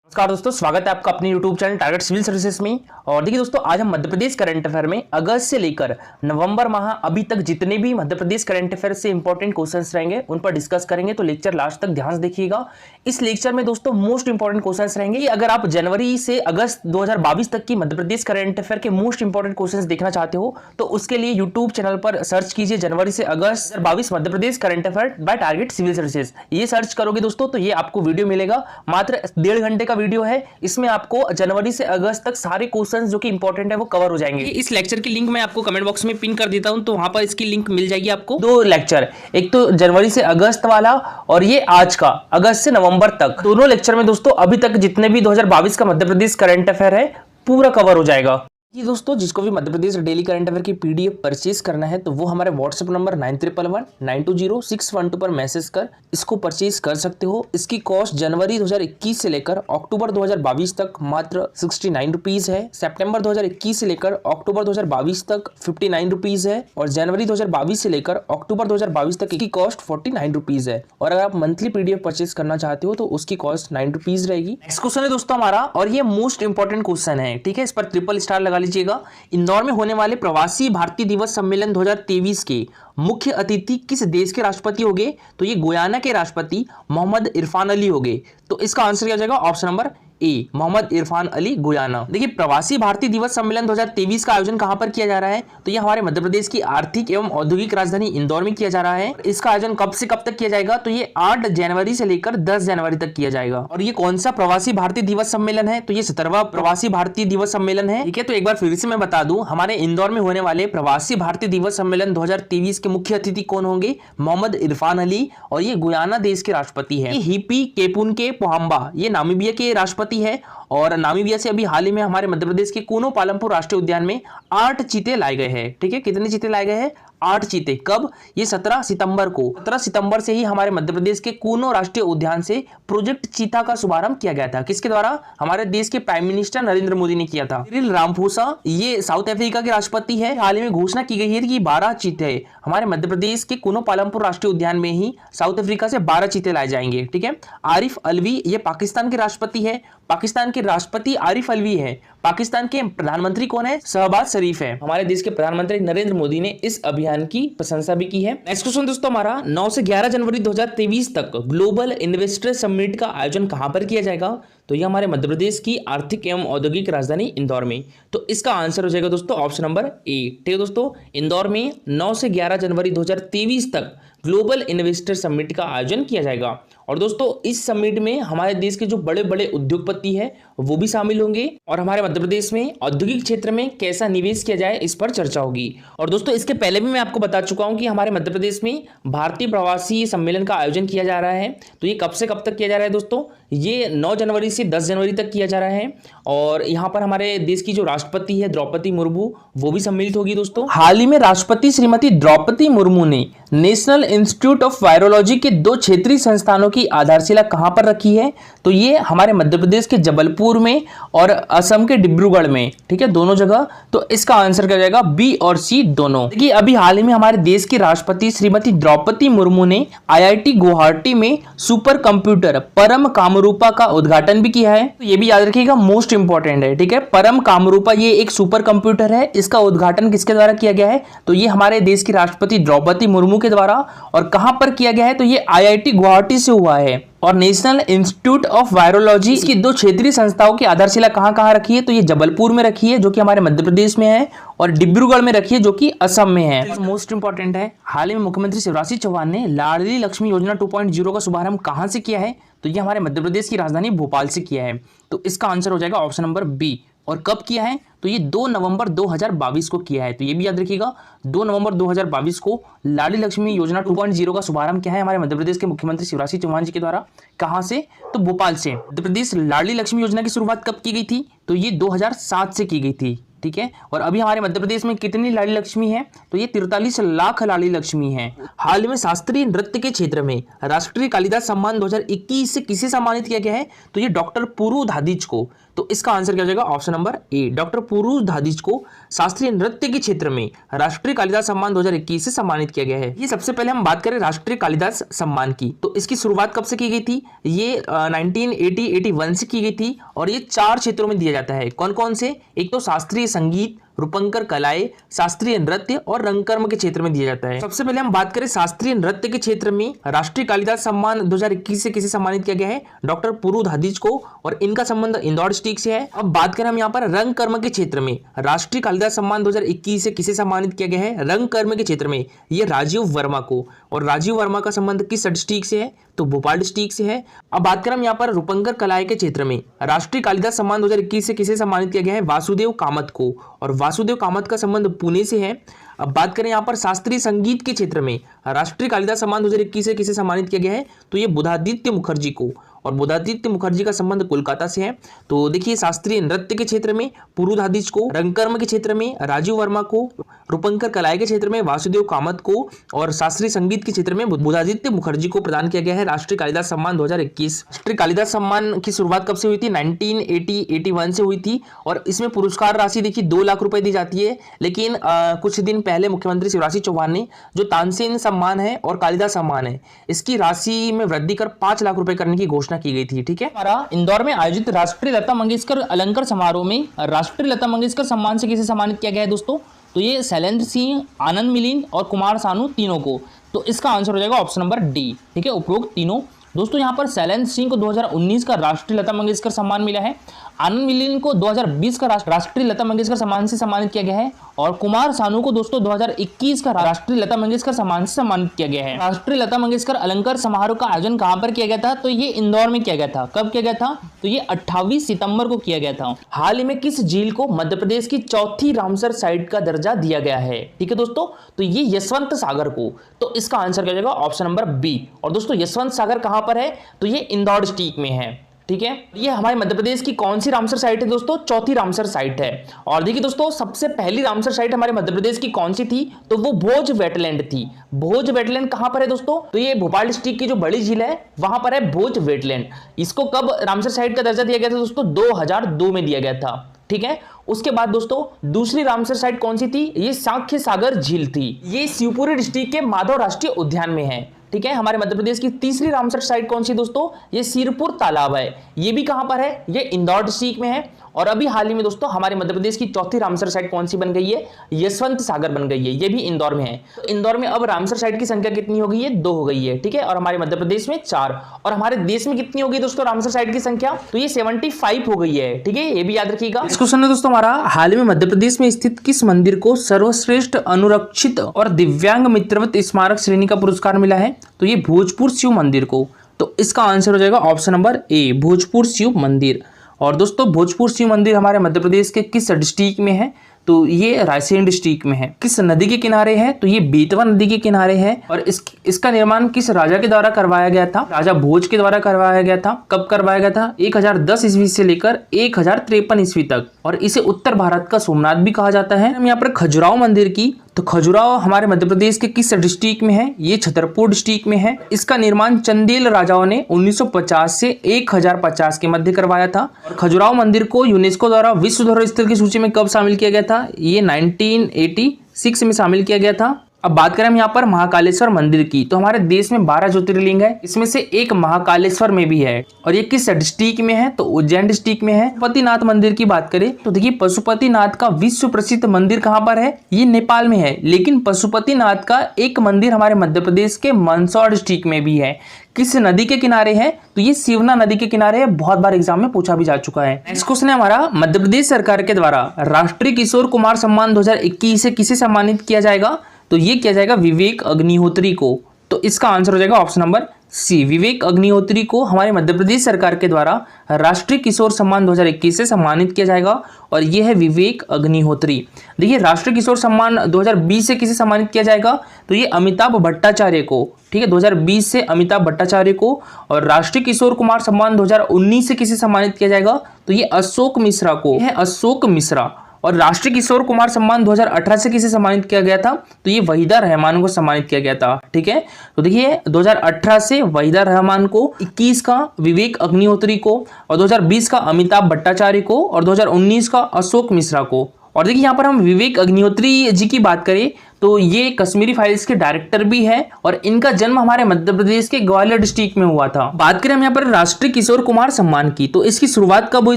नमस्कार दोस्तों, स्वागत है आपका अपने YouTube channel Target civil Services में। और देखिए दोस्तों, आज हम मध्य प्रदेश करंट अफेयर में अगस्त से लेकर नवंबर माह अभी तक जितने भी मध्य प्रदेश करंट अफेयर से इंपॉर्टेंट क्वेश्चंस रहेंगे उन पर डिस्कस करेंगे। तो लेक्चर लास्ट तक ध्यान से देखिएगा। इस लेक्चर में दोस्तों मोस्ट इंपॉर्टेंट क्वेश्चंस रहेंगे। अगर आप जनवरी से अगस्त 2022 तक की मध्य प्रदेश करंट अफेयर के मोस्ट इंपॉर्टेंट क्वेश्चंस देखना चाहते हो तो उसके लिए यूट्यूब चैनल पर सर्च कीजिए जनवरी से अगस्त 2022 Madhya Pradesh current affair by Target civil services. ये सर्च करोगे दोस्तों तो ये आपको वीडियो मिलेगा। मात्र 1.5 घंटे का वीडियो है। इसमें आपको जनवरी से अगस्त तक सारे क्वेश्चंस जो कि इंपॉर्टेंट है वो कवर हो जाएंगे। इस लेक्चर की लिंक मैं आपको कमेंट बॉक्स में पिन कर देता हूं, तो वहां पर इसकी लिंक मिल जाएगी आपको। 2 लेक्चर, एक तो जनवरी से अगस्त वाला और ये आज का अगस्त से नवंबर तक। दोनों लेक्चर में दोस्तों अभी तक जितने भी 2022 का मध्य प्रदेश करंट अफेयर है पूरा कवर हो जाएगा। ये दोस्तों जिसको भी Madhya Pradesh daily current affair की पीडीएफ परचेज करना है तो वो हमारे व्हाट्सएप नंबर 9111920612 पर मैसेज कर इसको परचेज कर सकते हो। इसकी कॉस्ट जनवरी 2021 से लेकर अक्टूबर 2022 तक मात्र 69 रुपीज है। सितंबर 2021 से लेकर अक्टूबर 2022 तक 59 रुपीज है और जनवरी 2022 से लेकर अक्टूबर 2022 तक इसकी कॉस्ट 49 रुपीज है। और अगर आप मंथली पीडीएफ परचेज करना चाहते हो तो उसकी कॉस्ट 9 रुपीज रहेगी। नेक्स्ट क्वेश्चन है दोस्तों हमारा, और ये मोस्ट इंपॉर्टेंट क्वेश्चन है, ठीक है। इस पर ट्रिपल स्टार लगा लीजिएगा। इंदौर में होने वाले प्रवासी भारतीय दिवस सम्मेलन 2023 के मुख्य अतिथि किस देश के राष्ट्रपति होंगे? तो ये गुयाना के राष्ट्रपति मोहम्मद इरफान अली होंगे। तो इसका आंसर क्या हो जाएगा? Option number A, Mohammed Irfan Ali Guyana. देखिए, प्रवासी भारतीय दिवस सम्मेलन 2023 का आयोजन कहां पर किया जा रहा है? तो ये हमारे मध्य प्रदेश की आर्थिक एवं औद्योगिक राजधानी इंदौर में किया जा रहा है। इसका आयोजन कब से कब तक किया जाएगा? तो ये 8 जनवरी से लेकर 10 जनवरी तक किया जाएगा। और ये कौन सा प्रवासी भारतीय दिवस सम्मेलन है? तो ये 17वां प्रवासी भारतीय दिवस सम्मेलन है, ठीक है। तो एक बार फिर से मैं बता दूं, हमारे इंदौर में होने वाले प्रवासी भारतीय दिवस सम्मेलन 2023 के मुख्य अतिथि कौन होंगे? मोहम्मद इरफान अली, और ये गुयाना देश के राष्ट्रपति है। हिपी केपुनके पोहाम्बा ये नामीबिया के राष्ट्रपति है। और नामीबिया से अभी हाल ही में हमारे मध्य प्रदेश के कूनो पालमपुर राष्ट्रीय उद्यान में 8 चीते लाए गए हैं, ठीक है। कितने चीते लाए गए हैं? 8 चीते। कब? ये 17 सितंबर को। 17 सितंबर से ही हमारे मध्य प्रदेश के कूनो राष्ट्रीय उद्यान से प्रोजेक्ट चीता का शुभारंभ किया गया था। किसके द्वारा? हमारे देश के प्राइम मिनिस्टर नरेंद्र मोदी ने किया था। सिरिल रामफोसा ये साउथ अफ्रीका के राष्ट्रपति है। हाल ही में घोषणा की गई है कि 12 चीते हमारे मध्य प्रदेश के कूनो पालमपुर राष्ट्रीय उद्यान में ही साउथ अफ्रीका से 12 चीते लाए जाएंगे, ठीक है। आरिफ अलवी ये पाकिस्तान के राष्ट्रपति है। पाकिस्तान के राष्ट्रपति आरिफ अलवी है। पाकिस्तान के प्रधानमंत्री कौन है? शहबाज शरीफ है। हमारे देश के प्रधानमंत्री नरेंद्र मोदी ने इस अभियान की प्रशंसा भी की है। नेक्स्ट क्वेश्चन दोस्तों हमारा, 9 से 11 जनवरी 2023 तक ग्लोबल इन्वेस्टर समिट का आयोजन कहां पर किया जाएगा? तो ये हमारे मध्य प्रदेश की आर्थिक एवं औद्योगिक राजधानी इंदौर में। तो इसका आंसर हो जाएगा दोस्तों ऑप्शन नंबर ए, ठीक है दोस्तों। इंदौर में 9 से 11 जनवरी 2023 तक ग्लोबल इन्वेस्टर समिट का आयोजन किया जाएगा। और दोस्तों इस समिट में हमारे देश के जो बड़े बड़े उद्योगपति हैं वो भी शामिल होंगे और हमारे मध्य प्रदेश में औद्योगिक क्षेत्र में कैसा निवेश किया जाए इस पर चर्चा होगी। और दोस्तों इसके पहले भी मैं आपको बता चुका हूं कि हमारे मध्य प्रदेश में भारतीय प्रवासी सम्मेलन का आयोजन किया जा रहा है। तो ये कब से कब तक किया जा रहा है दोस्तों? ये 9 जनवरी से 10 जनवरी तक किया जा रहा है। और यहाँ पर हमारे देश की जो राष्ट्रपति है द्रौपदी मुर्मू वो भी सम्मिलित होगी दोस्तों। हाल ही में राष्ट्रपति श्रीमती द्रौपदी मुर्मू ने नेशनल इंस्टीट्यूट ऑफ वायरोलॉजी के 2 क्षेत्रीय संस्थानों की आधारशिला कहां पर रखी है? तो ये हमारे मध्य प्रदेश के जबलपुर में और असम के डिब्रूगढ़ में, ठीक है, दोनों जगह। तो इसका आंसर क्या जाएगा? बी और सी दोनों। देखिए अभी हाल ही में हमारे देश की राष्ट्रपति श्रीमती द्रौपदी मुर्मू ने IIT गुवाहाटी में सुपर कंप्यूटर परम कामरूपा का उद्घाटन भी किया है। तो ये भी याद रखिएगा, मोस्ट इंपॉर्टेंट है, ठीक है। परम कामरूपा ये एक सुपर कंप्यूटर है। इसका उद्घाटन किसके द्वारा किया गया है? तो ये हमारे देश की राष्ट्रपति द्रौपदी मुर्मू के द्वारा। और कहां पर किया गया है? तो ये IIT गुवाहाटी से हुआ है। और नेशनल इंस्टीट्यूट ऑफ वायरोलॉजी इसकी 2 क्षेत्रीय संस्थाओं की आधारशिला कहां रखी है? तो ये जबलपुर में रखी है जो कि हमारे मध्य प्रदेश में है, और डिब्रूगढ़ में रखी है जो कि असम में है। मोस्ट इंपॉर्टेंट है, हाल ही में मुख्यमंत्री शिवराज सिंह चौहान ने लाडली लक्ष्मी योजना 2.0 का शुभारंभ कहां से किया है? तो ये हमारे मध्य प्रदेश की राजधानी भोपाल से किया है। तो इसका आंसर हो जाएगा ऑप्शन नंबर बी। और कब किया है? तो ये 2 नवंबर 2022 को किया है। तो ये भी याद रखिएगा, 2 नवंबर 2022 को लाडली लक्ष्मी योजना 2.0 का शुभारंभ किया है हमारे मध्य प्रदेश के मुख्यमंत्री शिवराज सिंह चौहान जी के द्वारा। कहां से? तो भोपाल से। मध्य प्रदेश लाडली लक्ष्मी योजना की शुरुआत कब की गई थी? तो ये 2007 से की गई थी। ठीक है। और अभी हमारे मध्य प्रदेश में कितनी लाड़ी लक्ष्मी है, तो ये 43 लाख लाड़ी लक्ष्मी है। हाल में शास्त्रीय नृत्य के क्षेत्र में राष्ट्रीय कालिदास सम्मान 2021 से किसे सम्मानित किया गया है, तो ये डॉक्टर पुरु धादिच को। तो इसका आंसर क्या हो जाएगा, ऑप्शन नंबर ए, डॉक्टर पुरु धादिच को शास्त्रीय नृत्य के क्षेत्र में राष्ट्रीय कालिदास सम्मान 2021 से सम्मानित किया गया है। ये सबसे पहले हम बात करें राष्ट्रीय कालिदास सम्मान की, तो इसकी शुरुआत कब से की गई थी, ये 1980-81 से की गई थी। और ये 4 क्षेत्रों में दिया जाता है। कौन कौन से, एक तो शास्त्रीय संगीत, रूपंकर कलाएं, शास्त्रीय नृत्य और रंगकर्म के क्षेत्र में दिया जाता है। सबसे पहले हम बात करें शास्त्रीय नृत्य के क्षेत्र में राष्ट्रीय कालिदास सम्मान 2021 से किसे सम्मानित किया गया है, डॉक्टर पुरु धादिच को, और इनका संबंध इंदौर डिस्ट्रिक्ट से है। अब बात करें हम यहाँ पर रंगकर्म के क्षेत्र में राष्ट्रीय कालिदास सम्मान 2021 से किसे सम्मानित किया गया है, रंगकर्म के क्षेत्र में ये राजीव वर्मा को। और राजीव वर्मा का संबंध किस डिस्ट्रिक्ट से है, तो भोपाल डिस्ट्रिक्ट से है। अब बात करें हम यहाँ पर रूपंकर कलाएं के क्षेत्र में राष्ट्रीय कालिदास सम्मान 2021 से किसे सम्मानित किया गया है, वासुदेव कामत को। और वासुदेव कामत का संबंध पुणे से है। अब बात करें यहाँ पर शास्त्रीय संगीत के क्षेत्र में राष्ट्रीय कालिदास सम्मान 2021 से किसे सम्मानित किया गया है, तो ये बुधादित्य मुखर्जी को। और बुधादित्य मुखर्जी का संबंध कोलकाता से है। तो देखिए, शास्त्रीय नृत्य के क्षेत्र में पुरु धादिच को, रंगकर्म के क्षेत्र में राजीव वर्मा को, रूपंकर कलाएं के क्षेत्र में वासुदेव कामत को, और शास्त्रीय संगीत के क्षेत्र में बुधादित्य मुखर्जी को प्रदान किया गया है राष्ट्रीय कालिदास सम्मान 2021। राष्ट्रीय कालिदास सम्मान की शुरुआत कब से हुई थी, 1980-81 से हुई थी। और इसमें पुरस्कार राशि देखिए 2 लाख रुपए दी जाती है। लेकिन कुछ दिन पहले मुख्यमंत्री शिवराज सिंह चौहान ने जो तानसेन सम्मान है और कालिदास सम्मान है, इसकी राशि में वृद्धि कर 5 लाख रुपए करने की घोषणा की गई थी। ठीक है। हमारा इंदौर में आयोजित राष्ट्रीय लता मंगेशकर अलंकार समारोह में राष्ट्रीय लता मंगेशकर सम्मान से किसे सम्मानित किया गया है दोस्तों, तो ये शैलेंद्र सिंह, आनंद मिलिंद और कुमार सानू तीनों को। तो इसका आंसर हो जाएगा ऑप्शन नंबर डी। ठीक है, उपरोक्त तीनों। दोस्तों यहाँ पर शैलेंद्र सिंह को 2019 का राष्ट्रीय लता मंगेशकर सम्मान मिला है। आनंद मिलिंद को 2020 का राष्ट्रीय लता मंगेशकर सम्मान से सम्मानित किया गया है। और कुमार सानू को दोस्तों 2021 का राष्ट्रीय लता मंगेशकर सम्मान से सम्मानित किया गया है। राष्ट्रीय लता मंगेशकर अलंकार समारोह का आयोजन कहां पर किया गया था, तो ये इंदौर में किया गया था। कब किया गया था, तो ये 28 सितंबर को किया गया था। हाल ही में किस झील को मध्य प्रदेश की चौथी रामसर साइट का दर्जा दिया गया है, ठीक है दोस्तों, तो ये यशवंत सागर को। तो इसका आंसर क्या जाएगा, ऑप्शन नंबर बी। और दोस्तों यशवंत सागर कहां पर है, तो ये इंदौर डिस्ट्रिक्ट में है। ठीक है, ये हमारे मध्य प्रदेश की कौन सी रामसर साइट है दोस्तों, चौथी रामसर साइट है। और देखिए दोस्तों, सबसे पहली रामसर साइट हमारे मध्य प्रदेश की कौन सी थी, तो वो भोज वेटलैंड थी। भोज वेटलैंड कहां पर है दोस्तों, तो ये भोपाल डिस्ट्रिक्ट की जो बड़ी झील है वहां पर है भोज वेटलैंड। इसको कब रामसर साइट का दर्जा दिया गया था दोस्तों, 2002 में दिया गया था। ठीक है, उसके बाद दोस्तों दूसरी रामसर साइट कौन सी थी, ये साख्य सागर झील थी। ये शिवपुरी डिस्ट्रिक्ट के माधव राष्ट्रीय उद्यान में है। ठीक है, हमारे मध्य प्रदेश की तीसरी रामसर साइट कौन सी दोस्तों, ये सिरपुर तालाब है। ये भी कहां पर है, ये इंदौर डिस्ट्रिक्ट में है। और अभी हाल ही में दोस्तों हमारे मध्य प्रदेश की चौथी रामसर साइट कौन सी बन गई है, यशवंत सागर बन गई है। ये भी इंदौर में है। तो इंदौर में अब रामसर साइट की संख्या कितनी हो गई है, 2 हो गई है। ठीक है, और हमारे मध्य प्रदेश में 4। और हमारे देश में कितनी हो गई दोस्तों रामसर साइट की संख्या, तो ये 75 हो गई है। ठीक है, ये भी याद रखिएगा। इस क्वेश्चन में दोस्तों हमारा हाल ही में मध्य प्रदेश में स्थित किस मंदिर को सर्वश्रेष्ठ अनुरक्षित और दिव्यांग मित्रवत स्मारक श्रेणी का पुरस्कार मिला है, तो ये भोजपुर शिव मंदिर को। तो इसका आंसर हो जाएगा option number A, Bhojpur Shiv मंदिर। और दोस्तों भोजपुर शिव मंदिर हमारे मध्य प्रदेश के किस डिस्ट्रिक्ट में है, तो ये रायसेन डिस्ट्रिक्ट में है। किस नदी के किनारे है, तो ये बेतवा नदी के किनारे है। और इसका निर्माण किस राजा के द्वारा करवाया गया था, राजा भोज के द्वारा करवाया गया था। कब करवाया गया था, 1010 ईस्वी से लेकर 1053 ईस्वी तक। और इसे उत्तर भारत का सोमनाथ भी कहा जाता है। हम यहाँ पर खजुराहो मंदिर की, तो खजुराहो हमारे मध्य प्रदेश के किस डिस्ट्रिक्ट में है, ये छतरपुर डिस्ट्रिक्ट में है। इसका निर्माण चंदेल राजाओं ने 1950 से 1050 के मध्य करवाया था। और खजुराहो मंदिर को यूनेस्को द्वारा विश्व धरोहर स्थल की सूची में कब शामिल किया गया था, ये 1986 में शामिल किया गया था। अब बात करें हम यहाँ पर महाकालेश्वर मंदिर की, तो हमारे देश में 12 ज्योतिर्लिंग है, इसमें से एक महाकालेश्वर में भी है। और ये किस डिस्ट्रिक्ट में है, तो उज्जैन डिस्ट्रिक्ट में है। पशुपतिनाथ मंदिर की बात करें तो देखिए पशुपतिनाथ का विश्व प्रसिद्ध मंदिर कहाँ पर है, ये नेपाल में है। लेकिन पशुपतिनाथ का एक मंदिर हमारे मध्य प्रदेश के मंदसौर डिस्ट्रिक्ट में भी है। किस नदी के किनारे है, तो ये शिवना नदी के किनारे है। बहुत बार एग्जाम में पूछा भी जा चुका है। नेक्स्ट क्वेश्चन है हमारा, मध्य प्रदेश सरकार के द्वारा राष्ट्रीय किशोर कुमार सम्मान 2021 से किसे सम्मानित किया जाएगा, तो ये किया जाएगा विवेक अग्निहोत्री को। तो इसका आंसर हो जाएगा ऑप्शन नंबर सी, विवेक अग्निहोत्री को हमारे मध्य प्रदेश सरकार के द्वारा राष्ट्रीय किशोर सम्मान 2021 से सम्मानित किया जाएगा। और ये है विवेक अग्निहोत्री। देखिए राष्ट्रीय किशोर सम्मान 2020 से किसे सम्मानित किया जाएगा, तो ये अमिताभ भट्टाचार्य को। ठीक है, 2020 से अमिताभ भट्टाचार्य को। और राष्ट्रीय किशोर कुमार सम्मान 2019 से किसे सम्मानित किया जाएगा, तो ये अशोक मिश्रा को, है अशोक मिश्रा। और राष्ट्रीय किशोर कुमार सम्मान 2018 से किसे सम्मानित किया गया था? तो ये वहीदा रहमान को सम्मानित किया गया था। ठीक है, तो देखिए 2018 से वहीदा रहमान को, 21 का विवेक अग्निहोत्री को, और 2020 का अमिताभ भट्टाचार्य को, और 2019 का अशोक मिश्रा को। और देखिए यहाँ पर हम विवेक अग्निहोत्री जी की बात करें तो ये कश्मीरी फाइल्स के डायरेक्टर भी है और इनका जन्म हमारे मध्य प्रदेश के ग्वालियर डिस्ट्रिक्ट में हुआ था। बात करें हम यहाँ पर राष्ट्रीय किशोर कुमार सम्मान की, तो इसकी शुरुआत कब हुई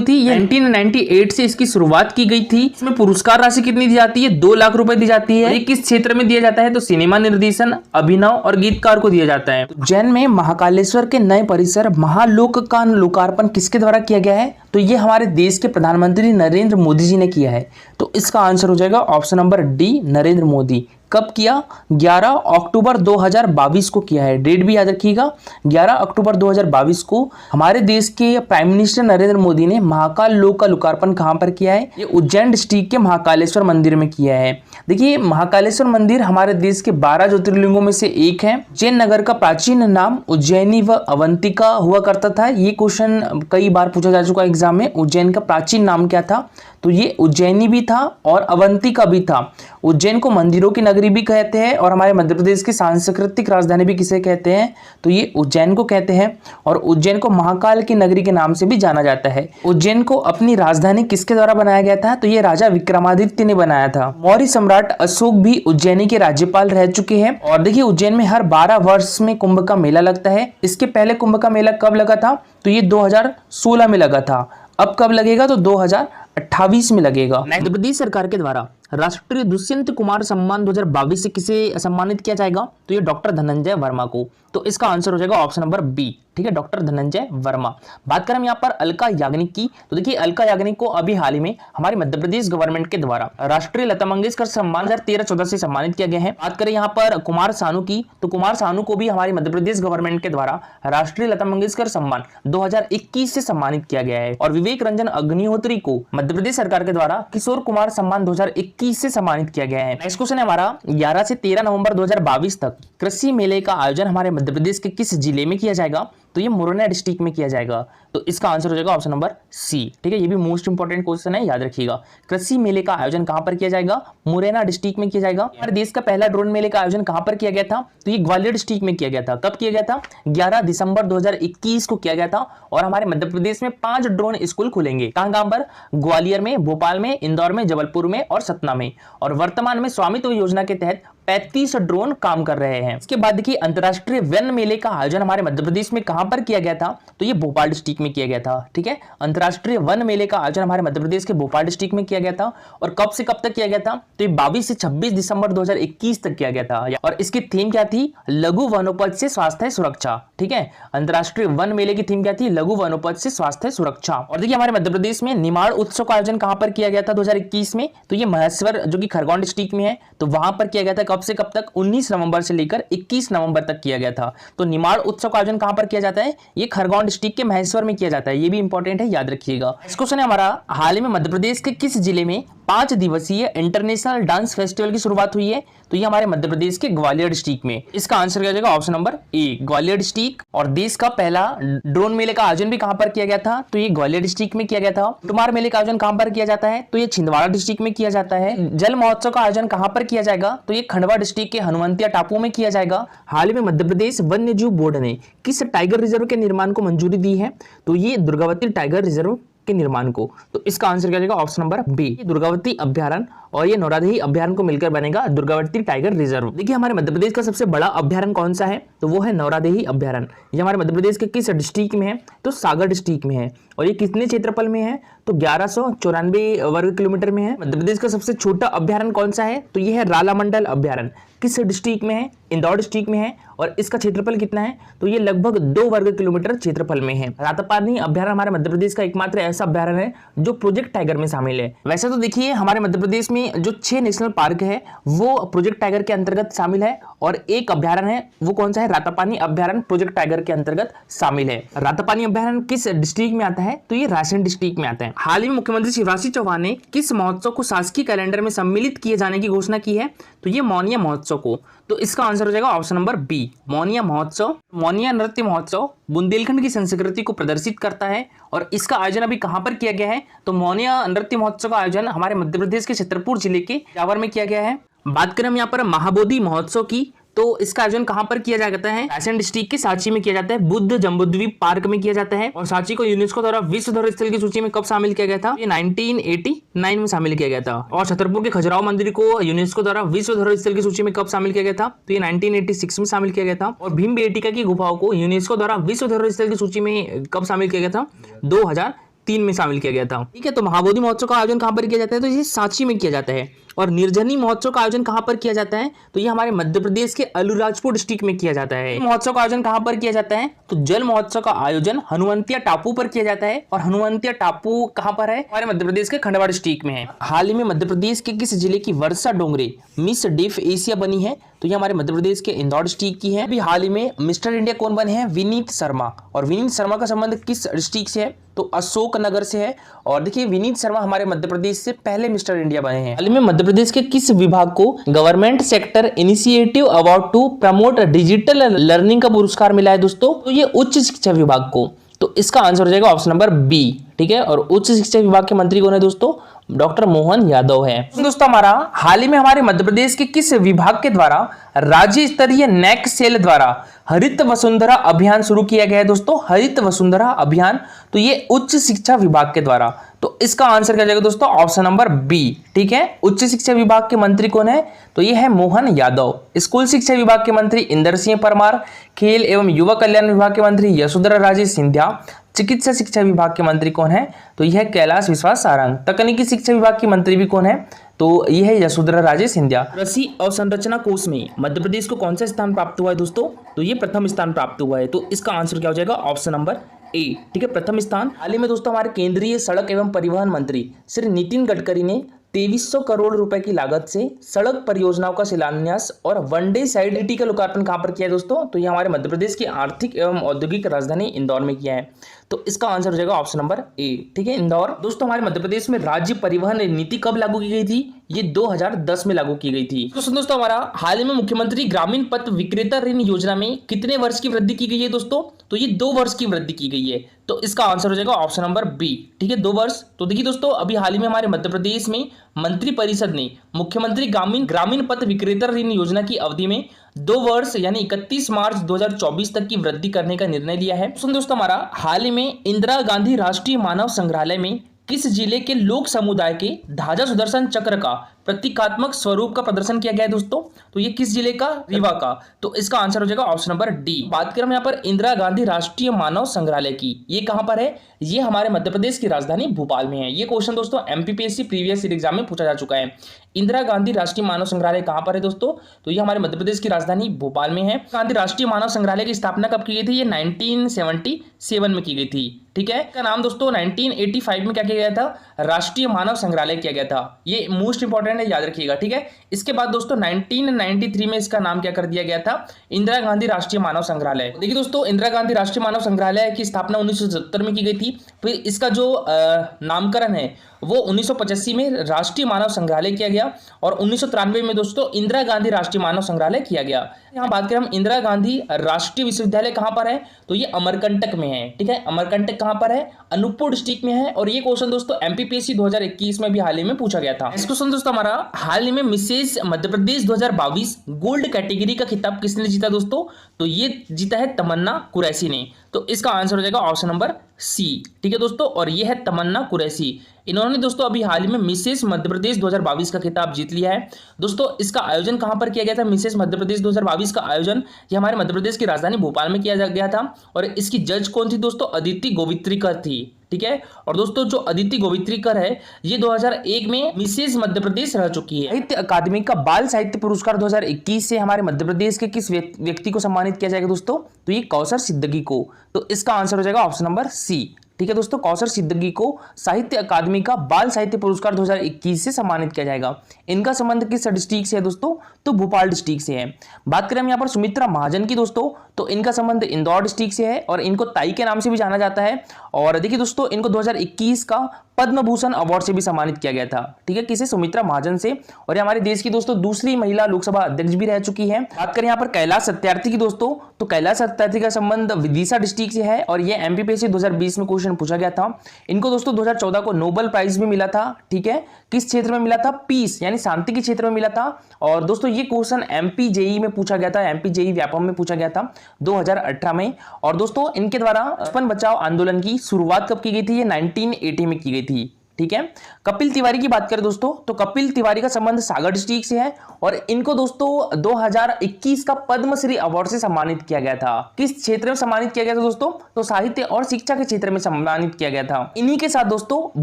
थी? ये 1998 से इसकी शुरुआत की गई थी। इसमें पुरस्कार राशि कितनी दी जाती है? 2 लाख रुपए दी जाती है। ये किस क्षेत्र में दिया जाता है? तो सिनेमा निर्देशन, अभिनव और गीतकार को दिया जाता है। उज्जैन में महाकालेश्वर के नए परिसर महालोक का लोकार्पण किसके द्वारा किया गया है? तो ये हमारे देश के प्रधानमंत्री नरेंद्र मोदी जी ने किया है। तो इसका आंसर हो जाएगा option number D, Narendra Modi. कब किया? 11 अक्टूबर 2022 को किया है। डेट भी याद रखिएगा, 11 अक्टूबर 2022 को हमारे देश के प्राइम मिनिस्टर नरेंद्र मोदी ने महाकाल लोक का लोकार्पण कहां पर किया है? ये उज्जैन डिस्ट्रिक्ट के महाकालेश्वर मंदिर में किया है। देखिए महाकालेश्वर मंदिर हमारे देश के 12 ज्योतिर्लिंगों में से एक है। उज्जैन नगर का प्राचीन नाम उज्जैनी व अवंतिका हुआ करता था। ये क्वेश्चन कई बार पूछा जा चुका है एग्जाम में। उज्जैन का प्राचीन नाम क्या था? तो ये उज्जैनी भी था और अवंतिका भी था। उज्जैन को मंदिरों की नगरी भी कहते हैं और हमारे मध्य प्रदेश की सांस्कृतिक राजधानी भी किसे कहते हैं? तो ये उज्जैन को कहते हैं। और उज्जैन को महाकाल की नगरी के नाम से भी जाना जाता है। उज्जैन को अपनी राजधानी किसके द्वारा बनाया गया था? तो ये राजा विक्रमादित्य ने बनाया था। मौर्य सम्राट अशोक भी उज्जैनी के राज्यपाल रह चुके हैं। और देखिए उज्जैन में हर 12 वर्ष में कुंभ का मेला लगता है। इसके पहले कुंभ का मेला कब लगा था? तो ये 2016 में लगा था। अब कब लगेगा? तो 2028 में लगेगा। मध्य प्रदेश सरकार के द्वारा राष्ट्रीय दुष्यंत कुमार सम्मान 2022 से किसे सम्मानित किया जाएगा? तो ये डॉक्टर धनंजय वर्मा को। तो इसका आंसर हो जाएगा ऑप्शन नंबर बी। ठीक है, डॉक्टर धनंजय वर्मा। बात करें हम यहाँ पर अलका याग्निक की, तो देखिए अलका याग्निक को अभी हाल ही में हमारे मध्य प्रदेश गवर्नमेंट के द्वारा राष्ट्रीय लता मंगेशकर सम्मान 2013-14 से सम्मानित किया गया है। बात करें यहाँ पर कुमार सानू की, तो कुमार सानू को भी हमारी मध्य प्रदेश गवर्नमेंट के द्वारा राष्ट्रीय लता मंगेशकर सम्मान 2021 से सम्मानित किया गया है। और विवेक रंजन अग्निहोत्री को मध्य प्रदेश सरकार के द्वारा किशोर कुमार सम्मान 2021 से सम्मानित किया गया है। नेक्स्ट क्वेश्चन है हमारा, 11 से 13 नवंबर 2022 तक कृषि मेले का आयोजन हमारे मध्य प्रदेश के किस जिले में किया जाएगा? तो ये मुरैना डिस्ट्रिक्ट में किया जाएगा। तो इसका आंसर हो जाएगा ऑप्शन नंबर सी। ठीक है, ये भी मोस्ट इंपोर्टेंट क्वेश्चन है, याद रखिएगा। कृषि मेले का आयोजन कहां पर किया जाएगा? मुरैना डिस्ट्रिक्ट में किया जाएगा। हमारे देश का पहला ड्रोन मेले का आयोजन कहां पर किया गया था? तो ये ग्वालियर डिस्ट्रिक्ट में किया गया था। कब किया गया था? 11 दिसंबर 2021 को किया गया था। और हमारे मध्य प्रदेश में 5 ड्रोन स्कूल खुलेंगे। कहां पर? ग्वालियर में, भोपाल में, इंदौर में, जबलपुर में और सतना में। और वर्तमान में स्वामित्व योजना के तहत 35 ड्रोन काम कर रहे हैं। इसके बाद देखिए अंतरराष्ट्रीय वन मेले का आयोजन हमारे मध्य प्रदेश में कहां पर किया गया था? तो ये भोपाल डिस्ट्रिक्ट में किया गया था। ठीक है, अंतरराष्ट्रीय वन मेले का आयोजन हमारे मध्य प्रदेश के भोपाल डिस्ट्रिक्ट में किया गया था। और कब से कब तक किया गया था? तो ये 22 से 26 दिसंबर 2021 तक किया गया था। और इसकी थीम क्या थी? लघु वनोपज से स्वास्थ्य सुरक्षा। ठीक है, अंतरराष्ट्रीय वन मेले की थीम क्या थी? लघु वनोपज से स्वास्थ्य सुरक्षा। और देखिए हमारे मध्य प्रदेश में निमाड़ उत्सव का आयोजन कहां पर किया गया था 2021 में? तो ये महेश्वर जो कि खरगोन डिस्ट्रिक्ट में है, तो वहां पर किया गया था। कब से कब तक? 19 नवंबर से लेकर 21 नवंबर तक किया गया था। तो निमाड़ उत्सव का आयोजन कहां पर किया जाता है? ये खरगोन डिस्ट्रिक्ट के महेश्वर में किया जाता है। ये भी इंपॉर्टेंट है, याद रखिएगा। इस क्वेश्चन है हमारा, हाल ही में मध्य प्रदेश के किस जिले में 5 दिवसीय इंटरनेशनल डांस फेस्टिवल की शुरुआत हुई है? तो ये हमारे मध्य प्रदेश के ग्वालियर डिस्ट्रिक्ट में। इसका आंसर क्या जाएगा? ऑप्शन नंबर ए, ग्वालियर डिस्ट्रिक्ट। और देश का पहला ड्रोन मेले का आयोजन भी कहां पर किया गया था? तो ये ग्वालियर डिस्ट्रिक्ट में किया गया था। टुमार मेले का आयोजन कहां पर किया जाता है? तो ये छिंदवाड़ा डिस्ट्रिक्ट में किया जाता है। जल महोत्सव का आयोजन कहां पर किया जाएगा? तो ये खंडवा डिस्ट्रिक्ट के हनुमंतिया टापू में किया जाएगा। हाल ही में मध्य प्रदेश वन्य जीव बोर्ड ने किस टाइगर रिजर्व के निर्माण को मंजूरी दी है? तो ये दुर्गावती टाइगर रिजर्व के निर्माण को। तो इसका आंसर क्या जाएगा? ऑप्शन नंबर बी, दुर्गावती अभ्यारण्य और ये नौरादेही अभ्यारण्य को मिलकर बनेगा दुर्गावती टाइगर रिजर्व। देखिए हमारे मध्य प्रदेश का सबसे बड़ा अभ्यारण्य कौन सा है? तो वो है नौरादेही अभ्यारण्य। ये हमारे मध्य प्रदेश के किस डिस्ट्रिक्ट में है? तो सागर डिस्ट्रिक्ट में है। और ये कितने क्षेत्रफल में है? तो 1194 वर्ग किलोमीटर में है। मध्य प्रदेश का सबसे छोटा अभ्यारण्य कौन सा है? तो ये है रालामंडल अभ्यारण्य। किस डिस्ट्रिक्ट में है? इंदौर डिस्ट्रिक्ट में है। और इसका क्षेत्रफल कितना है? तो ये लगभग 2 वर्ग किलोमीटर क्षेत्रफल में है। रातापानी अभ्यारण्य हमारे मध्य प्रदेश का एकमात्र ऐसा अभ्यारण्य है जो प्रोजेक्ट टाइगर में शामिल है। वैसे तो देखिए हमारे मध्य प्रदेश में जो 6 नेशनल पार्क है वो प्रोजेक्ट टाइगर के अंतर्गत शामिल है। और एक अभ्यारण्य है, वो कौन सा है? रातापानी अभ्यारण्य प्रोजेक्ट टाइगर के अंतर्गत शामिल है। रातापानी अभ्यारण्य किस डिस्ट्रिक्ट में आता है? तो ये रायसेन डिस्ट्रिक्ट में आता है। हाल ही में मुख्यमंत्री शिवराज सिंह चौहान ने किस महोत्सव को शासकीय कैलेंडर में सम्मिलित किए जाने की घोषणा की है? तो ये मौनिया महोत्सव को। तो इसका आंसर हो जाएगा ऑप्शन नंबर बी, मोनिया महोत्सव। मोनिया नृत्य महोत्सव बुंदेलखंड की संस्कृति को प्रदर्शित करता है और इसका आयोजन अभी कहां पर किया गया है? तो मोनिया नृत्य महोत्सव का आयोजन हमारे मध्य प्रदेश के छतरपुर जिले के जावर में किया गया है। बात करें हम यहाँ पर महाबोधि महोत्सव की, तो इसका आयोजन कहां पर किया जाता है? रायसेन डिस्ट्रिक्ट के सांची में किया जाता है, बुद्ध जम्बूद्वीप पार्क में किया जाता है। और सांची को यूनेस्को द्वारा विश्व धरोहर स्थल की सूची में कब शामिल किया गया था? ये 1989 में शामिल किया गया था। और छतरपुर के खजुराहो मंदिर को यूनेस्को द्वारा विश्व धरोहर स्थल की सूची में कब शामिल किया गया था? तो ये 1986 में शामिल किया गया था। और भीमबेटका की गुफाओं को यूनेस्को द्वारा विश्व धरोहर स्थल की सूची में कब शामिल किया गया था? 2003 में शामिल किया गया था। ठीक है, तो महाबोधि महोत्सव का आयोजन कहां पर किया जाता है? तो ये सांची में किया जाता है। और निर्जनी महोत्सव का आयोजन कहां पर किया जाता है? तो ये हमारे मध्य प्रदेश के अलीराजपुर डिस्ट्रिक्ट में किया जाता है। महोत्सव का आयोजन कहां पर किया जाता है? तो जल महोत्सव का आयोजन हनुवंतिया टापू पर किया जाता है। और हनुवंतिया टापू कहां पर है? हमारे मध्य प्रदेश के खंडवा डिस्ट्रिक्ट में है। हाल ही में मध्य प्रदेश के किस जिले की वर्षा डोंगरे मिस डेफ एशिया बनी है? तो ये हमारे मध्य प्रदेश के इंदौर डिस्ट्रिक्ट की है। अभी हाल ही में मिस्टर इंडिया कौन बने हैं? विनीत शर्मा। और विनीत शर्मा का संबंध किस डिस्ट्रिक्ट से है? तो अशोकनगर से है। और देखिए, विनीत शर्मा हमारे मध्य प्रदेश से पहले मिस्टर इंडिया बने हैं। हाल ही में मध्य प्रदेश के किस विभाग को government sector initiative award to promote digital learning का पुरस्कार मिला है दोस्तों? तो ये उच्च शिक्षा विभाग को। तो इसका आंसर हो जाएगा ऑप्शन नंबर बी। ठीक है, और उच्च शिक्षा विभाग के मंत्री कौन है दोस्तों? डॉक्टर मोहन यादव है। दोस्तों हमारा हाल ही में हमारे मध्य प्रदेश के किस विभाग के द्वारा राज्य स्तरीय नैक सेल द्वारा हरित वसुंधरा अभियान शुरू किया गया है दोस्तों? हरित वसुंधरा अभियान, तो ये उच्च शिक्षा विभाग के द्वारा। तो इसका आंसर क्या जाएगा दोस्तों? Option number B. ठीक है, उच्च शिक्षा विभाग के मंत्री कौन है? तो ये है मोहन यादव। स्कूल शिक्षा विभाग के मंत्री इंदर सिंह परमार। खेल एवं युवा कल्याण विभाग के मंत्री यशोधरा राजे सिंधिया। चिकित्सा शिक्षा विभाग के मंत्री कौन है? तो यह है कैलाश विश्वास सारंग। तकनीकी शिक्षा विभाग की मंत्री भी कौन है? तो यह है यशोधरा राजे सिंधिया। कृषि अवसंरचना कोष में मध्य प्रदेश को कौन सा स्थान प्राप्त हुआ है दोस्तों? तो ये प्रथम स्थान प्राप्त हुआ है। तो इसका आंसर क्या हो जाएगा? ऑप्शन नंबर ए। ठीक है, प्रथम स्थान। हाल ही में दोस्तों हमारे केंद्रीय सड़क एवं परिवहन मंत्री श्री नितिन गडकरी ने 2300 करोड़ रुपए की लागत से सड़क परियोजनाओं का शिलान्यास और वनडे साइड सिटी का लोकार्पण कहां पर किया है दोस्तों? तो ये हमारे मध्य प्रदेश की आर्थिक एवं औद्योगिक राजधानी इंदौर में किया है। तो इसका आंसर हो जाएगा ऑप्शन नंबर ए। ठीक है, इंदौर। दोस्तों हमारे मध्य प्रदेश में राज्य परिवहन नीति कब लागू की गई थी? ये 2010 में लागू की गई थी। तो दोस्तों हमारा हाल ही में मुख्यमंत्री ग्रामीण पथ विक्रेता ऋण योजना में कितने वर्ष की वृद्धि की गई है दोस्तों? तो ये 2 वर्ष की वृद्धि की गई है। तो इसका आंसर हो जाएगा ऑप्शन नंबर बी। ठीक है, 2 वर्ष। तो देखिए दोस्तों, अभी हाल ही में हमारे मध्य प्रदेश में मंत्रिपरिषद ने मुख्यमंत्री ग्रामीण पथ विक्रेता ऋण योजना की अवधि में 2 वर्ष यानी 31 मार्च 2024 तक की वृद्धि करने का निर्णय लिया है। दोस्तों हमारा हाल ही में इंदिरा गांधी राष्ट्रीय मानव संग्रहालय में किस जिले के लोक समुदाय के ध्वजा सुदर्शन चक्र का प्रतीकात्मक स्वरूप का प्रदर्शन किया गया है दोस्तों? तो ये किस जिले का? रीवा का। तो इसका आंसर हो जाएगा ऑप्शन नंबर डी। बात करें हम यहाँ पर इंदिरा गांधी राष्ट्रीय मानव संग्रहालय की, ये कहां पर है? ये हमारे मध्य प्रदेश की राजधानी भोपाल में है। ये क्वेश्चन दोस्तों एमपीपीएससी प्रीवियस ईयर एग्जाम में पूछा जा चुका है। इंदिरा गांधी राष्ट्रीय मानव संग्रहालय कहां पर है दोस्तों? तो ये हमारे मध्य प्रदेश की राजधानी भोपाल में है। गांधी राष्ट्रीय मानव संग्रहालय की स्थापना कब की गई थी? ये 1977 में की गई थी। ठीक है, इसका नाम दोस्तों 1985 में क्या किया गया था? राष्ट्रीय मानव संग्रहालय किया गया था। ये मोस्ट इंपॉर्टेंट है, याद रखिएगा। ठीक है, इसके बाद दोस्तों 1993 में इसका नाम क्या कर दिया गया था? इंदिरा गांधी राष्ट्रीय मानव संग्रहालय। देखिए दोस्तों, इंदिरा गांधी राष्ट्रीय मानव संग्रहालय की स्थापना 1970 में की गई थी। फिर इसका जो नामकरण है वो 1985 में राष्ट्रीय मानव संग्रहालय किया गया और 1993 में दोस्तों इंदिरा गांधी राष्ट्रीय मानव संग्रहालय किया गया। यहाँ बात करें हम इंदिरा गांधी राष्ट्रीय विश्वविद्यालय कहाँ पर है? तो ये अमरकंटक में है। ठीक है, अमरकंटक कहाँ पर है? अनूपपुर डिस्ट्रिक्ट में है। और ये क्वेश्चन दोस्तों एमपीपीएससी 2021 में भी हाल ही में पूछा गया था। इस क्वेश्चन दोस्तों हमारा हाल ही में Mrs Madhya Pradesh 2022 gold category का खिताब किसने जीता दोस्तों? तो ये जीता है तमन्ना कुरैशी ने। तो इसका आंसर हो जाएगा ऑप्शन नंबर सी। ठीक है दोस्तों, और ये है तमन्ना कुरैशी। इन्होंने दोस्तों अभी हाल ही में मिसेस मध्य प्रदेश 2022 का खिताब जीत लिया है। दोस्तों इसका आयोजन कहां पर किया गया था? मिसेस मध्य प्रदेश 2022 का आयोजन ये हमारे मध्य प्रदेश की राजधानी भोपाल में किया गया था। और इसकी जज कौन थी दोस्तों? अदिति गोवित्रीकर थी। ठीक है, और दोस्तों जो अदिति गोवित्रीकर है ये 2001 में मिसेस मध्य प्रदेश रह चुकी है। साहित्य अकादमी का बाल साहित्य पुरस्कार 2021 से हमारे मध्य प्रदेश के किस व्यक्ति को सम्मानित किया जाएगा दोस्तों? तो ये कौसर सिद्दगी को। तो इसका आंसर हो जाएगा ऑप्शन नंबर सी। ठीक है दोस्तों, कौशल सिद्दीकी को साहित्य अकादमी का बाल साहित्य पुरस्कार 2021 से सम्मानित किया जाएगा। इनका संबंध किस डिस्ट्रिक्ट से है दोस्तों, तो भोपाल डिस्ट्रिक्ट से है। बात करें हम यहाँ पर सुमित्रा महाजन की दोस्तों, तो इनका संबंध इंदौर डिस्ट्रिक्ट से है और इनको ताई के नाम से भी जाना जाता है। और देखिए दोस्तों, इनको 2021 का पद्म भूषण अवार्ड से भी सम्मानित किया गया था। ठीक है, किसे, सुमित्रा महाजन से। और ये हमारे देश की दोस्तों दूसरी महिला लोकसभा अध्यक्ष भी रह चुकी है। बात करें यहाँ पर कैलाश सत्यार्थी की दोस्तों, तो कैलाश सत्यार्थी का संबंध विदिशा डिस्ट्रिक्ट से है और ये एमपीपीएससी 2020 में क्वेश्चन पूछा गया था। इनको दोस्तों 2014 को नोबेल प्राइज भी मिला था। ठीक है, किस क्षेत्र में मिला था, पीस यानी शांति के क्षेत्र में मिला था। और दोस्तों ये क्वेश्चन एमपी जेई में पूछा गया था, एमपी जेई व्यापम में पूछा गया था 2018 में। और दोस्तों इनके द्वारा बचपन बचाओ आंदोलन की शुरुआत कब की गई थी, ये 1980 में की गई थी। ठीक है, कपिल तिवारी की बात करें दोस्तों, तो कपिल तिवारी का संबंध सागर डिस्ट्रिक्ट से है और इनको दोस्तों 2021 का पद्मश्री अवार्ड से सम्मानित किया गया था। किस क्षेत्र में सम्मानित किया गया था दोस्तों, तो साहित्य और शिक्षा के क्षेत्र में सम्मानित किया गया था। इन्हीं के साथ दोस्तों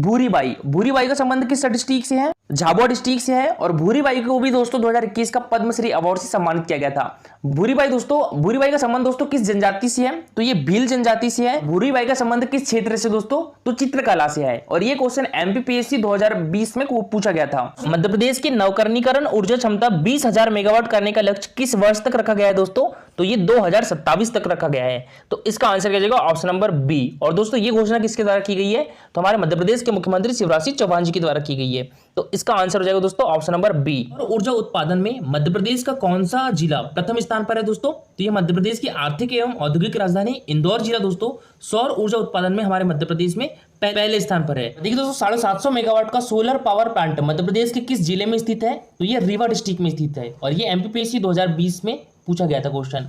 भूरीबाई का संबंध किस डिस्ट्रिक्ट से है, झाबुआ डिस्ट्रिक्ट से है और भूरीबाई को भी दोस्तों 2021 का पद्मश्री अवार्ड से सम्मानित किया गया था। भूरीबाई का संबंध दोस्तों किस जनजाति से है, तो ये भील जनजाति से है। भूरीबाई का संबंध किस क्षेत्र से दोस्तों, तो चित्रकला से है। और ये क्वेश्चन एमपीपीएससी 2020 में पूछा गया था। मध्य प्रदेश की नवकरणीकरण ऊर्जा क्षमता 20,000 मेगावाट करने का लक्ष्य किस वर्ष तक रखा गया है दोस्तों, तो ये 2027 तक रखा गया है। तो इसका आंसर क्या जाएगा, ऑप्शन नंबर बी। और दोस्तों ये घोषणा किसके द्वारा की गई है, तो हमारे मध्य प्रदेश के मुख्यमंत्री शिवराज सिंह चौहान जी के द्वारा की गई है। तो इसका आंसर हो जाएगा दोस्तों ऑप्शन नंबर बी। और ऊर्जा उत्पादन में मध्य प्रदेश का कौन सा जिला प्रथम स्थान पर है दोस्तों, तो ये मध्य प्रदेश की आर्थिक एवं औद्योगिक राजधानी इंदौर जिला दोस्तों सौर ऊर्जा उत्पादन में हमारे मध्य प्रदेश में पहले स्थान पर है। देखिए दोस्तों 750 मेगावाट का solar power plant Madhya Pradesh के किस जिले में स्थित है, तो ये रीवा डिस्ट्रिक्ट में स्थित है और ये एमपीपीएससी 2020 में पूछा गया था क्वेश्चन।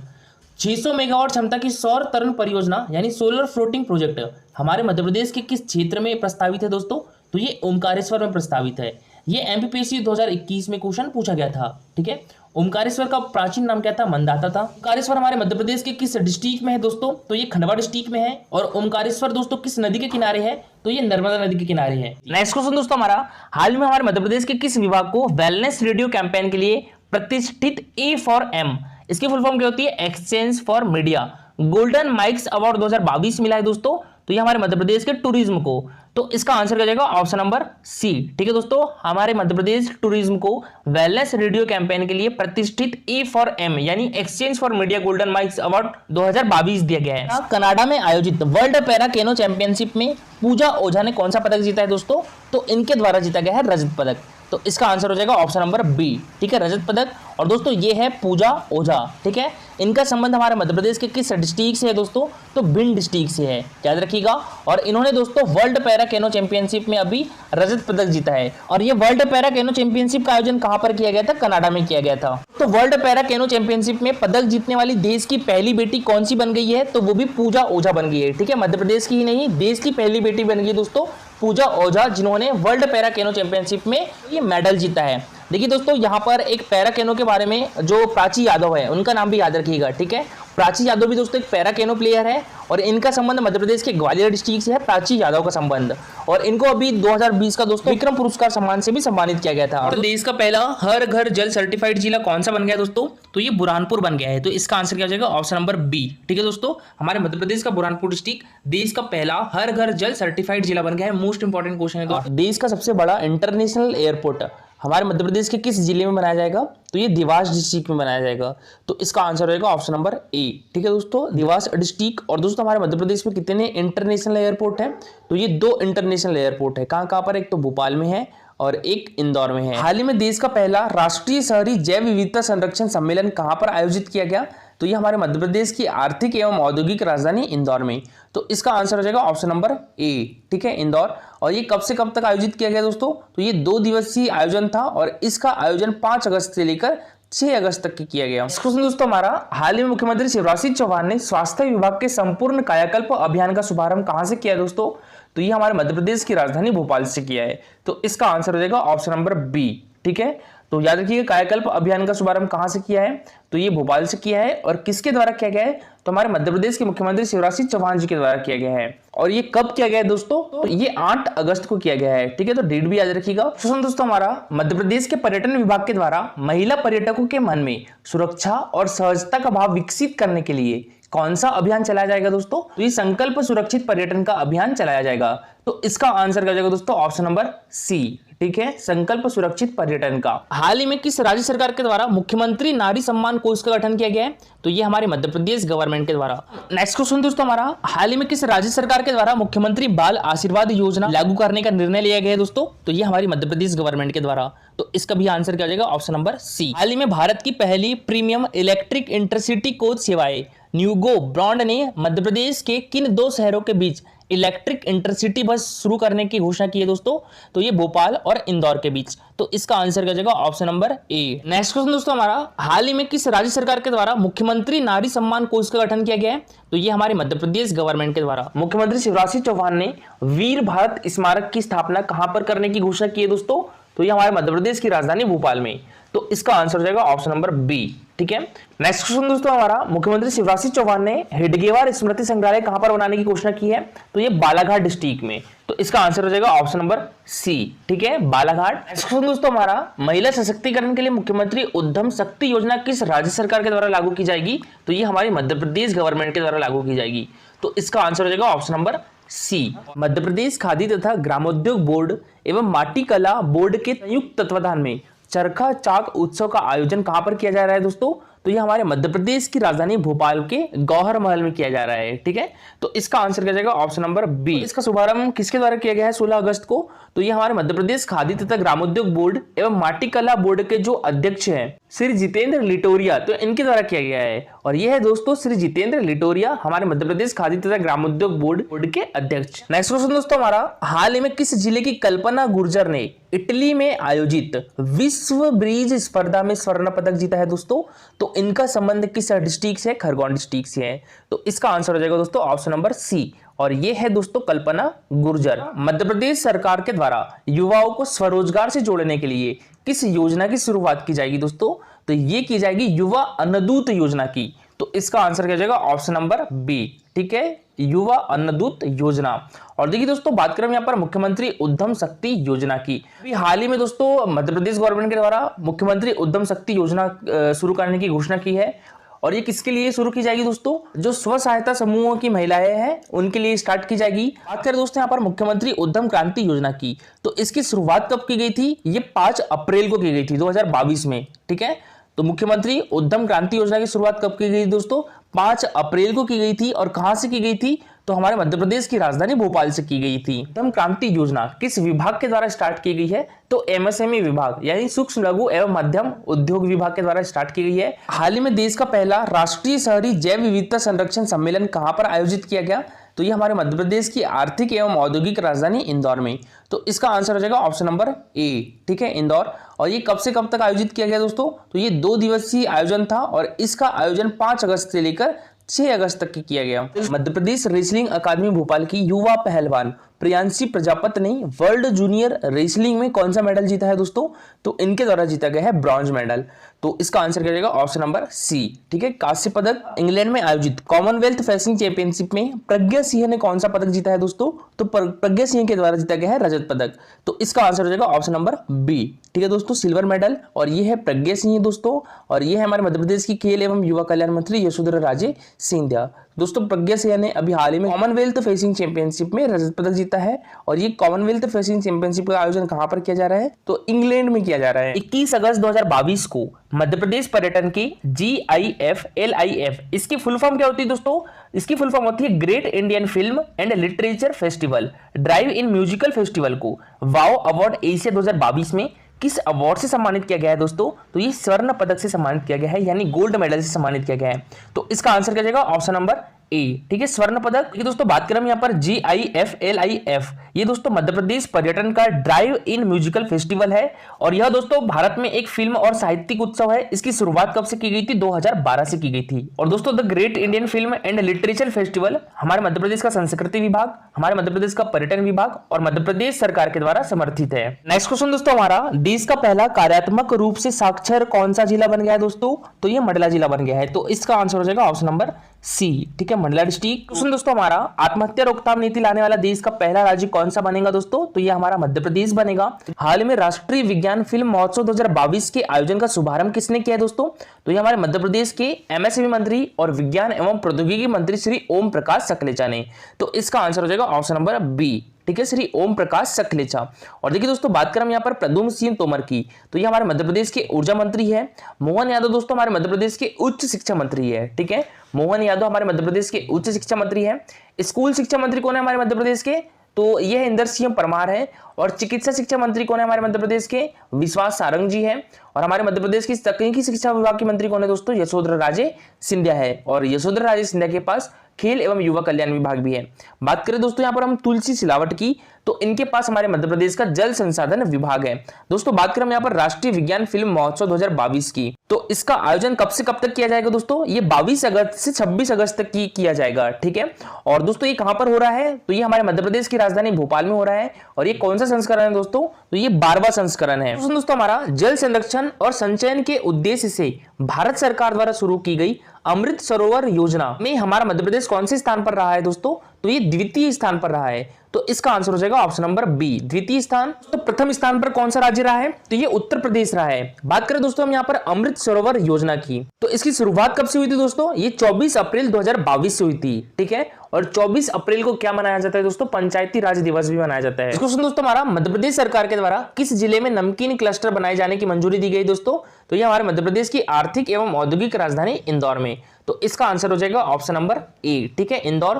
600 मेगावाट क्षमता की सौर तरंग परियोजना यानी सोलर फ्लोटिंग प्रोजेक्ट हमारे मध्य प्रदेश के किस क्षेत्र में प्रस्तावित है दोस्तों, तो ये ओमकारेश्वर में प्रस्तावित है। ये एमपीपीएससी 2021 में क्वेश्चन पूछा गया था। ठीक है, ओमकारेश्वर का प्राचीन नाम क्या था, मंदाता था। ओमकारेश्वर हमारे मध्य प्रदेश के किस डिस्ट्रिक्ट में है दोस्तों, तो ये खंडवा डिस्ट्रिक्ट में है। और ओमकारेश्वर दोस्तों किस नदी के किनारे है, तो ये नर्मदा नदी के किनारे है। नेक्स्ट क्वेश्चन दोस्तों हमारा, हाल में हमारे मध्य प्रदेश के किस विभाग को वेलनेस रेडियो कैंपेन के लिए प्रतिष्ठित A4M, इसकी फुल फॉर्म क्या होती है, exchange for media, golden mics award 2022 मिला है दोस्तों, तो ये हमारे मध्य प्रदेश के टूरिज्म को। तो इसका आंसर क्या जाएगा, ऑप्शन नंबर सी। ठीक है दोस्तों, हमारे मध्य प्रदेश टूरिज्म को वेलनेस रेडियो कैंपेन के लिए प्रतिष्ठित A4M यानी exchange for media golden mics award 2022 दिया गया है। कनाडा में आयोजित वर्ल्ड पैरा केनो चैंपियनशिप में पूजा ओझा ने कौन सा पदक जीता है दोस्तों, तो इनके द्वारा जीता गया है रजत पदक। तो इसका आंसर हो जाएगा ऑप्शन नंबर बी। ठीक है, रजत पदक। और दोस्तों ये है पूजा ओझा। ठीक है, इनका संबंध हमारे मध्य प्रदेश के किस डिस्ट्रिक्ट से है दोस्तों, तो भिंड डिस्ट्रिक्ट से है, याद रखिएगा। और इन्होंने दोस्तों वर्ल्ड पैरा केनो चैंपियनशिप में अभी रजत पदक जीता है। और ये वर्ल्ड पैरा केनो चैंपियनशिप का आयोजन कहां पर किया गया था, कनाडा में किया गया था। तो वर्ल्ड पैरा केनो चैंपियनशिप में पदक जीतने वाली देश की पहली बेटी कौन सी बन गई है, तो वो भी पूजा ओझा बन गई है। ठीक है, मध्य प्रदेश की ही नहीं, देश की पहली बेटी बन गई दोस्तों पूजा ओझा, जिन्होंने वर्ल्ड पैरा केनो चैंपियनशिप में ये मेडल जीता है। देखिए दोस्तों यहाँ पर एक पैरा केनो के बारे में जो प्राची यादव है उनका नाम भी याद रखिएगा। ठीक है, प्राची यादव भी दोस्तों एक पैरा केनो प्लेयर है और इनका संबंध मध्य प्रदेश के ग्वालियर डिस्ट्रिक्ट से है, प्राची यादव का संबंध। और इनको अभी 2020 का दोस्तों विक्रम पुरस्कार सम्मान से भी सम्मानित किया गया था। और देश का पहला हर घर जल सर्टिफाइड जिला कौन सा बन गया दोस्तों, तो ये बुरहानपुर बन गया है। तो इसका आंसर क्या हो जाएगा, ऑप्शन नंबर बी। ठीक है दोस्तों, हमारे मध्य प्रदेश का बुरहानपुर डिस्ट्रिक्ट देश का पहला हर घर जल सर्टिफाइड जिला बन गया है। मोस्ट इंपॉर्टेंट क्वेश्चन है दोस्तों। देश का सबसे बड़ा इंटरनेशनल एयरपोर्ट हमारे मध्य प्रदेश के किस जिले में बनाया जाएगा, तो ये देवास डिस्ट्रिक्ट में बनाया जाएगा। तो इसका आंसर रहेगा ऑप्शन नंबर ए। ठीक है दोस्तों, देवास डिस्ट्रिक्ट। और दोस्तों हमारे मध्य प्रदेश में कितने इंटरनेशनल एयरपोर्ट हैं, तो ये 2 इंटरनेशनल एयरपोर्ट है। कहाँ कहाँ पर, एक तो भोपाल में है और एक इंदौर में है। हाल ही में देश का पहला राष्ट्रीय शहरी जैव विविधता संरक्षण सम्मेलन कहाँ पर आयोजित किया गया, तो ये हमारे मध्य प्रदेश की आर्थिक एवं औद्योगिक राजधानी इंदौर में। तो इसका आंसर हो जाएगा ऑप्शन नंबर ए। ठीक है, इंदौर। और ये कब से कब तक आयोजित किया गया दोस्तों, तो ये 2 दिवसीय आयोजन था और इसका आयोजन 5 अगस्त से लेकर 6 अगस्त तक किया गया। क्वेश्चन दोस्तों हमारा, हाल ही में मुख्यमंत्री शिवराज सिंह चौहान ने स्वास्थ्य विभाग के संपूर्ण कायाकल्प अभियान का शुभारंभ कहां से किया दोस्तों, तो ये हमारे मध्य प्रदेश की राजधानी भोपाल से किया है। तो इसका आंसर हो जाएगा ऑप्शन नंबर बी। ठीक है, तो याद रखिएगा कायाकल्प अभियान का शुभारंभ कहां से किया है, तो ये भोपाल से किया है। और किसके द्वारा किया गया है, तो हमारे मध्य प्रदेश के मुख्यमंत्री शिवराज सिंह चौहान जी के द्वारा किया गया है। और ये कब किया गया है दोस्तों, तो ये 8 अगस्त को किया गया है। ठीक है, तो डेट भी याद रखिएगा। दोस्तों हमारा मध्य प्रदेश के पर्यटन विभाग के द्वारा महिला पर्यटकों के मन में सुरक्षा और सहजता का भाव विकसित करने के लिए कौन सा अभियान चलाया जाएगा दोस्तों? तो ये संकल्प सुरक्षित पर्यटन का अभियान चलाया जाएगा। तो इसका आंसर क्या जाएगा दोस्तों? ऑप्शन नंबर सी, ठीक है, संकल्प सुरक्षित पर्यटन का। हाल ही में किस राज्य सरकार के द्वारा मुख्यमंत्री नारी सम्मान कोष का गठन किया गया है? तो ये हमारे मध्य प्रदेश गवर्नमेंट के द्वारा। नेक्स्ट क्वेश्चन दोस्तों हमारा, हाल ही में किस राज्य सरकार के द्वारा मुख्यमंत्री बाल आशीर्वाद योजना लागू करने का निर्णय लिया गया है दोस्तों? तो ये हमारी मध्य प्रदेश गवर्नमेंट के द्वारा। तो इसका भी आंसर क्या हो जाएगा? ऑप्शन नंबर सी। हाल ही में भारत की पहली प्रीमियम इलेक्ट्रिक इंटरसिटी कोच सेवाएं न्यूगो ब्रांड ने मध्य प्रदेश के किन 2 शहरों के बीच इलेक्ट्रिक इंटरसिटी बस शुरू करने की घोषणा की है दोस्तों? तो ये भोपाल और इंदौर के बीच। तो इसका आंसर क्या जाएगा? ऑप्शन नंबर ए। नेक्स्ट क्वेश्चन दोस्तों हमारा, हाल ही में किस राज्य सरकार के द्वारा मुख्यमंत्री नारी सम्मान कोष का गठन किया गया है? तो ये हमारे मध्य प्रदेश गवर्नमेंट के द्वारा। मुख्यमंत्री शिवराज सिंह चौहान ने वीर भारत स्मारक की स्थापना कहां पर करने की घोषणा की है दोस्तों? तो ये हमारे मध्य प्रदेश की राजधानी भोपाल में। तो इसका आंसर हो जाएगा ऑप्शन नंबर बी, ठीक है। नेक्स्ट क्वेश्चन दोस्तों हमारा, मुख्यमंत्री शिवराज सिंह चौहान ने हेडगेवार स्मृति संग्रहालय कहां पर बनाने की घोषणा की है? तो ये बालाघाट डिस्ट्रिक्ट में। तो इसका आंसर हो जाएगा ऑप्शन नंबर सी, ठीक है, बालाघाट। नेक्स्ट क्वेश्चन दोस्तों हमारा, महिला सशक्तिकरण के लिए मुख्यमंत्री उद्यम शक्ति योजना किस राज्य सरकार के द्वारा लागू की जाएगी? तो ये हमारी मध्य प्रदेश गवर्नमेंट के द्वारा लागू की जाएगी। तो इसका आंसर हो जाएगा ऑप्शन नंबर सी। मध्य प्रदेश खादी तथा ग्रामोद्योग बोर्ड एवं माटी कला बोर्ड के संयुक्त तत्वाधान में चरखा चाक उत्सव का आयोजन कहां पर किया जा रहा है दोस्तों? तो ये हमारे मध्य प्रदेश की राजधानी भोपाल के गौहर महल में किया जा रहा है, ठीक है। तो इसका आंसर क्या जाएगा? Option number B. इसका शुभारंभ किसके द्वारा किया गया है 16 अगस्त को? तो ये हमारे मध्य प्रदेश खादी तथा ग्रामोद्योग बोर्ड एवं माटी कला बोर्ड के जो अध्यक्ष हैं श्री जितेंद्र लिटोरिया, तो इनके द्वारा किया गया है। और यह है दोस्तों श्री जितेंद्र लिटोरिया, हमारे मध्य प्रदेश खादी तथा ग्रामोद्योग बोर्ड के अध्यक्ष। नेक्स्ट क्वेश्चन दोस्तों हमारा, हाल ही में किस जिले की कल्पना गुर्जर ने इटली में आयोजित विश्व ब्रिज स्पर्धा में स्वर्ण पदक जीता है दोस्तों? तो इनका संबंध किस डिस्ट्रिक्ट से? खरगोन डिस्ट्रिक्ट से है। तो इसका आंसर हो जाएगा दोस्तों ऑप्शन नंबर सी। और ये है दोस्तों कल्पना गुर्जर। मध्य प्रदेश सरकार के द्वारा युवाओं को स्वरोजगार से जोड़ने के लिए किस योजना की शुरुआत की जाएगी दोस्तों? तो ये की जाएगी युवा अन्नदूत योजना की। तो इसका आंसर क्या जाएगा? ऑप्शन नंबर बी, ठीक है, युवा अन्नदूत योजना। और देखिए दोस्तों, बात करें यहाँ पर मुख्यमंत्री उद्यम शक्ति योजना की। अभी हाल ही में दोस्तों मध्य प्रदेश गवर्नमेंट के द्वारा मुख्यमंत्री उद्यम शक्ति योजना शुरू करने की घोषणा की है। और ये किसके लिए शुरू की जाएगी दोस्तों? जो स्व सहायता समूहों की महिलाएं हैं उनके लिए स्टार्ट की जाएगी। बात करें दोस्तों यहाँ पर मुख्यमंत्री उद्यम क्रांति योजना की, तो इसकी शुरुआत कब की गई थी? ये 5 अप्रैल को की गई थी 2022 में, ठीक है। तो मुख्यमंत्री उद्यम क्रांति योजना की शुरुआत कब की गई दोस्तों? 5 अप्रैल को की गई थी। और कहां से की गई थी? तो हमारे मध्य प्रदेश की राजधानी भोपाल से की गई थी। उद्यम क्रांति योजना किस विभाग के द्वारा स्टार्ट की गई है? तो एमएसएमई विभाग यानी सूक्ष्म लघु एवं मध्यम उद्योग विभाग के द्वारा स्टार्ट की गई है। हाल ही में देश का पहला राष्ट्रीय शहरी जैव विविधता संरक्षण सम्मेलन कहां पर आयोजित किया गया? तो ये हमारे मध्य प्रदेश की आर्थिक एवं औद्योगिक राजधानी इंदौर में। तो इसका आंसर हो जाएगा ऑप्शन नंबर ए, ठीक है, इंदौर। और ये कब से कब तक आयोजित किया गया दोस्तों? तो ये 2 दिवसीय आयोजन था और इसका आयोजन 5 अगस्त से लेकर 6 अगस्त तक किया गया। मध्य प्रदेश रेसलिंग अकादमी भोपाल की युवा पहलवान प्रियांशी प्रजापति ने वर्ल्ड जूनियर रेसलिंग में कौन सा मेडल जीता है दोस्तों? तो इनके द्वारा जीता गया है ब्रॉन्ज मेडल। तो इसका आंसर क्या जाएगा? ऑप्शन नंबर सी, ठीक है, कांस्य पदक। इंग्लैंड में आयोजित कॉमनवेल्थ फेंसिंग चैंपियनशिप में प्रज्ञा सिंह ने कौन सा पदक जीता है दोस्तों? तो प्रज्ञा सिंह के द्वारा जीता गया है रजत पदक। तो इसका आंसर हो जाएगा ऑप्शन नंबर बी, ठीक है दोस्तों, सिल्वर मेडल। और ये है प्रज्ञा सिंह दोस्तों। और ये है हमारे मध्य प्रदेश की खेल एवं युवा कल्याण मंत्री यशोधरा राजे सिंधिया। दोस्तों प्रज्ञा सिंह ने अभी हाल ही में कॉमनवेल्थ फेंसिंग चैंपियनशिप में रजत पदक जीता है। और ये कॉमनवेल्थ फेंसिंग चैंपियनशिप का आयोजन कहां पर किया जा रहा है? तो इंग्लैंड में किया जा रहा है। 21 अगस्त 2022 को मध्य प्रदेश पर्यटन की GIF-LIF, इसकी फुल फॉर्म क्या होती है दोस्तों? इसकी फुल फॉर्म होती है great Indian film and literature festival drive in musical festival को वाओ अवार्ड एशिया 2022 में किस अवार्ड से सम्मानित किया गया है दोस्तों? तो ये स्वर्ण पदक से सम्मानित किया गया है, यानी गोल्ड मेडल से सम्मानित किया गया है। तो इसका आंसर क्या जाएगा? ऑप्शन नंबर ए, ठीक है, स्वर्ण पदक। ये दोस्तों बात करें यहाँ पर GIF-LIF, ये दोस्तों मध्य प्रदेश पर्यटन का ड्राइव इन म्यूजिकल फेस्टिवल है। और यह दोस्तों भारत में एक फिल्म और साहित्यिक उत्सव है। इसकी शुरुआत कब से की गई थी? 2012 से की गई थी। और दोस्तों the great Indian film and literature festival हमारे मध्य प्रदेश का संस्कृति विभाग, हमारे मध्य प्रदेश का पर्यटन विभाग और मध्य प्रदेश सरकार के द्वारा समर्थित है। नेक्स्ट क्वेश्चन दोस्तों हमारा, देश का पहला कार्यात्मक रूप से साक्षर कौन सा जिला बन गया है दोस्तों? तो ये मंडला जिला बन गया है। तो इसका आंसर हो जाएगा ऑप्शन नंबर सी, ठीक है, मंडला डिस्ट्रिक्ट। क्वेश्चन दोस्तों हमारा, आत्महत्या रोकथाम नीति लाने वाला देश का पहला राज्य कौन सा बनेगा दोस्तों? तो ये हमारा मध्य प्रदेश बनेगा। हाल में राष्ट्रीय विज्ञान फिल्म महोत्सव 2022 के आयोजन का शुभारंभ किसने किया है दोस्तों? तो ये हमारे मध्य प्रदेश के एमएसएमई मंत्री और विज्ञान एवं प्रौद्योगिकी मंत्री श्री ओम प्रकाश सकलेचा ने। तो इसका आंसर हो जाएगा ऑप्शन नंबर बी, ठीक है, श्री ओम प्रकाश सकलेचा। और देखिए दोस्तों, बात करें यहाँ पर प्रद्युम्न सिंह तोमर की, तो ये हमारे मध्य प्रदेश के ऊर्जा मंत्री है। मोहन यादव दोस्तों हमारे मध्य प्रदेश के उच्च शिक्षा मंत्री है, ठीक है, मोहन यादव हमारे मध्य प्रदेश के उच्च शिक्षा मंत्री है। स्कूल शिक्षा मंत्री कौन है हमारे मध्य प्रदेश के? तो यह इंदर सिंह परमार है। और चिकित्सा शिक्षा मंत्री कौन है हमारे मध्य प्रदेश के? विश्वास सारंग जी है। और हमारे मध्य प्रदेश की तकनीकी शिक्षा विभाग के मंत्री कौन है दोस्तों? यशोधरा राजे सिंधिया है। और यशोधरा राजे सिंधिया के पास खेल एवं युवा कल्याण विभाग भी है। बात करें दोस्तों यहाँ पर हम तुलसी सिलावट की, तो इनके पास हमारे मध्य प्रदेश का जल संसाधन विभाग है। दोस्तों बात करें यहाँ पर राष्ट्रीय विज्ञान फिल्म महोत्सव 2022 की, तो इसका आयोजन कब से कब तक किया जाएगा दोस्तों? ये 22 अगस्त से 26 अगस्त तक किया जाएगा, ठीक है। और दोस्तों ये कहां पर हो रहा है? तो ये हमारे मध्य प्रदेश की राजधानी भोपाल में हो रहा है। और ये कौन सा संस्करण है दोस्तों? तो ये 12वां संस्करण है। दोस्तों हमारा जल संरक्षण और संचयन के उद्देश्य से भारत सरकार द्वारा शुरू की गई अमृत सरोवर योजना में हमारा मध्य प्रदेश कौन से स्थान पर रहा है दोस्तों? तो ये द्वितीय स्थान पर रहा है। तो इसका आंसर हो जाएगा ऑप्शन नंबर बी, द्वितीय स्थान। तो प्रथम स्थान पर कौन सा राज्य रहा है? तो ये उत्तर प्रदेश रहा है। बात करें दोस्तों हम यहाँ पर अमृत सरोवर योजना की, तो इसकी शुरुआत कब से हुई थी दोस्तों? ये 24 अप्रैल 2022 से हुई थी, ठीक है। और 24 अप्रैल को क्या मनाया जाता है दोस्तों? पंचायती राज दिवस भी मनाया जाता है। क्वेश्चन दोस्तों हमारा, मध्य प्रदेश सरकार के द्वारा किस जिले में नमकीन क्लस्टर बनाए जाने की मंजूरी दी गई दोस्तों? तो ये हमारे मध्य प्रदेश की आर्थिक एवं औद्योगिक राजधानी इंदौर में। तो इसका आंसर हो जाएगा ऑप्शन नंबर ए, ठीक है, इंदौर।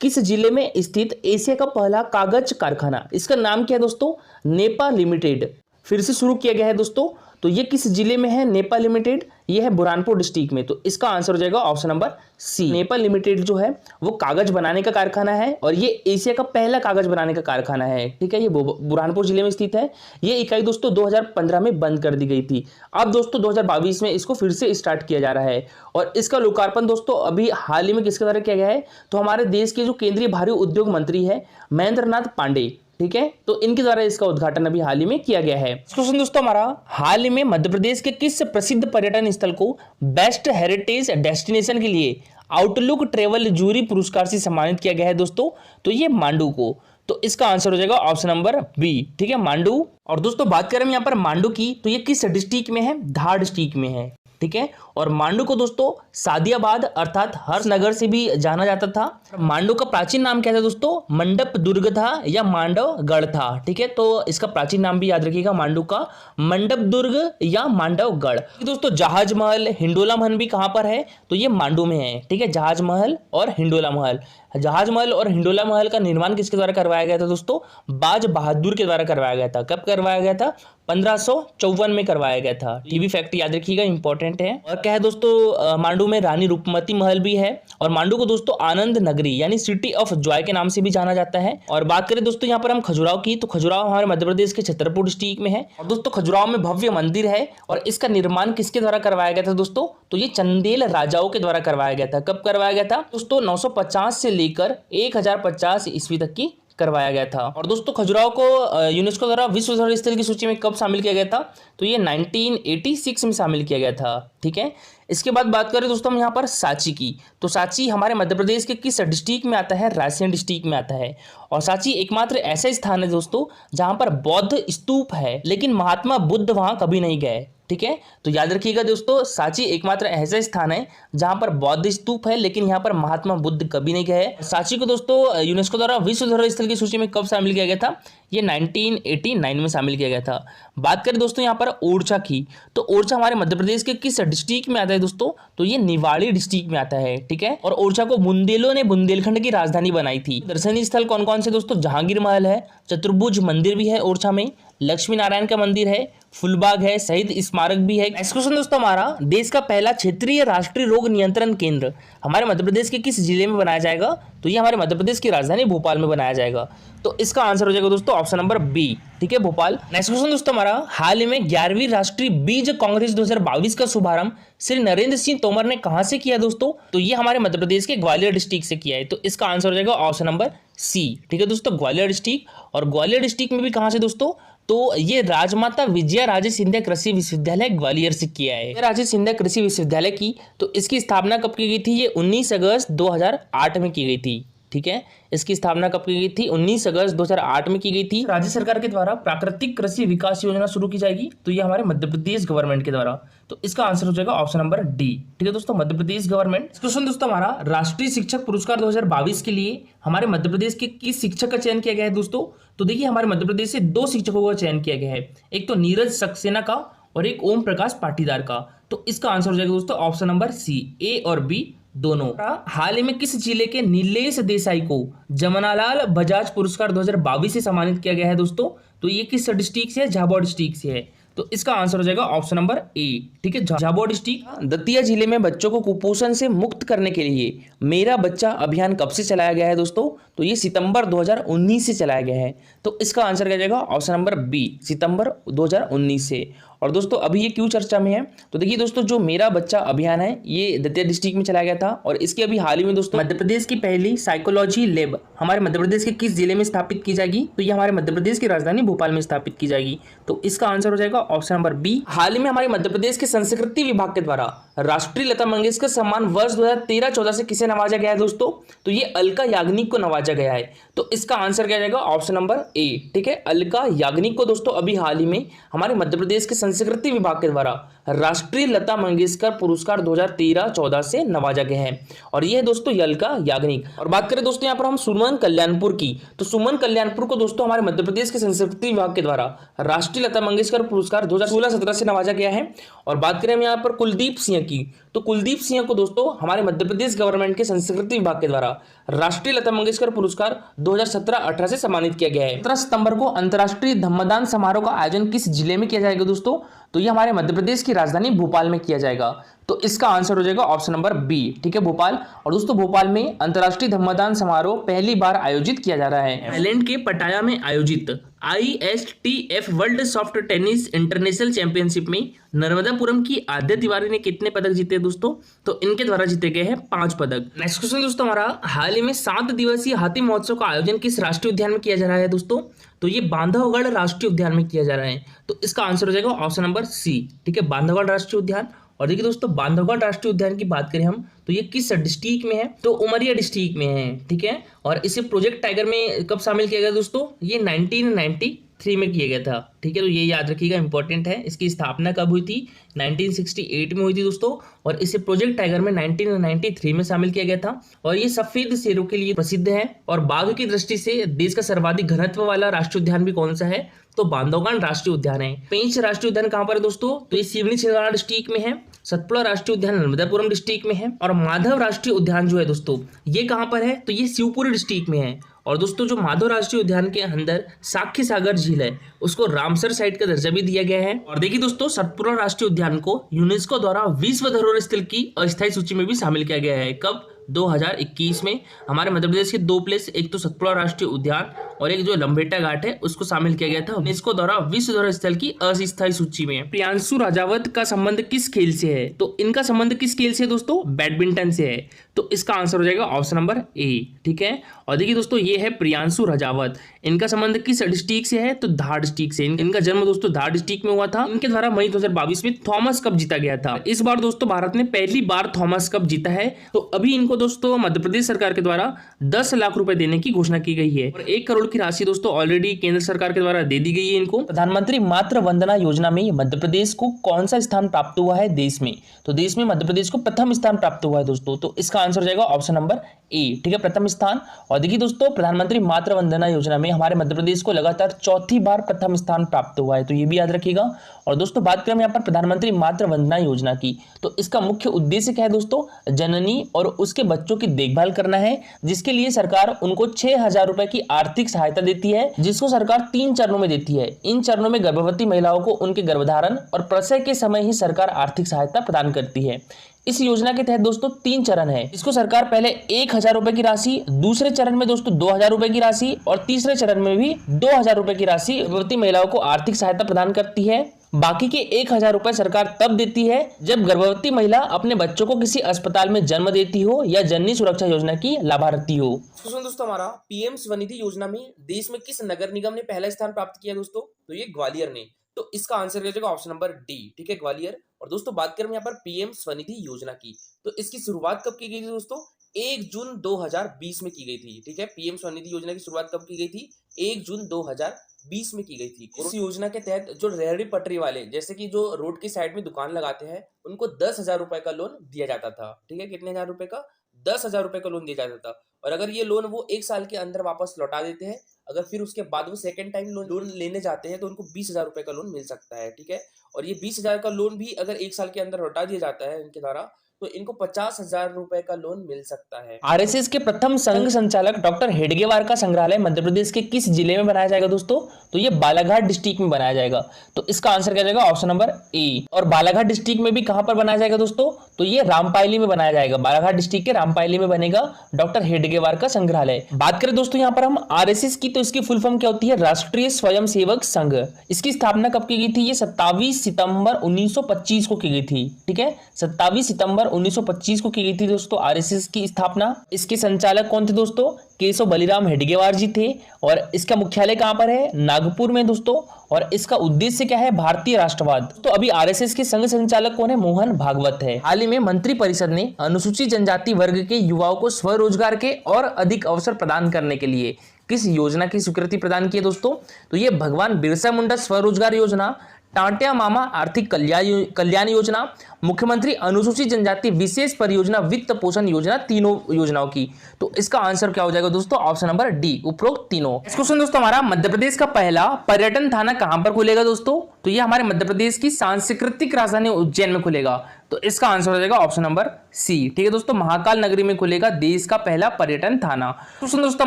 किस जिले में स्थित एशिया का पहला कागज कारखाना, इसका नाम क्या है दोस्तों? नेपा लिमिटेड, फिर से शुरू किया गया है दोस्तों। तो ये किस जिले में है नेपा लिमिटेड? ये है बुरहानपुर डिस्ट्रिक्ट में। तो इसका आंसर हो जाएगा option number C. Nepa limited जो है वो कागज बनाने का कारखाना है और ये एशिया का पहला कागज बनाने का कारखाना है, ठीक है। ये बुरहानपुर जिले में स्थित है। ये इकाई दोस्तों 2015 में बंद कर दी गई थी। अब दोस्तों 2022 में इसको फिर से स्टार्ट किया जा रहा है। और इसका लोकार्पण दोस्तों अभी हाल ही में किसके द्वारा किया गया है? तो हमारे देश के जो केंद्रीय भारी उद्योग मंत्री है महेंद्र नाथ पांडे, ठीक है, तो इनके द्वारा इसका उद्घाटन अभी हाल ही में किया गया है। क्वेश्चन दोस्तों हमारा, हाल ही में मध्य प्रदेश के किस प्रसिद्ध पर्यटन स्थल को बेस्ट हेरिटेज डेस्टिनेशन के लिए आउटलुक ट्रेवल जूरी पुरस्कार से सम्मानित किया गया है दोस्तों? तो ये मांडू को। तो इसका आंसर हो जाएगा ऑप्शन नंबर बी, ठीक है, मांडू। और दोस्तों बात करें यहाँ पर मांडू की, तो ये किस डिस्ट्रिक्ट में है? धार डिस्ट्रिक्ट में है, ठीक है। और मांडू को दोस्तों सादियाबाद अर्थात हर्षनगर से भी जाना जाता था। मांडू का प्राचीन नाम क्या था दोस्तों? मंडप दुर्ग था या मांडवगढ़ था, ठीक है। तो इसका प्राचीन नाम भी याद रखिएगा मांडू का, मंडप दुर्ग या मांडवगढ़। दोस्तों जहाज महल, हिंडोला महल भी कहां पर है? तो ये मांडू में है, ठीक है, जहाज महल और हिंडोला महल। जहाज महल और हिंडोला महल का निर्माण किसके द्वारा करवाया गया था दोस्तों? बाज बहादुर के द्वारा करवाया गया था। कब करवाया गया था? 1554 में करवाया गया था। ये भी फैक्ट याद रखिएगा, इंपॉर्टेंट है। और क्या है दोस्तों, मांडू में रानी रूपमती महल भी है। और मांडू को दोस्तों आनंद नगरी यानी सिटी ऑफ जॉय के नाम से भी जाना जाता है। और बात करें दोस्तों यहाँ पर हम खजुराहो की, तो खजुराहो हमारे मध्य प्रदेश के छतरपुर डिस्ट्रिक्ट में है। और दोस्तों खजुराहो में भव्य मंदिर है और इसका निर्माण किसके द्वारा करवाया गया था दोस्तों? तो ये चंदेल राजाओं के द्वारा करवाया गया था। कब करवाया गया था दोस्तों? 950 से लेकर 1050 ईस्वी तक की करवाया गया था। और दोस्तों खजुराहो को यूनेस्को द्वारा विश्व धरोहर स्थल की सूची में कब शामिल किया गया था? तो ये 1986 में शामिल किया गया था, ठीक है। इसके बाद बात करें दोस्तों हम यहाँ पर सांची की, तो सांची हमारे मध्य प्रदेश के किस डिस्ट्रिक्ट में आता है? रायसेन डिस्ट्रिक्ट में आता है। और सांची एकमात्र ऐसा स्थान है दोस्तों जहां पर बौद्ध स्तूप है, लेकिन महात्मा बुद्ध वहां कभी नहीं गए, ठीक है। तो याद रखिएगा दोस्तों, सांची एकमात्र ऐसा स्थान है जहां पर बौद्ध स्तूप है, लेकिन यहाँ पर महात्मा बुद्ध कभी नहीं गए। सांची को दोस्तों यूनेस्को द्वारा विश्व धरोहर स्थल की सूची में कब शामिल किया गया था? ये 1989 में शामिल किया गया था। बात करें दोस्तों यहाँ पर ओरछा की, तो ओरछा हमारे मध्य प्रदेश के किस डिस्ट्रिक्ट में आता है दोस्तों? तो ये निवाड़ी डिस्ट्रिक्ट में आता है, ठीक है। और ओरछा को बुंदेलों ने बुंदेलखंड की राजधानी बनाई थी। दर्शनीय स्थल कौन कौन से दोस्तों? जहांगीर महल है, चतुर्भुज मंदिर भी है ओरछा में, लक्ष्मी नारायण का मंदिर है, फुलबाग है, शहीद स्मारक भी है। नेक्स्ट क्वेश्चन दोस्तों हमारा, देश का पहला क्षेत्रीय राष्ट्रीय रोग नियंत्रण केंद्र हमारे मध्य प्रदेश के किस जिले में बनाया जाएगा? तो ये हमारे मध्य प्रदेश की राजधानी भोपाल में बनाया जाएगा। तो इसका आंसर हो जाएगा दोस्तों ऑप्शन नंबर बी, ठीक है, भोपाल। नेक्स्ट क्वेश्चन दोस्तों हमारा, हाल ही में 11वीं राष्ट्रीय बीज कांग्रेस 2022 का शुभारंभ श्री नरेंद्र सिंह तोमर ने कहां से किया दोस्तों? तो ये हमारे मध्य प्रदेश के ग्वालियर डिस्ट्रिक्ट से किया है। तो इसका आंसर हो जाएगा ऑप्शन नंबर सी, ठीक है दोस्तों, ग्वालियर डिस्ट्रिक्ट। और ग्वालियर डिस्ट्रिक्ट में भी कहां से दोस्तों? तो ये राजमाता विजया राजे सिंधिया कृषि विश्वविद्यालय ग्वालियर से किया है। राजे सिंधिया कृषि विश्वविद्यालय की तो इसकी स्थापना कब की गई थी? ये 19 अगस्त 2008 में की गई थी। ठीक है, इसकी स्थापना कब की गई थी? 19 अगस्त 2008 में की गई थी। राज्य सरकार के द्वारा प्राकृतिक कृषि विकास योजना शुरू की जाएगी, तो ये हमारे मध्य प्रदेश गवर्नमेंट के द्वारा। तो इसका आंसर हो जाएगा ऑप्शन नंबर डी। ठीक है दोस्तों, मध्य प्रदेश गवर्नमेंट। क्वेश्चन दोस्तों हमारा राष्ट्रीय शिक्षक पुरस्कार 2022 के लिए हमारे मध्य प्रदेश के किस शिक्षक का चयन किया गया है दोस्तों? तो देखिए, हमारे मध्य प्रदेश से 2 शिक्षकों का चयन किया गया है, एक तो नीरज सक्सेना का और एक ओम प्रकाश पाटीदार का। तो इसका आंसर हो जाएगा दोस्तों ऑप्शन नंबर सी, ए और बी दोनों। हाल ही में किस जिले के नीलेश देसाई को जमनालाल बजाज पुरस्कार 2022 से सम्मानित किया गया है दोस्तों? तो ये किस डिस्ट्रिक्ट से है? झाबुआ डिस्ट्रिक्ट से है। तो इसका आंसर हो जाएगा ऑप्शन नंबर ए। ठीक है, झाबुआ डिस्ट्रिक्ट। दतिया जिले में बच्चों को कुपोषण से मुक्त करने के लिए मेरा बच्चा अभियान कब से चलाया गया है दोस्तों? तो ये सितंबर 2019 से चलाया गया है। तो इसका आंसर क्या जाएगा? ऑप्शन नंबर बी, सितंबर 2019 से। और दोस्तों अभी ये क्यों चर्चा में है? तो देखिए दोस्तों, जो मेरा बच्चा अभियान है ये दतिया डिस्ट्रिक्ट में चलाया गया था, और इसके अभी हाल ही में दोस्तों मध्य प्रदेश की पहली साइकोलॉजी लैब हमारे मध्य प्रदेश के किस जिले में स्थापित की जाएगी? तो ये हमारे मध्य प्रदेश की राजधानी भोपाल में स्थापित की जाएगी। तो इसका आंसर हो जाएगा ऑप्शन नंबर बी। हाल ही में हमारे मध्य प्रदेश के संस्कृति विभाग के द्वारा राष्ट्रीय लता मंगेशकर सम्मान वर्ष 2013-14 से किसे नवाजा गया है दोस्तों? तो ये अलका याग्निक को नवाजा गया है। तो इसका आंसर क्या जाएगा? ऑप्शन नंबर ए। ठीक है, अलका याग्निक को दोस्तों अभी हाल ही में हमारे मध्य प्रदेश के संस्कृति विभाग के द्वारा राष्ट्रीय लता मंगेशकर पुरस्कार 2013-14 से नवाजा गया है, और ये है दोस्तों अलका याग्निक। और बात करें दोस्तों यहाँ पर हम सुमन कल्याणपुर की, तो सुमन कल्याणपुर को दोस्तों हमारे मध्य प्रदेश के संस्कृति विभाग के द्वारा राष्ट्रीय लता मंगेशकर पुरस्कार 2016-17 से नवाजा गया है। और बात करें हम यहाँ पर कुलदीप सिंह की, तो कुलदीप सिंह को दोस्तों हमारे मध्य प्रदेश गवर्नमेंट के संस्कृति विभाग के द्वारा राष्ट्रीय लता मंगेशकर पुरस्कार 2017-18 से सम्मानित किया गया है। 17 सितंबर को अंतर्राष्ट्रीय धम्मदान समारोह का आयोजन किस जिले में किया जाएगा दोस्तों? तो ये हमारे मध्य प्रदेश की राजधानी भोपाल में किया जाएगा। तो इसका आंसर हो जाएगा ऑप्शन नंबर बी। ठीक है, भोपाल। और दोस्तों भोपाल में अंतर्राष्ट्रीय धम्मदान समारोह पहली बार आयोजित किया जा रहा है। थाईलैंड के पटाया में आयोजित ISTF world soft tennis international championship में नर्मदापुरम की आद्य तिवारी ने कितने पदक जीते दोस्तों? तो इनके द्वारा जीते गए हैं 5 पदक। नेक्स्ट क्वेश्चन दोस्तों हमारा, हाल ही में 7 दिवसीय हाथी महोत्सव का आयोजन किस राष्ट्रीय उद्यान में किया जा रहा है दोस्तों? तो ये बांधवगढ़ राष्ट्रीय उद्यान में किया जा रहा है। तो इसका आंसर हो जाएगा ऑप्शन नंबर सी। ठीक है, बांधवगढ़ राष्ट्रीय उद्यान। और देखिए दोस्तों, बांधवगढ़ राष्ट्रीय उद्यान की बात करें हम, तो ये किस डिस्ट्रिक्ट में है? तो उमरिया डिस्ट्रिक्ट में है। ठीक है, और इसे प्रोजेक्ट टाइगर में कब शामिल किया गया दोस्तों? ये 1993 में किया गया था। ठीक है, तो ये याद रखिएगा, इंपॉर्टेंट है। इसकी स्थापना कब हुई थी? 1968 में हुई थी दोस्तों, और इसे प्रोजेक्ट टाइगर में 1993 में शामिल किया गया था। और ये सफेद शेरों के लिए प्रसिद्ध है, और बाघ की दृष्टि से देश का सर्वाधिक घनत्व वाला राष्ट्रीय उद्यान भी कौन सा है? तो बांधवगढ़ राष्ट्रीय उद्यान है। पेंच राष्ट्रीय उद्यान कहाँ पर है दोस्तों? तो ये सिवनी छिंदवाड़ा डिस्ट्रिक्ट में है। सतपुड़ा राष्ट्रीय उद्यान नर्मदापुरम डिस्ट्रिक्ट में है। और माधव राष्ट्रीय उद्यान जो है दोस्तों, ये कहाँ पर है? तो ये शिवपुरी डिस्ट्रिक्ट में है। और दोस्तों जो माधव राष्ट्रीय उद्यान के अंदर साख्य सागर झील है, उसको रामसर साइट का दर्जा भी दिया गया है। और देखिए दोस्तों, सतपुड़ा राष्ट्रीय उद्यान को यूनेस्को द्वारा विश्व धरोहर स्थल की अस्थायी सूची में भी शामिल किया गया है। कब? 2021 में। हमारे मध्य प्रदेश के 2 प्लेस, एक तो सतपुड़ा राष्ट्रीय उद्यान और एक जो लंबेटा घाट है, उसको शामिल किया गया था यूनेस्को द्वारा विश्व धरोहर स्थल की अस्थायी सूची में। प्रियांशु राजावत का संबंध किस खेल से है? तो इनका संबंध किस खेल से दोस्तों? बैडमिंटन से है। तो इसका आंसर हो जाएगा ऑप्शन नंबर ए। ठीक है, और देखिए दोस्तों, ये है प्रियांशु राजावत। इनका संबंध किस डिस्ट्रिक्ट से है? तो धार डिस्ट्रिक्ट से। इनका जन्म दोस्तों धार डिस्ट्रिक्ट में हुआ था। इनके द्वारा मई 2022 में थॉमस कप जीता गया था। इस बार दोस्तों भारत ने पहली बार थॉमस कप जीता है। तो अभी इनको दोस्तों मध्य प्रदेश सरकार के द्वारा 10 लाख रुपए देने की घोषणा की गई है, और 1 करोड़ की राशि दोस्तों ऑलरेडी केंद्र सरकार के द्वारा दे दी गई है इनको। प्रधानमंत्री मातृ वंदना योजना में मध्य प्रदेश को कौन सा स्थान प्राप्त हुआ है देश में? तो देश में मध्य प्रदेश को प्रथम स्थान प्राप्त हुआ है दोस्तों। तो इसका आंसर हो जाएगा ऑप्शन नंबर ए। ठीक है, प्रथम स्थान। और देखिए दोस्तों, प्रधानमंत्री मातृ वंदना योजना में हमारे मध्य प्रदेश को लगातार 4थी बार प्रथम स्थान प्राप्त हुआ है, तो ये भी याद रखिएगा। और दोस्तों बात करें यहाँ पर प्रधानमंत्री मातृ वंदना योजना की, तो इसका मुख्य उद्देश्य क्या है दोस्तों? जननी और उसके बच्चों की देखभाल करना है, जिसके लिए सरकार उनको 6,000 रुपए की आर्थिक सहायता देती है, जिसको सरकार 3 चरणों में देती है। इन चरणों में गर्भवती महिलाओं को उनके गर्भधारण और प्रसव के समय ही सरकार आर्थिक सहायता प्रदान करती है। इस योजना के तहत दोस्तों 3 चरण है। इसको सरकार पहले 1,000 रुपए की राशि, दूसरे चरण में दोस्तों 2,000 रुपए की राशि और तीसरे चरण में भी 2,000 रुपए की राशि गर्भवती महिलाओं को आर्थिक सहायता प्रदान करती है। बाकी के 1,000 रुपए सरकार तब देती है जब गर्भवती महिला अपने बच्चों को किसी अस्पताल में जन्म देती हो या जननी सुरक्षा योजना की लाभार्थी हो। दोस्तों हमारा पीएम स्वनिधि योजना में देश में किस नगर निगम ने पहला स्थान प्राप्त किया दोस्तों? तो ये ग्वालियर ने। तो इसका आंसर हो जाएगा ऑप्शन नंबर डी, ठीक है, ग्वालियर। और दोस्तों बात करें यहाँ पर पीएम स्वनिधि योजना की, तो इसकी शुरुआत कब की गई थी दोस्तों? 1 जून 2020 में की गई थी, ठीक है। पीएम स्वनिधि योजना की शुरुआत कब की गई थी? 1 जून 2020 में की गई थी। इस योजना के तहत जो रेहड़ी पटरी वाले, जैसे कि जो रोड की साइड में दुकान लगाते हैं, उनको 10,000 रुपए का लोन दिया जाता था, ठीक है। कितने हजार रुपए का? 10,000 रुपए का लोन दिया जाता था। और अगर ये लोन वो 1 साल के अंदर वापस लौटा देते हैं, अगर फिर उसके बाद वो सेकंड टाइम लोन लेने जाते हैं, तो उनको 20,000 रुपए का लोन मिल सकता है, ठीक है। और ये 20,000 का लोन भी अगर 1 साल के अंदर लौटा दिया जाता है इनके द्वारा, तो इनको 50,000 रुपए का लोन मिल सकता है। आरएसएस के प्रथम संघ संचालक डॉक्टर हेडगेवार का संग्रहालय मध्य प्रदेश के किस जिले में बनाया जाएगा दोस्तों? तो ये बालाघाट डिस्ट्रिक्ट में बनाया जाएगा। तो इसका आंसर क्या जाएगा? ऑप्शन नंबर ए। और बालाघाट डिस्ट्रिक्ट में भी कहां पर बनाया जाएगा दोस्तों? तो ये रामपायली में बनाया जाएगा। बालाघाट डिस्ट्रिक्ट के रामपायली में बनेगा डॉक्टर हेडगेवार का संग्रहालय। बात करें दोस्तों यहाँ पर हम आरएसएस की, तो इसकी फुल फॉर्म क्या होती है? राष्ट्रीय स्वयंसेवक संघ। इसकी स्थापना कब की गई थी? ये 27 सितंबर 1925 को की गई थी, ठीक है। 27 सितंबर 1925 को की गई थी दोस्तों आरएसएस की स्थापना। इसके संचालक कौन थे दोस्तों? केशव बलिराम हेडगेवार जी थे। और इसका मुख्यालय कहां पर है? नागपुर में दोस्तों। और इसका उद्देश्य क्या है? भारतीय राष्ट्रवाद। तो अभी आरएसएस के संघ संचालक कौन है? मोहन भागवत है। हाल ही में मंत्रिपरिषद ने अनुसूचित जनजाति वर्ग के युवाओं को स्वरोजगार के और अधिक अवसर प्रदान करने के लिए किस योजना की स्वीकृति प्रदान की है दोस्तों? तो ये भगवान बिरसा मुंडा स्वरोजगार योजना, टांटिया मामा आर्थिक कल्याण योजना, मुख्यमंत्री अनुसूचित जनजाति विशेष परियोजना वित्त पोषण योजना, तीनों योजनाओं की। तो इसका आंसर क्या हो जाएगा दोस्तों? ऑप्शन नंबर डी, उपरोक्त तीनों। इस क्वेश्चन दोस्तों हमारा मध्य प्रदेश का पहला पर्यटन थाना कहां पर खुलेगा दोस्तों? तो ये हमारे मध्य प्रदेश की सांस्कृतिक राजधानी उज्जैन में खुलेगा। तो इसका आंसर हो जाएगा ऑप्शन नंबर सी, ठीक है दोस्तों। महाकाल नगरी में खुलेगा देश का पहला पर्यटन थाना। क्वेश्चन दोस्तों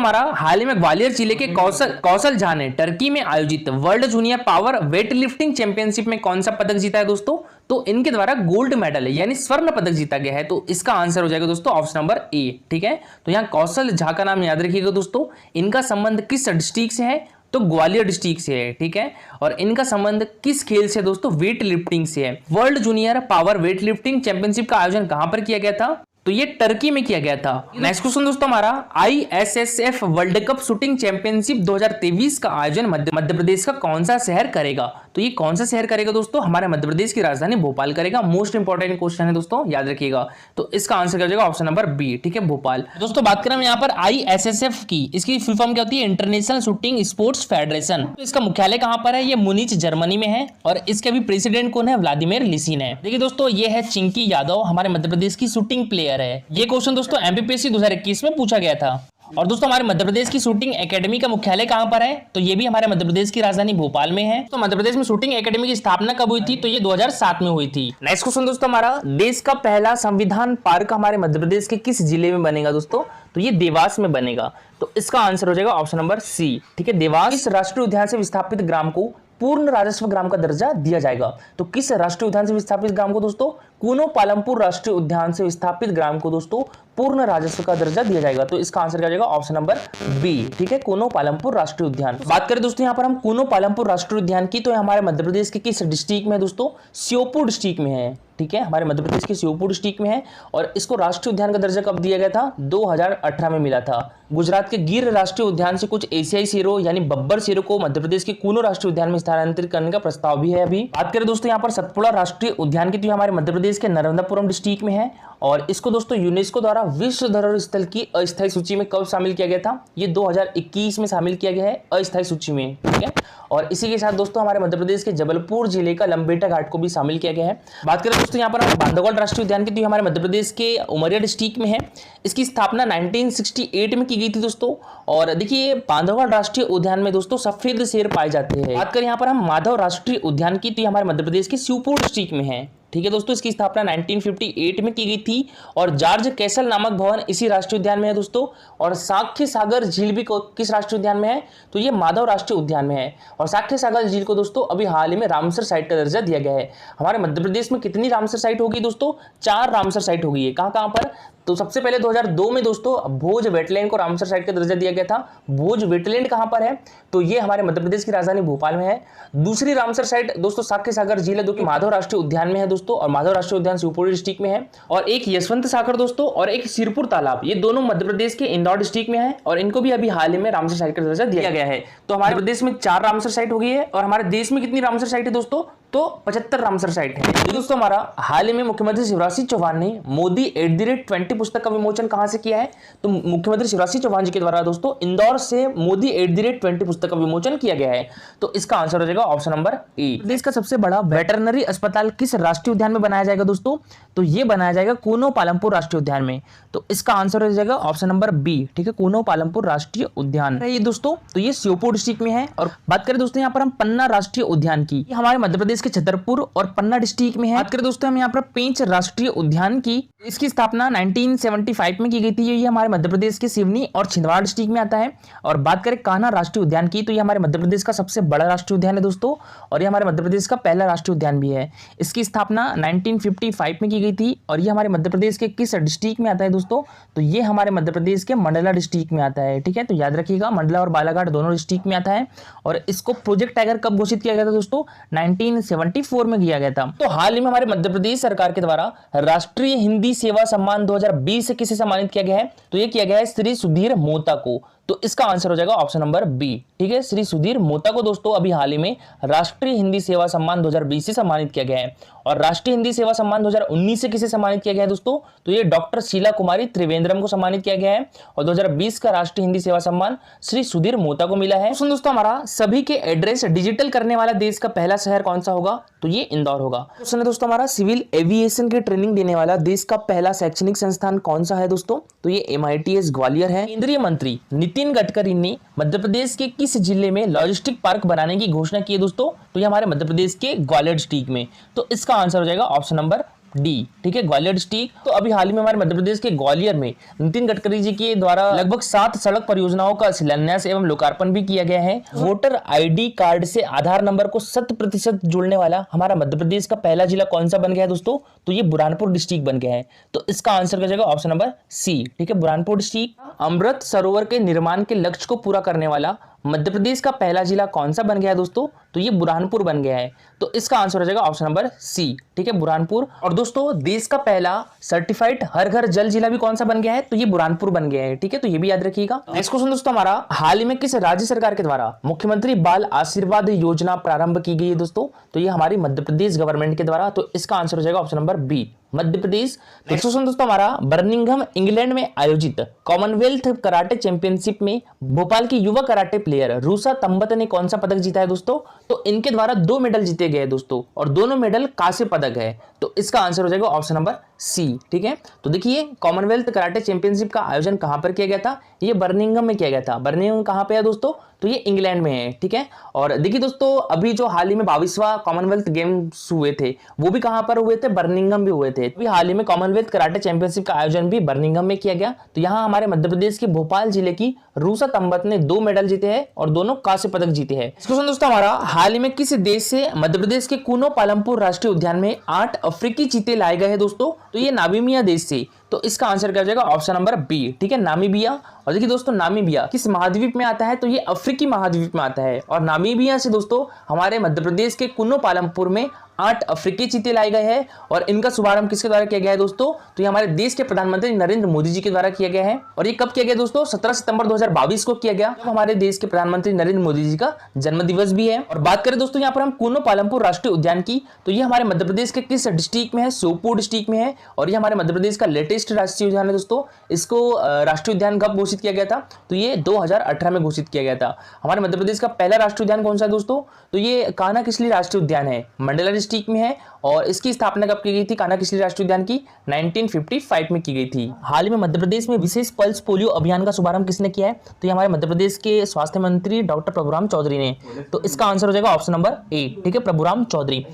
हमारा हाल ही में ग्वालियर जिले के कौशल झा ने टर्की में आयोजित world junior power weight lifting championship में कौन सा पदक जीता है दोस्तों? तो इनके द्वारा गोल्ड मेडल है, यानी स्वर्ण पदक जीता गया है। तो इसका आंसर हो जाएगा दोस्तों ऑप्शन नंबर ए, ठीक है। तो यहाँ कौशल झा का नाम याद रखिएगा दोस्तों। इनका संबंध किस डिस्ट्रिक्ट से है? तो ग्वालियर डिस्ट्रिक्ट से है, ठीक है। और इनका संबंध किस खेल से दोस्तों? वेट लिफ्टिंग से है। World junior power weight lifting championship का आयोजन कहां पर किया गया था? तो ये टर्की में किया गया था। नेक्स्ट क्वेश्चन दोस्तों हमारा ISSF world cup shooting championship 2023 का आयोजन मध्य प्रदेश का कौन सा शहर करेगा? तो ये कौन सा शहर करेगा दोस्तों? हमारे मध्य प्रदेश की राजधानी भोपाल करेगा। मोस्ट इंपॉर्टेंट क्वेश्चन है दोस्तों, याद रखिएगा। तो इसका आंसर क्या हो जाएगा? ऑप्शन नंबर बी, ठीक है, भोपाल। दोस्तों बात करें हम यहाँ पर आईएसएसएफ की, इसकी फुल फॉर्म क्या होती है? International shooting sports federation. तो इसका मुख्यालय कहां पर है? ये मुनीच जर्मनी में है। और इसके अभी प्रेसिडेंट कौन है? व्लादिमीर लिसिन है। देखिए दोस्तों ये है चिंकी यादव, हमारे मध्य प्रदेश की शूटिंग प्लेयर है। ये क्वेश्चन दोस्तों एमपीपीएससी 2021 में पूछा गया था। और दोस्तों हमारे मध्य प्रदेश की शूटिंग एकेडमी का मुख्यालय कहां पर है? तो ये भी हमारे मध्य प्रदेश की राजधानी भोपाल में है। तो मध्य प्रदेश में शूटिंग एकेडमी की स्थापना कब हुई थी? तो ये 2007 में हुई थी। नेक्स्ट क्वेश्चन दोस्तों हमारा देश का पहला संविधान पार्क हमारे मध्य प्रदेश के किस जिले में बनेगा दोस्तों? तो ये देवास में बनेगा। तो इसका आंसर हो जाएगा ऑप्शन नंबर सी, ठीक है, देवास। इस राष्ट्रीय उद्यान से विस्थापित ग्राम को पूर्ण राजस्व ग्राम का दर्जा दिया जाएगा। तो किस राष्ट्रीय उद्यान से विस्थापित ग्राम को दोस्तों? कूनो पालमपुर राष्ट्रीय उद्यान से विस्थापित ग्राम को दोस्तों पूर्ण राजस्व का दर्जा दिया जाएगा। तो इसका आंसर क्या जाएगा? ऑप्शन नंबर बी, ठीक है, कूनो पालमपुर राष्ट्रीय उद्यान। बात करें दोस्तों यहाँ पर हम कूनो पालमपुर राष्ट्रीय उद्यान की, तो हमारे मध्य प्रदेश के किस डिस्ट्रिक्ट में है दोस्तों? श्योपुर डिस्ट्रिक्ट में है, ठीक है, हमारे मध्य प्रदेश के श्योपुर डिस्ट्रिक्ट में है। और इसको राष्ट्रीय उद्यान का दर्जा कब दिया गया था? 2018 में मिला था। गुजरात के गिर राष्ट्रीय उद्यान से कुछ एशियाई शेरों यानी बब्बर शेरों को मध्य प्रदेश के कूनो राष्ट्रीय उद्यान में स्थानांतरित करने का प्रस्ताव भी है अभी। बात करें दोस्तों यहाँ पर सतपुड़ा राष्ट्रीय उद्यान की, तो हमारे मध्य प्रदेश के नर्मदापुरम डिस्ट्रिक्ट में है। और इसको दोस्तों यूनेस्को द्वारा विश्व धरोहर स्थल की अस्थायी सूची में कब शामिल किया गया था? ये 2021 में शामिल किया गया है अस्थायी सूची में, ठीक है। और इसी के साथ दोस्तों हमारे मध्य प्रदेश के जबलपुर जिले का लंबेटा घाट को भी शामिल किया गया है। बात करें दोस्तों यहाँ पर हम बांधवगढ़ राष्ट्रीय उद्यान की, तो हमारे मध्य प्रदेश के उमरिया डिस्ट्रिक्ट में है। इसकी स्थापना 1968 में की गई थी दोस्तों। और देखिए बांधवगढ़ राष्ट्रीय उद्यान में दोस्तों सफेद शेर पाए जाते हैं। बात करें यहाँ पर हम माधव राष्ट्रीय उद्यान की, तो हमारे मध्य प्रदेश के श्योपुर डिस्ट्रिक्ट में है, ठीक है दोस्तों। इसकी स्थापना 1958 में की गई थी। और जॉर्ज कैसल नामक भवन इसी राष्ट्रीय उद्यान में है दोस्तों। और साख्य सागर झील भी किस राष्ट्रीय उद्यान में है? तो ये माधव राष्ट्रीय उद्यान में है। और साख्य सागर झील को दोस्तों अभी हाल ही में रामसर साइट का दर्जा दिया गया है। हमारे मध्य प्रदेश में कितनी रामसर साइट होगी दोस्तों? 4 रामसर साइट होगी है। कहाँ कहाँ पर? तो सबसे पहले 2002 में दोस्तों भोज वेटलैंड को रामसर साइट का दर्जा दिया गया था। भोज वेटलैंड कहां पर है, तो ये हमारे मध्य प्रदेश की राजधानी भोपाल में है। दूसरी रामसर साइट दोस्तों साक्य सागर झील है, जो कि माधव राष्ट्रीय उद्यान में है दोस्तों, और माधव राष्ट्रीय उद्यान शिवपुरी डिस्ट्रिक्ट में है। और एक यशवंत सागर दोस्तों और एक सिरपुर तालाब, ये दोनों मध्य प्रदेश के इंदौर डिस्ट्रिक्ट में है, और इनको भी अभी हाल ही में रामसर साइट का दर्जा दिया गया है। तो हमारे प्रदेश में 4 रामसर साइट हो गई है। और हमारे देश में कितनी रामसर साइट है दोस्तों, तो 75 रामसर साइट है। तो दोस्तों हमारा हाल ही में मुख्यमंत्री शिवराज सिंह चौहान ने मोदी @20 पुस्तक का विमोचन कहां से किया है, तो मुख्यमंत्री शिवराज सिंह चौहान जी के द्वारा दोस्तों इंदौर से मोदी @20 पुस्तक का विमोचन किया गया है। तो इसका आंसर हो जाएगा ऑप्शन नंबर ए। देश का सबसे बड़ा वेटरनरी अस्पताल किस राष्ट्रीय उद्यान में बनाया जाएगा दोस्तों, तो ये बनाया जाएगा कूनो पालमपुर राष्ट्रीय उद्यान में। तो इसका आंसर हो जाएगा ऑप्शन नंबर बी, ठीक है, कूनो पालमपुर राष्ट्रीय उद्यान है ये दोस्तों। तो ये श्योपुर डिस्ट्रिक्ट में है। और बात करें दोस्तों यहाँ पर हम पन्ना राष्ट्रीय उद्यान की, ये हमारे मध्य प्रदेश के छतरपुर और पन्ना डिस्ट्रिक्ट में है। बात करें दोस्तों हम यहाँ पर पेंच राष्ट्रीय उद्यान की, इसकी स्थापना 1975 में की गई थी। ये हमारे मध्य प्रदेश के सिवनी और छिंदवाड़ा डिस्ट्रिक्ट में आता है। और बात करें कान्हा राष्ट्रीय उद्यान की, तो ये हमारे मध्य प्रदेश का सबसे बड़ा राष्ट्रीय उद्यान है दोस्तों, और ये हमारे मध्य प्रदेश का पहला राष्ट्रीय उद्यान भी है। इसकी स्थापना 1955 में की गई थी। और ये हमारे मध्य प्रदेश के किस डिस्ट्रिक्ट में आता है दोस्तों, तो ये हमारे मध्य प्रदेश के मंडला डिस्ट्रिक्ट में आता है, ठीक है। तो याद रखिएगा मंडला और बालाघाट दोनों डिस्ट्रिक्ट में आता है। और इसको प्रोजेक्ट टाइगर कब घोषित किया गया था दोस्तों, 1974 में किया गया था। तो हाल ही में हमारे मध्य प्रदेश सरकार के द्वारा राष्ट्रीय हिंदी सेवा सम्मान 2020 से किसे सम्मानित किया गया है, तो ये किया गया है श्री सुधीर मोता को। तो इसका आंसर हो जाएगा ऑप्शन नंबर बी, ठीक है। श्री सुधीर मोता को दोस्तों अभी हाल ही में राष्ट्रीय हिंदी सेवा सम्मान 2020 से सम्मानित किया गया है। और राष्ट्रीय हिंदी सेवा सम्मान 2019 से किसे सम्मानित किया गया है दोस्तों, तो ये डॉक्टर शीला कुमारी त्रिवेंद्रम को सम्मानित किया गया है। और 2020 का राष्ट्रीय हिंदी सेवा सम्मान श्री सुधीर मोता को मिला है। दोस्तों हमारा सभी के एड्रेस डिजिटल करने वाला देश का पहला शहर कौन सा होगा, तो ये इंदौर होगा। क्वेश्चन है दोस्तों हमारा सिविल एविएशन की ट्रेनिंग देने वाला देश का पहला शैक्षणिक संस्थान कौन सा है दोस्तों, तो ये MITS ग्वालियर है। केंद्रीय मंत्री नितिन गडकरी ने मध्य प्रदेश के किस जिले में लॉजिस्टिक पार्क बनाने की घोषणा की है दोस्तों, तो ये हमारे मध्य प्रदेश के ग्वालियर डिस्ट्रिक्ट में। तो इसका आंसर हो जाएगा ऑप्शन नंबर डी, ठीक है, ग्वालियर डिस्ट्रिक्ट। तो अभी हाल ही में हमारे मध्य प्रदेश के ग्वालियर में नितिन गडकरी जी के द्वारा लगभग 7 सड़क परियोजनाओं का शिलान्यास एवं लोकार्पण भी किया गया है। वोटर ID कार्ड से आधार नंबर को 100% जोड़ने वाला हमारा मध्य प्रदेश का पहला जिला कौन सा बन गया है दोस्तों, तो ये बुरहानपुर डिस्ट्रिक्ट बन गया है। तो इसका आंसर हो जाएगा ऑप्शन नंबर सी, ठीक है, बुरहानपुर डिस्ट्रिक्ट। अमृत सरोवर के निर्माण के लक्ष्य को पूरा करने वाला मध्य प्रदेश का पहला जिला कौन सा बन गया है दोस्तों, तो ये बुरहानपुर बन गया है। तो इसका आंसर हो जाएगा ऑप्शन नंबर सी, ठीक है, बुरहानपुर। और दोस्तों देश का पहला सर्टिफाइड हर घर जल जिला भी कौन सा बन गया है, तो ये बुरहानपुर बन गया है, ठीक है, तो ये भी याद रखिएगा। नेक्स्ट क्वेश्चन दोस्तों हमारा हाल ही में किस राज्य सरकार के द्वारा मुख्यमंत्री बाल आशीर्वाद योजना प्रारंभ की गई है दोस्तों, तो ये हमारी मध्य प्रदेश गवर्नमेंट के द्वारा। तो इसका आंसर हो जाएगा option number B, Madhya Pradesh. Next question दोस्तों हमारा बर्मिंघम इंग्लैंड में आयोजित कॉमनवेल्थ कराटे चैंपियनशिप में भोपाल की युवा कराटे प्लेयर रूसा तंबत ने कौन सा पदक जीता है दोस्तों, तो इनके द्वारा 2 मेडल जीते गए दोस्तों, और दोनों मेडल कांस्य पदक है। तो इसका आंसर हो जाएगा ऑप्शन नंबर सी, ठीक है। तो देखिए कॉमनवेल्थ कराटे चैंपियनशिप का आयोजन कहां पर किया गया था, ये बर्मिंघम में किया गया था। बर्मिंघम कहां पे है दोस्तों, तो ये इंग्लैंड में है, ठीक है। और देखिए दोस्तों अभी जो हाल ही में 22वां कॉमनवेल्थ गेम्स हुए थे वो भी कहां पर हुए थे, बर्मिंघम भी हुए थे। अभी हाल ही में कॉमनवेल्थ कराटे चैंपियनशिप का आयोजन भी बर्मिंघम में किया गया। तो यहाँ हमारे मध्य प्रदेश के भोपाल जिले की रूसा तंबत ने 2 मेडल जीते हैं और दोनों कांस्य पदक जीते हैं। क्वेश्चन दोस्तों हमारा हाल ही में किस देश से मध्य प्रदेश के कूनो पालमपुर राष्ट्रीय उद्यान में 8 अफ्रीकी चीते लाए गए हैं दोस्तों, तो ये नामीबिया देश से। तो इसका आंसर क्या हो जाएगा ऑप्शन नंबर बी, ठीक है, नामीबिया। और देखिए दोस्तों नामीबिया किस महाद्वीप में आता है, तो ये अफ्रीकी महाद्वीप में आता है। और नामीबिया से दोस्तों हमारे मध्य प्रदेश के कुन्नो पालमपुर में 8 अफ्रीकी चीते लाए गए हैं। और इनका शुभारंभ किसके द्वारा किया गया है दोस्तों, तो ये हमारे देश के प्रधानमंत्री नरेंद्र मोदी जी के द्वारा किया गया है। और ये कब किया गया दोस्तों, 17 सितंबर 2022 को किया गया, तो हमारे देश के प्रधानमंत्री नरेंद्र मोदी जी का जन्म दिवस भी है। और बात करें दोस्तों यहाँ पर हम कुन्नो पालमपुर राष्ट्रीय उद्यान की, तो ये हमारे मध्य प्रदेश के किस डिस्ट्रिक्ट में है, श्योपुर डिस्ट्रिक्ट में है। और ये हमारे मध्य प्रदेश का लेटेस्ट राष्ट्रीय उद्यान है दोस्तों। इसको राष्ट्रीय उद्यान कब घोषित किया गया था, तो ये 2018 में घोषित किया गया था। हमारे मध्य प्रदेश का पहला राष्ट्रीय उद्यान कौन सा है दोस्तों, तो ये कान्हा किसली राष्ट्रीय उद्यान है, मंडला डिस्ट्रिक्ट में है। और इसकी स्थापना कब की गई थी, कान्हा किसली राष्ट्रीय उद्यान की 1955 में की गई थी। हाल ही में मध्य प्रदेश में विशेष पल्स पोलियो अभियान का शुभारंभ किसने किया है, तो ये हमारे मध्य प्रदेश के स्वास्थ्य मंत्री डॉक्टर प्रभुराम चौधरी ने। तो इसका आंसर हो जाएगा ऑप्शन नंबर ए, ठीक है, प्रभुराम चौधरी।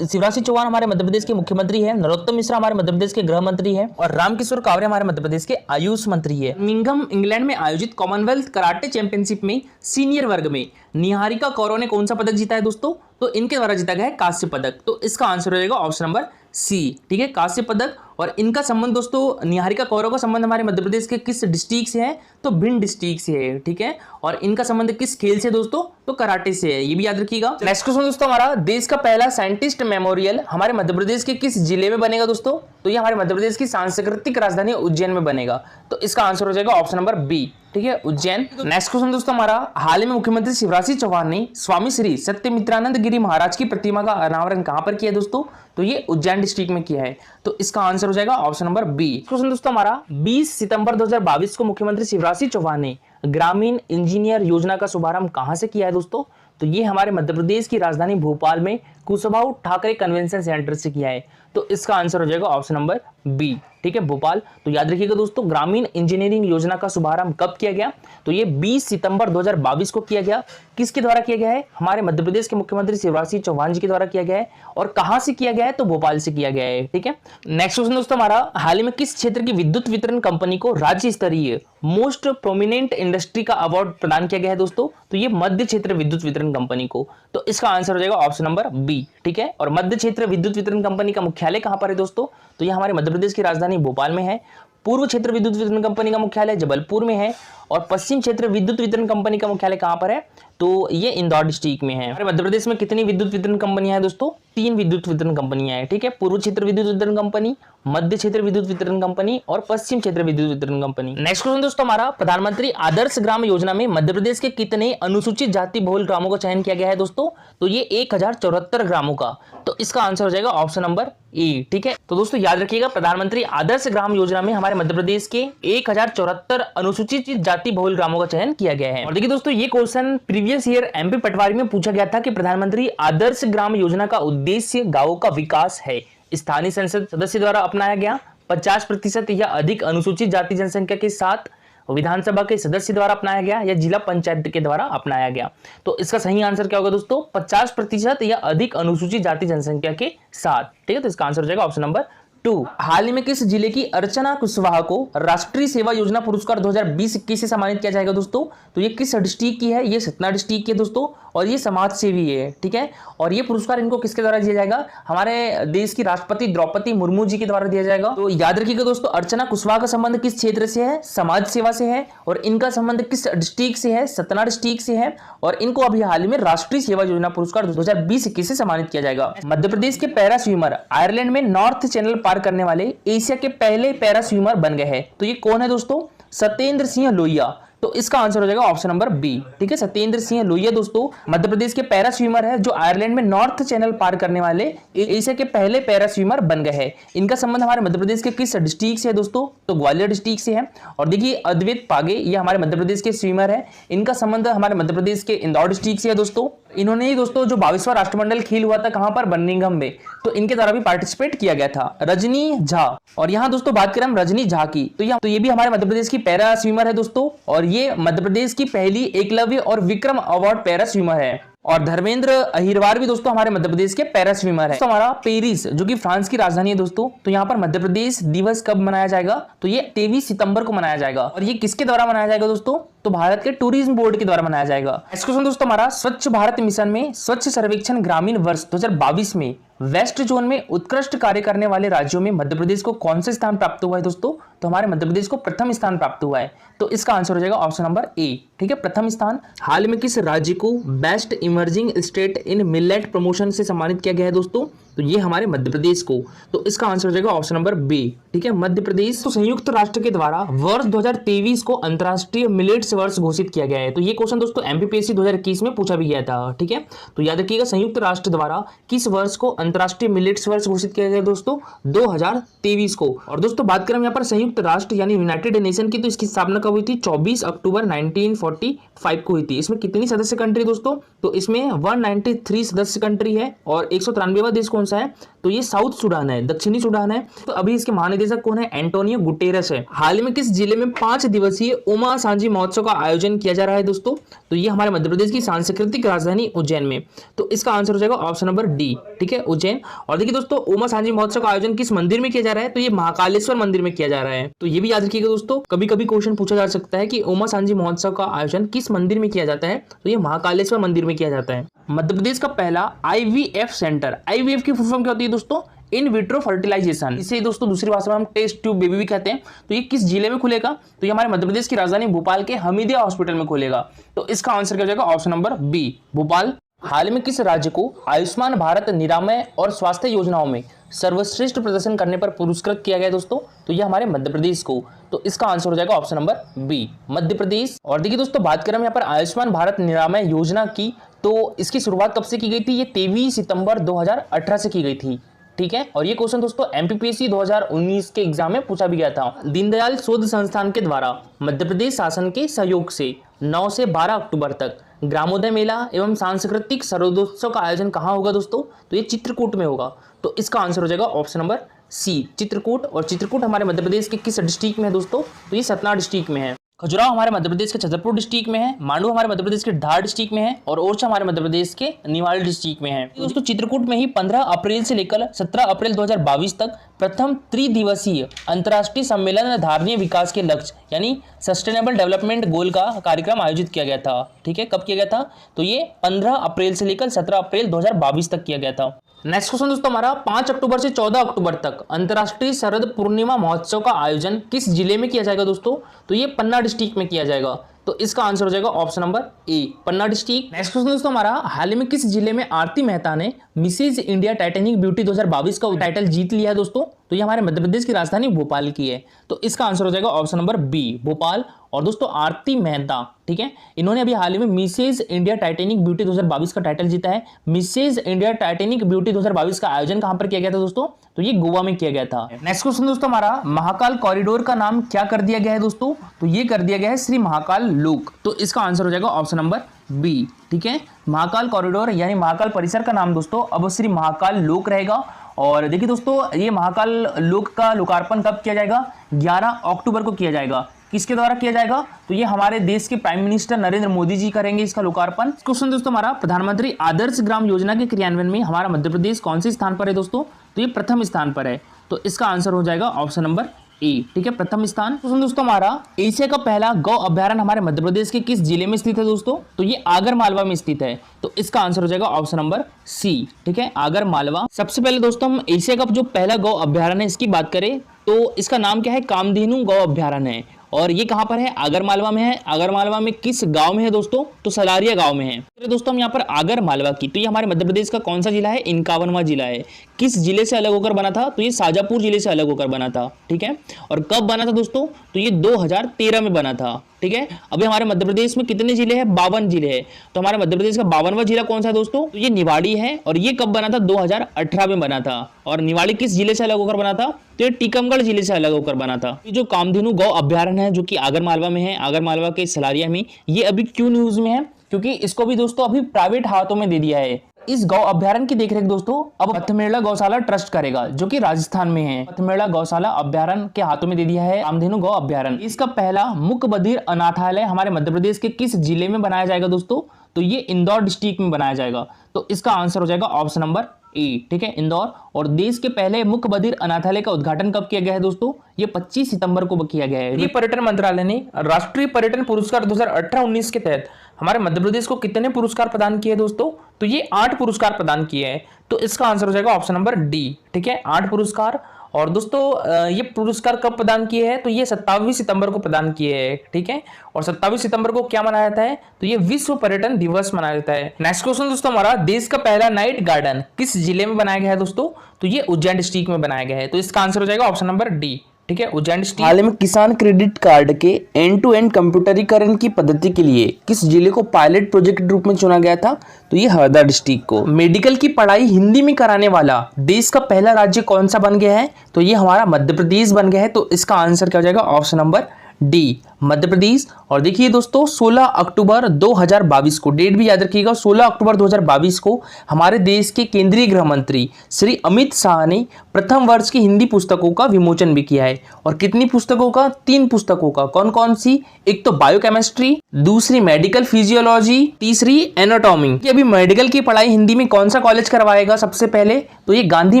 शिवराज सिंह चौहान हमारे मध्य प्रदेश के मुख्यमंत्री है, नरोत्तम मिश्रा हमारे मध्य प्रदेश के गृह मंत्री है, और रामकिशोर कावरे हमारे मध्य प्रदेश के आयुष मंत्री है। बर्मिंघम इंग्लैंड में आयोजित कॉमनवेल्थ कराटे चैंपियनशिप में सीनियर वर्ग में निहारिका कौरव ने कौन सा पदक जीता है दोस्तों, तो इनके द्वारा जीता गया है कांस्य पदक। तो इसका आंसर हो जाएगा ऑप्शन नंबर सी, ठीक है, कांस्य पदक। और इनका संबंध दोस्तों, निहारिका कौरव का संबंध हमारे मध्य प्रदेश के किस डिस्ट्रिक्ट से है, तो भिंड डिस्ट्रिक्ट से है, ठीक है। और इनका संबंध किस खेल से दोस्तों, तो कराटे से है, ये भी याद रखिएगा। नेक्स्ट क्वेश्चन दोस्तों हमारा, देश का पहला साइंटिस्ट मेमोरियल हमारे मध्य प्रदेश के किस जिले में बनेगा दोस्तों, तो ये हमारे मध्य प्रदेश की सांस्कृतिक राजधानी उज्जैन में बनेगा। तो इसका आंसर हो जाएगा ऑप्शन नंबर बी, ठीक है, उज्जैन। नेक्स्ट क्वेश्चन दोस्तों हमारा, हाल ही में मुख्यमंत्री शिवराज सिंह चौहान ने स्वामी श्री सत्यमित्रानंद गिरी महाराज की प्रतिमा का अनावरण कहां पर किया है दोस्तों, तो ये उज्जैन डिस्ट्रिक्ट में किया है। तो इसका आंसर हो जाएगा ऑप्शन नंबर बी। क्वेश्चन दोस्तों हमारा, 20 सितंबर 2022 को मुख्यमंत्री शिवराज सिंह चौहान ने ग्रामीण इंजीनियर योजना का शुभारंभ कहां से किया है दोस्तों, तो ये हमारे मध्य प्रदेश की राजधानी भोपाल में कुशवाहा ठाकरे कन्वेंशन सेंटर से किया है। तो इसका आंसर हो जाएगा ऑप्शन नंबर बी, ठीक है, भोपाल। तो याद रखिएगा दोस्तों, ग्रामीण इंजीनियरिंग योजना का शुभारंभ कब किया गया, तो ये 20 सितंबर 2022 को किया गया। किसके द्वारा किया गया है, हमारे मध्य प्रदेश के मुख्यमंत्री शिवराज सिंह चौहान जी के द्वारा किया गया है। और कहां से किया गया है, तो भोपाल से किया गया है, ठीक है। नेक्स्ट क्वेश्चन दोस्तों हमारा, हाल ही में किस क्षेत्र की विद्युत वितरण कंपनी को राज्य स्तरीय मोस्ट प्रोमिनेंट इंडस्ट्री का अवार्ड प्रदान किया गया है दोस्तों, तो ये मध्य क्षेत्र विद्युत वितरण कंपनी को। तो इसका आंसर हो जाएगा ऑप्शन नंबर बी, ठीक है। और मध्य क्षेत्र विद्युत वितरण कंपनी का मुख्यालय कहां पर है दोस्तों, तो ये हमारे मध्य प्रदेश की राजधानी भोपाल में है। पूर्व क्षेत्र विद्युत वितरण कंपनी का मुख्यालय जबलपुर में है। और पश्चिम क्षेत्र विद्युत वितरण कंपनी का मुख्यालय कहां पर है, तो ये इंदौर डिस्ट्रिक्ट में है। हमारे मध्य प्रदेश में कितनी विद्युत वितरण कंपनियां हैं दोस्तों, 3 विद्युत वितरण कंपनियां हैं, ठीक है। पूर्व क्षेत्र विद्युत वितरण कंपनी, मध्य क्षेत्र विद्युत वितरण कंपनी और पश्चिम क्षेत्र विद्युत वितरण कंपनी। नेक्स्ट क्वेश्चन दोस्तों हमारा, प्रधानमंत्री आदर्श ग्राम योजना में मध्य प्रदेश के कितने अनुसूचित जाति बहुल ग्रामों का चयन किया गया है दोस्तों, तो ये 1074 ग्रामों का। तो इसका आंसर हो जाएगा ऑप्शन नंबर ए, ठीक है। तो दोस्तों याद रखिएगा, प्रधानमंत्री आदर्श ग्राम योजना में हमारे मध्य प्रदेश के 1074 अनुसूचित जाति बहुल ग्रामों का चयन किया गया है। और देखिए दोस्तों, ये क्वेश्चन प्रीवियस ईयर एमपी पटवारी में पूछा गया था कि प्रधानमंत्री आदर्श ग्राम योजना का उद्देश्य गांवों का विकास है। स्थानीय संसद सदस्य द्वारा अपनाया गया, 50% या अधिक अनुसूचित जाति जनसंख्या के साथ विधानसभा के सदस्य द्वारा अपनाया गया, या जिला पंचायत के द्वारा अपनाया गया। तो इसका सही आंसर क्या होगा दोस्तों, 50% या अधिक अनुसूचित जाति जनसंख्या के साथ, ठीक है। तो इसका आंसर हो जाएगा ऑप्शन नंबर 2। हाल ही में किस जिले की अर्चना कुशवाहा को राष्ट्रीय सेवा योजना पुरस्कार 2020-21 से सम्मानित किया जाएगा दोस्तों, तो ये किस डिस्ट्रिक्ट की है, ये सतना डिस्ट्रिक्ट की है दोस्तों। और ये समाज सेवी है, ठीक है। और ये पुरस्कार इनको किसके द्वारा दिया जाएगा, हमारे देश की राष्ट्रपति द्रौपदी मुर्मू जी के द्वारा दिया जाएगा। तो याद रखिएगा दोस्तों, अर्चना कुशवाहा का संबंध किस क्षेत्र से है, समाज सेवा से है। और इनका संबंध किस डिस्ट्रिक्ट से है, सतना डिस्ट्रिक्ट से है। और इनको अभी हाल ही में राष्ट्रीय सेवा योजना पुरस्कार 2020-21 से सम्मानित किया जाएगा। मध्य प्रदेश के पैरा स्विमर आयरलैंड में नॉर्थ चैनल पार करने वाले एशिया के पहले पैरा स्विमर बन गए हैं। तो ये कौन है दोस्तों, सत्येंद्र सिंह लोहिया। तो इसका आंसर हो जाएगा ऑप्शन नंबर बी, ठीक है। सत्येंद्र सिंह लोहिया दोस्तों मध्य प्रदेश के पैरा स्विमर है, जो आयरलैंड में नॉर्थ चैनल पार करने वाले एशिया के पहले पैरा स्विमर बन गए हैं। इनका संबंध हमारे मध्य प्रदेश के किस डिस्ट्रिक्ट से है दोस्तों, तो ग्वालियर डिस्ट्रिक्ट से है। और देखिए अद्वैत पागे, ये हमारे मध्य प्रदेश के स्विमर है। इनका संबंध हमारे मध्य प्रदेश के इंदौर डिस्ट्रिक्ट से है दोस्तों। इन्होंने ही दोस्तों जो 22वां राष्ट्रमंडल खेल हुआ था कहां पर, बर्मिंघम में, तो इनके द्वारा भी पार्टिसिपेट किया गया था। रजनी झा, और यहाँ दोस्तों बात करें हम रजनी झा की, तो ये भी हमारे मध्य प्रदेश की पैरा स्विमर है दोस्तों। और ये मध्य प्रदेश की पहली एकलव्य और विक्रम अवार्ड पैरा स्विमर है। और धर्मेंद्र अहिरवार भी दोस्तों हमारे मध्य प्रदेश के पैरा स्विमर है। तो हमारा पेरिस, जो कि फ्रांस की राजधानी है दोस्तों, तो यहाँ पर मध्य प्रदेश दिवस कब मनाया जाएगा, तो ये 23 सितंबर को मनाया जाएगा। और ये किसके द्वारा मनाया जाएगा दोस्तों, तो भारत के टूरिज्म बोर्ड के द्वारा मनाया जाएगा। नेक्स्ट क्वेश्चन दोस्तों हमारा, स्वच्छ भारत मिशन में स्वच्छ सर्वेक्षण ग्रामीण वर्ष 2022 में वेस्ट जोन में उत्कृष्ट कार्य करने वाले राज्यों में मध्य प्रदेश को कौन सा स्थान प्राप्त हुआ है दोस्तों, तो हमारे मध्य प्रदेश को प्रथम स्थान प्राप्त हुआ है। तो इसका आंसर हो जाएगा ऑप्शन नंबर ए, ठीक है, प्रथम स्थान। हाल में किस राज्य को best emerging state in millet promotion से सम्मानित किया गया है दोस्तों, तो ये हमारे मध्य प्रदेश को। तो इसका आंसर हो जाएगा ऑप्शन नंबर बी, ठीक है, मध्य प्रदेश। तो संयुक्त राष्ट्र के द्वारा वर्ष 2023 को अंतर्राष्ट्रीय मिलेट्स वर्ष घोषित किया गया है। तो ये क्वेश्चन दोस्तों एमपीपीएससी 2021 में पूछा भी गया था, ठीक है। तो याद रखिएगा, संयुक्त राष्ट्र द्वारा किस वर्ष को अंतर्राष्ट्रीय मिलेट्स वर्ष घोषित किया गया दोस्तों, 2023 को। और दोस्तों बात करें यहाँ पर संयुक्त राष्ट्र यानी यूनाइटेड नेशन की, तो इसकी स्थापना कब हुई थी, 24 अक्टूबर 1945 को हुई थी। इसमें कितनी सदस्य कंट्री दोस्तों, तो इसमें 193 सदस्य कंट्री है। और 193वां देश कौन सा है, तो ये साउथ सूडान है, दक्षिणी सूडान है। तो अभी इसके महानिदेशक कौन है, एंटोनियो गुटेरस है। हाल में किस जिले में 5 दिवसीय ओमा सांझी महोत्सव का आयोजन किया जा रहा है दोस्तों, तो ये हमारे मध्य प्रदेश की सांस्कृतिक राजधानी उज्जैन में। तो इसका आंसर हो जाएगा ऑप्शन नंबर डी, ठीक है, उज्जैन। और देखिए दोस्तों, ओमा सांझी महोत्सव का आयोजन किस मंदिर में किया जा रहा है, तो ये महाकालेश्वर मंदिर में किया जा रहा है। तो ये भी याद रखिएगा दोस्तों, कभी कभी क्वेश्चन पूछा जा सकता है कि ओमा सांझी महोत्सव का आयोजन किस मंदिर में किया जाता है, तो ये महाकालेश्वर मंदिर में किया जाता है। मध्य प्रदेश का पहला IVF सेंटर, IVF की फुल फॉर्म क्या होती है दोस्तों, इन विट्रो फर्टिलाइजेशन, इसे दोस्तों दूसरी भाषा में हम टेस्ट ट्यूब बेबी भी कहते हैं। तो ये किस जिले में खुलेगा? तो ये हमारे मध्य प्रदेश की राजधानी भोपाल के हमीदिया हॉस्पिटल में खुलेगा। तो इसका आंसर क्या हो जाएगा? Option number B, Bhopal. हाल में किस राज्य को आयुष्मान भारत निरामय और स्वास्थ्य योजनाओं में सर्वश्रेष्ठ प्रदर्शन करने पर पुरस्कृत किया गया दोस्तों? तो ये हमारे मध्य प्रदेश को। तो इसका आंसर हो जाएगा option number B, Madhya Pradesh. और देखिए दोस्तों, बात करें हम यहाँ पर आयुष्मान भारत निरामय योजना की, तो इसकी शुरुआत कब से की गई थी? ये 23 सितंबर 2018 से की गई थी। ठीक है, और ये क्वेश्चन दोस्तों एमपीपीएससी 2019 के एग्जाम में पूछा भी गया था। दीनदयाल शोध संस्थान के द्वारा मध्य प्रदेश शासन के सहयोग से 9 से 12 अक्टूबर तक ग्रामोदय मेला एवं सांस्कृतिक सर्वोदयोत्सव का आयोजन कहाँ होगा दोस्तों? तो ये चित्रकूट में होगा। तो इसका आंसर हो जाएगा ऑप्शन नंबर सी, चित्रकूट। और चित्रकूट हमारे मध्य प्रदेश के किस डिस्ट्रिक्ट में है दोस्तों? तो ये सतना डिस्ट्रिक्ट में है। खजुराहो हमारे मध्य प्रदेश के छतरपुर डिस्ट्रिक्ट में है। मांडू हमारे मध्य प्रदेश के धार डिस्ट्रिक्ट में है। और ओरछा हमारे मध्य प्रदेश के निवाड़ी डिस्ट्रिक्ट में है। दोस्तों चित्रकूट में ही 15 अप्रैल से लेकर 17 अप्रैल 2022 तक प्रथम त्रिदिवसीय अंतर्राष्ट्रीय सम्मेलन धारणीय विकास के लक्ष्य यानी सस्टेनेबल डेवलपमेंट गोल का कार्यक्रम आयोजित किया गया था। ठीक है, कब किया गया था? तो ये 15 अप्रैल से लेकर 17 अप्रैल 2022 तक किया गया था। नेक्स्ट क्वेश्चन दोस्तों हमारा, 5 अक्टूबर से 14 अक्टूबर तक अंतर्राष्ट्रीय शरद पूर्णिमा महोत्सव का आयोजन किस जिले में किया जाएगा दोस्तों? तो ये पन्ना डिस्ट्रिक्ट में किया जाएगा। तो इसका आंसर हो जाएगा ऑप्शन नंबर ए, पन्ना डिस्ट्रिक्ट। नेक्स्ट क्वेश्चन दोस्तों हमारा, हाल ही में किस जिले में आरती मेहता ने मिसेज इंडिया टाइटैनिक ब्यूटी 2022 का टाइटल जीत लिया है दोस्तों? तो ये हमारे मध्य प्रदेश की राजधानी भोपाल की है। तो इसका आंसर हो जाएगा ऑप्शन नंबर बी, भोपाल। और दोस्तों आरती मेहता, ठीक है, इन्होंने अभी हाल ही में मिसेज इंडिया टाइटैनिक ब्यूटी 2022 का टाइटल जीता है। मिसेज इंडिया टाइटैनिक ब्यूटी 2022 का आयोजन कहां पर किया गया था दोस्तों? तो ये गोवा में किया गया था। नेक्स्ट क्वेश्चन दोस्तों हमारा, महाकाल कॉरिडोर का नाम क्या कर दिया गया है दोस्तों? तो ये कर दिया गया है श्री महाकाल लोक। तो इसका आंसर हो जाएगा ऑप्शन नंबर बी। ठीक है, महाकाल कॉरिडोर यानी महाकाल परिसर का नाम दोस्तों अब श्री महाकाल लोक रहेगा। और देखिए दोस्तों, ये महाकाल लोक का लोकार्पण कब किया जाएगा? 11 अक्टूबर को किया जाएगा। किसके द्वारा किया जाएगा? तो ये हमारे देश के प्राइम मिनिस्टर नरेंद्र मोदी जी करेंगे इसका लोकार्पण। क्वेश्चन दोस्तों हमारा, प्रधानमंत्री आदर्श ग्राम योजना के क्रियान्वयन में हमारा मध्य प्रदेश कौन से स्थान पर है दोस्तों? तो ये प्रथम स्थान पर है। तो इसका आंसर हो जाएगा ऑप्शन नंबर ए। ठीक है, प्रथम स्थान। दोस्तों हमारा, एशिया का पहला गौ अभ्यारण्य हमारे मध्य प्रदेश के किस जिले में स्थित है दोस्तों? तो ये आगर मालवा में स्थित है। तो इसका आंसर हो जाएगा ऑप्शन नंबर सी। ठीक है, आगर मालवा। सबसे पहले दोस्तों हम एशिया का जो पहला गौ अभ्यारण्य है इसकी बात करें तो इसका नाम क्या है? कामधेनु गौ अभ्यारण्य है। और ये कहां पर है? आगर मालवा में है। आगर मालवा में किस गांव में है दोस्तों? तो सलारिया गांव में है। तो दोस्तों हम यहाँ पर आगर मालवा की, तो ये हमारे मध्य प्रदेश का कौन सा जिला है? 51वां जिला है। किस जिले से अलग होकर बना था? तो ये शाजापुर जिले से अलग होकर बना था। ठीक है, और कब बना था दोस्तों? तो ये 2013 में बना था। ठीक है, अभी हमारे मध्य प्रदेश में कितने जिले हैं? 52 जिले हैं। तो हमारे मध्य प्रदेश का 52वां जिला कौन सा है दोस्तों? तो ये निवाड़ी है। और ये कब बना था? 2018 में बना था। और निवाड़ी किस जिले से अलग होकर बना था? तो ये टीकमगढ़ जिले से अलग होकर बना था। ये जो कामधेनु गौ अभ्यारण्य है जो कि आगर मालवा में है, आगर मालवा के सलारिया में, ये अभी क्यों न्यूज में है? क्योंकि इसको भी दोस्तों अभी प्राइवेट हाथों में दे दिया है। इस गौ अभ्यारण्य की देखरेख दोस्तों अब पथमेड़ा गौशाला ट्रस्ट करेगा जो कि राजस्थान में है। पथमेड़ा गौशाला अभ्यारण्य के हाथों में दे दिया है कामधेनु गौ अभ्यारण्य। इसका पहला मुक बधिर अनाथालय हमारे मध्य प्रदेश के किस जिले में बनाया जाएगा दोस्तों? तो ये इंदौर डिस्ट्रिक्ट में बनाया जाएगा। तो इसका आंसर हो जाएगा ऑप्शन नंबर ए। ठीक है, इंदौर। और देश के पहले मुक बधिर अनाथालय का उद्घाटन कब किया गया है दोस्तों? ये 25 सितंबर को किया गया है। ये पर्यटन मंत्रालय ने राष्ट्रीय पर्यटन पुरस्कार 2018-19 के तहत हमारे मध्य प्रदेश को कितने पुरस्कार प्रदान किए दोस्तों? तो ये 8 पुरस्कार प्रदान किए हैं। तो इसका आंसर हो जाएगा ऑप्शन नंबर डी। ठीक है, 8 पुरस्कार। और दोस्तों ये पुरस्कार कब प्रदान किए हैं? तो ये 27 सितंबर को प्रदान किए हैं। ठीक है, और 27 सितंबर को क्या मनाया जाता है? तो ये विश्व पर्यटन दिवस मनाया जाता है। नेक्स्ट क्वेश्चन दोस्तों हमारा, देश का पहला नाइट गार्डन किस जिले में बनाया गया है दोस्तों? तो ये उज्जैन डिस्ट्रिक्ट में बनाया गया है। तो इसका आंसर हो जाएगा ऑप्शन नंबर डी। ठीक है, उज्जैन डिस्ट्रिक्ट। हाल में किसान क्रेडिट कार्ड के एंड टू एंड कंप्यूटरीकरण की पद्धति के लिए किस जिले को पायलट प्रोजेक्ट के रूप में चुना गया था? तो ये हरदा डिस्ट्रिक्ट को। मेडिकल की पढ़ाई हिंदी में कराने वाला देश का पहला राज्य कौन सा बन गया है? तो ये हमारा मध्य प्रदेश बन गया है। तो इसका आंसर क्या हो जाएगा? Option number D, Madhya Pradesh. और देखिए दोस्तों 16 अक्टूबर 2022 को, डेट भी याद रखिएगा, 16 अक्टूबर 2022 को हमारे देश के केंद्रीय गृह मंत्री श्री अमित शाह ने प्रथम वर्ष की हिंदी पुस्तकों का विमोचन भी किया है। और कितनी पुस्तकों का? 3 पुस्तकों का। कौन कौन सी? एक तो बायोकेमिस्ट्री, दूसरी मेडिकल फिजियोलॉजी, तीसरी एनाटॉमी। अभी मेडिकल की पढ़ाई हिंदी में कौन सा कॉलेज करवाएगा सबसे पहले? तो ये गांधी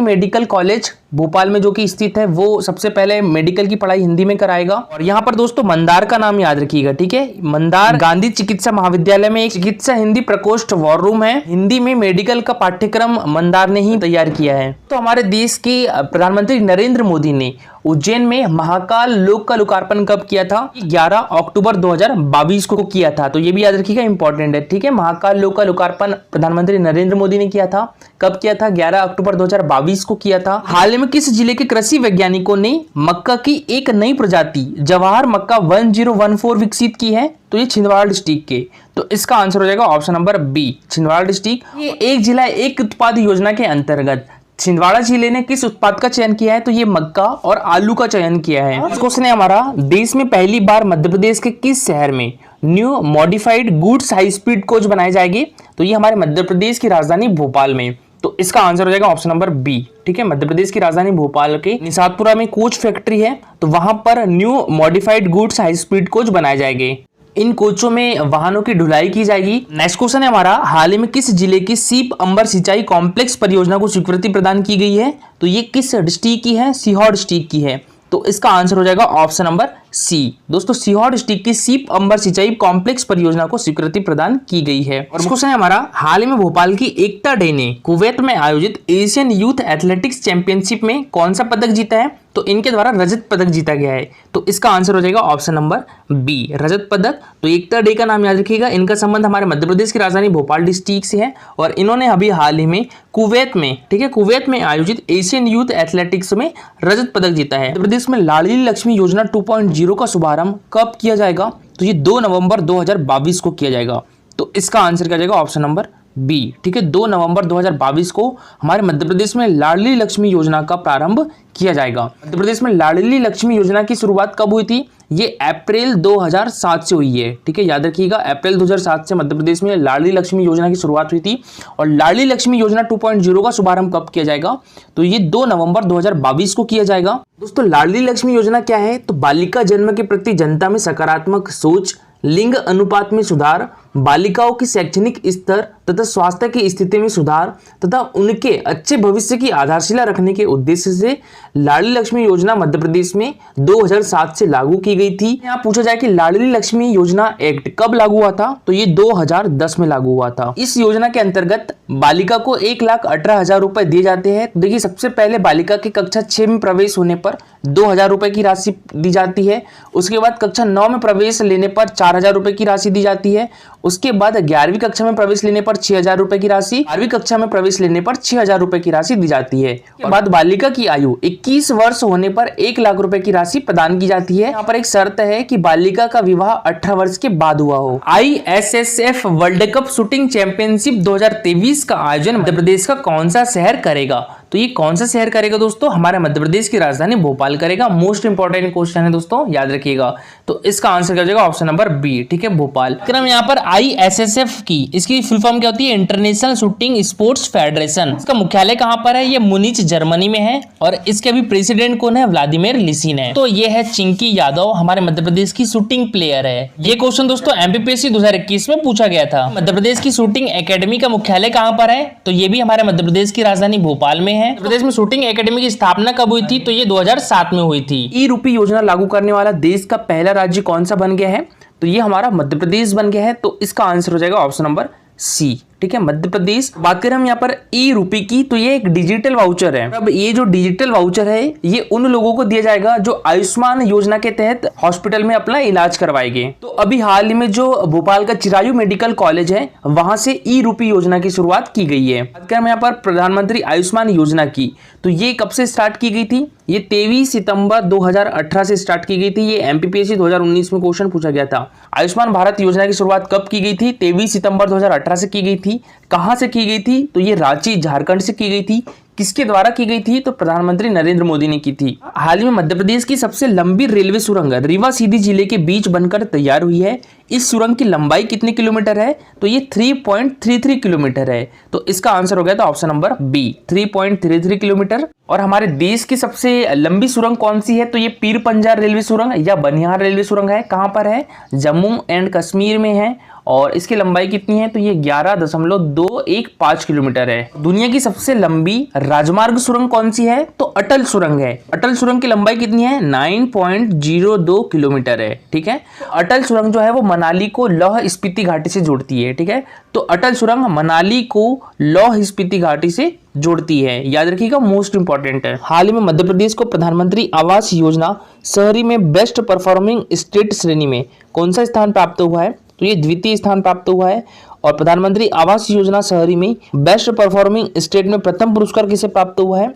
मेडिकल कॉलेज भोपाल में जो कि स्थित है वो सबसे पहले मेडिकल की पढ़ाई हिंदी में कराएगा। और यहाँ पर दोस्तों मंदार का नाम याद रखिएगा, ठीक है। मंदार गांधी चिकित्सा महाविद्यालय में एक चिकित्सा हिंदी प्रकोष्ठ वॉर रूम है। हिंदी में मेडिकल का पाठ्यक्रम मंदार ने ही तैयार किया है। तो हमारे देश के प्रधानमंत्री नरेंद्र मोदी ने उज्जैन में महाकाल लोक का लोकार्पण कब किया था? 11 अक्टूबर 2022 को किया था। तो ये भी याद रखिएगा, इंपॉर्टेंट है, ठीक है। महाकाल लोक का लोकार्पण प्रधानमंत्री नरेंद्र मोदी ने किया था। कब किया था? 11 अक्टूबर 2022 को किया था। हाल ही में किस जिले के कृषि वैज्ञानिकों ने मक्का की एक नई प्रजाति जवाहर मक्का 1014 विकसित की है? तो ये छिंदवाड़ा डिस्ट्रिक्ट के। तो इसका आंसर हो जाएगा option number B, Chhindwara district. ये एक जिला एक उत्पाद योजना के अंतर्गत छिंदवाड़ा जिले ने किस उत्पाद का चयन किया है? तो ये मक्का और आलू का चयन किया है। क्वेश्चन है हमारा, देश में पहली बार मध्य प्रदेश के किस शहर में new modified goods high speed coach बनाए जाएंगे? तो ये हमारे मध्य प्रदेश की राजधानी भोपाल में। तो इसका आंसर हो जाएगा ऑप्शन नंबर बी, ठीक है। मध्य प्रदेश की राजधानी भोपाल के निशातपुरा में कोच फैक्ट्री है, तो वहां पर new modified goods high speed coach बनाए जाएंगे। इन कोचों में वाहनों की ढुलाई की जाएगी। नेक्स्ट क्वेश्चन है हमारा, हाल ही में किस जिले की सीप अंबर सिंचाई कॉम्प्लेक्स परियोजना को स्वीकृति प्रदान की गई है? तो ये किस डिस्ट्रिक्ट की है? सीहोर डिस्ट्रिक्ट की है। तो इसका आंसर हो जाएगा ऑप्शन नंबर सी। दोस्तों, सीहोर डिस्ट्रिक्ट की सीप अंबर सिंचाई कॉम्प्लेक्स परियोजना को स्वीकृति प्रदान की गई है। और क्वेश्चन है हमारा, हाल ही में भोपाल की एकता डे ने कुवैत में आयोजित एशियन यूथ एथलेटिक्स चैंपियनशिप में कौन सा पदक जीता है? तो इनके द्वारा रजत पदक जीता गया है। तो इसका आंसर हो जाएगा ऑप्शन नंबर बी, रजत पदक। तो एकता डे का नाम याद रखिएगा। इनका संबंध हमारे मध्य प्रदेश की राजधानी भोपाल डिस्ट्रिक्ट से है और इन्होंने अभी हाल ही में कुवैत में, ठीक है, कुवैत में आयोजित एशियन यूथ एथलेटिक्स में रजत पदक जीता है। मध्य प्रदेश में लाडली लक्ष्मी योजना 2.0 का शुभारंभ कब किया जाएगा? तो ये 2 नवंबर 2022 को किया जाएगा। तो इसका आंसर क्या जाएगा? ऑप्शन नंबर बी, ठीक है। 2 नवंबर 2022 को हमारे मध्य प्रदेश में लाडली लक्ष्मी योजना का प्रारंभ किया जाएगा। मध्य प्रदेश में लाडली लक्ष्मी योजना की शुरुआत कब हुई थी? ये अप्रैल 2007 से हुई है, ठीक है, याद रखिएगा। अप्रैल 2007 से मध्य प्रदेश में लाडली लक्ष्मी योजना की शुरुआत हुई थी। और लाडली लक्ष्मी योजना 2.0 का शुभारंभ कब किया जाएगा? तो ये 2 नवंबर 2022 को किया जाएगा। दोस्तों, लाडली लक्ष्मी योजना क्या है? तो बालिका जन्म के प्रति जनता में सकारात्मक सोच, लिंग अनुपात में सुधार, बालिकाओं की शैक्षणिक स्तर तथा स्वास्थ्य की स्थिति में सुधार तथा उनके अच्छे भविष्य की आधारशिला रखने के उद्देश्य से लाडली लक्ष्मी योजना मध्य प्रदेश में 2007 से लागू की गई थी। यहाँ पूछा जाए कि लाडली लक्ष्मी योजना एक्ट कब लागू हुआ था? तो ये 2010 में लागू हुआ था। इस योजना के अंतर्गत बालिका को 1,18,000 रुपए दिए जाते हैं। देखिए, सबसे पहले बालिका की कक्षा 6 में प्रवेश होने पर 2,000 रुपए की राशि दी जाती है। उसके बाद कक्षा 9 में प्रवेश लेने पर 4,000 रुपए की राशि दी जाती है। उसके बाद 11वीं कक्षा में प्रवेश लेने पर 6,000 रुपए की राशि, 12वीं कक्षा में प्रवेश लेने पर 6,000 रुपए की राशि दी जाती है। उसके बाद बालिका की आयु 21 वर्ष होने पर 1 लाख रुपए की राशि प्रदान की जाती है। यहाँ पर एक शर्त है कि बालिका का विवाह 18 वर्ष के बाद हुआ हो। ISSF world cup shooting championship 2023 का आयोजन मध्य प्रदेश का कौन सा शहर करेगा? तो ये कौन सा शहर करेगा दोस्तों? हमारे मध्य प्रदेश की राजधानी भोपाल करेगा। मोस्ट इंपॉर्टेंट क्वेश्चन है दोस्तों, याद रखिएगा। तो इसका आंसर क्या हो जाएगा? ऑप्शन नंबर बी, ठीक है, भोपाल। क्रम यहाँ पर ISSF की इसकी फुल फॉर्म क्या होती है? International shooting sports federation. इसका मुख्यालय कहाँ पर है? ये मुनिच जर्मनी में है और इसके अभी प्रेसिडेंट कौन है? व्लादिमीर लिसिन है। तो ये है चिंकी यादव, हमारे मध्य प्रदेश की शूटिंग प्लेयर है। ये क्वेश्चन दोस्तों MPPSC 2021 में पूछा गया था। मध्य प्रदेश की शूटिंग एकेडमी का मुख्यालय कहाँ पर है? तो ये भी हमारे मध्य प्रदेश की राजधानी भोपाल में है। मध्य प्रदेश में शूटिंग एकेडमी की स्थापना कब हुई थी? तो ये 2007 में हुई थी। ई-रूपी योजना लागू करने वाला देश का पहला राज्य कौन सा बन गया है? तो ये हमारा मध्य प्रदेश बन गया है। तो इसका आंसर हो जाएगा ऑप्शन नंबर सी, ठीक है, मध्य प्रदेश। बात करें हम यहाँ पर ई-रूपी की, तो ये एक डिजिटल वाउचर है। अब ये जो डिजिटल वाउचर है ये उन लोगों को दिया जाएगा जो आयुष्मान योजना के तहत हॉस्पिटल में अपना इलाज करवाएंगे। तो अभी हाल ही में जो भोपाल का चिरायु मेडिकल कॉलेज है वहां से ई-रूपी योजना की शुरुआत की गई है। बात करें हम यहाँ पर प्रधानमंत्री आयुष्मान योजना की, तो ये कब से स्टार्ट की गई थी? ये 23 सितंबर 2018 से स्टार्ट की गई थी। ये MPPSC 2019 में क्वेश्चन पूछा गया था। आयुष्मान भारत योजना की शुरुआत कब की गई थी? 23 सितंबर 2018 से की गई थी। कहां से की गई थी? तो ये रांची झारखंड से की गई थी। किसके द्वारा की गई थी? तो प्रधानमंत्री नरेंद्र मोदी ने की थी। हाल ही में मध्य प्रदेश की सबसे लंबी रेलवे सुरंग रीवा सीधी जिले के बीच बनकर तैयार हुई है। इस सुरंग की लंबाई कितने किलोमीटर है? तो ये 3.33 किलोमीटर है। तो इसका आंसर हो गया था ऑप्शन नंबर बी, 3.33 किलोमीटर। और हमारे देश की सबसे लंबी सुरंग कौन सी है? तो ये पीर पंजाल रेलवे सुरंग या बनिहाल रेलवे सुरंग है। कहां पर है? जम्मू एंड कश्मीर में है। और इसकी लंबाई कितनी है? तो ये 11.215 किलोमीटर है। दुनिया की सबसे लंबी राजमार्ग सुरंग कौन सी है? तो अटल सुरंग है। अटल सुरंग की लंबाई कितनी है? 9.02 किलोमीटर है। ठीक है, अटल सुरंग जो है वो मनाली को लौह स्पीति घाटी से जोड़ती है। ठीक है, तो अटल सुरंग मनाली को लौह स्पीति घाटी से जोड़ती है, याद रखिएगा, मोस्ट इंपॉर्टेंट है। हाल ही में मध्य प्रदेश को प्रधानमंत्री आवास योजना शहरी में बेस्ट परफॉर्मिंग स्टेट श्रेणी में कौन सा स्थान प्राप्त हुआ है? तो ये द्वितीय स्थान प्राप्त हुआ है। और प्रधानमंत्री आवास योजना शहरी में बेस्ट परफॉर्मिंग स्टेट में प्रथम पुरस्कार किसे प्राप्त हुआ है?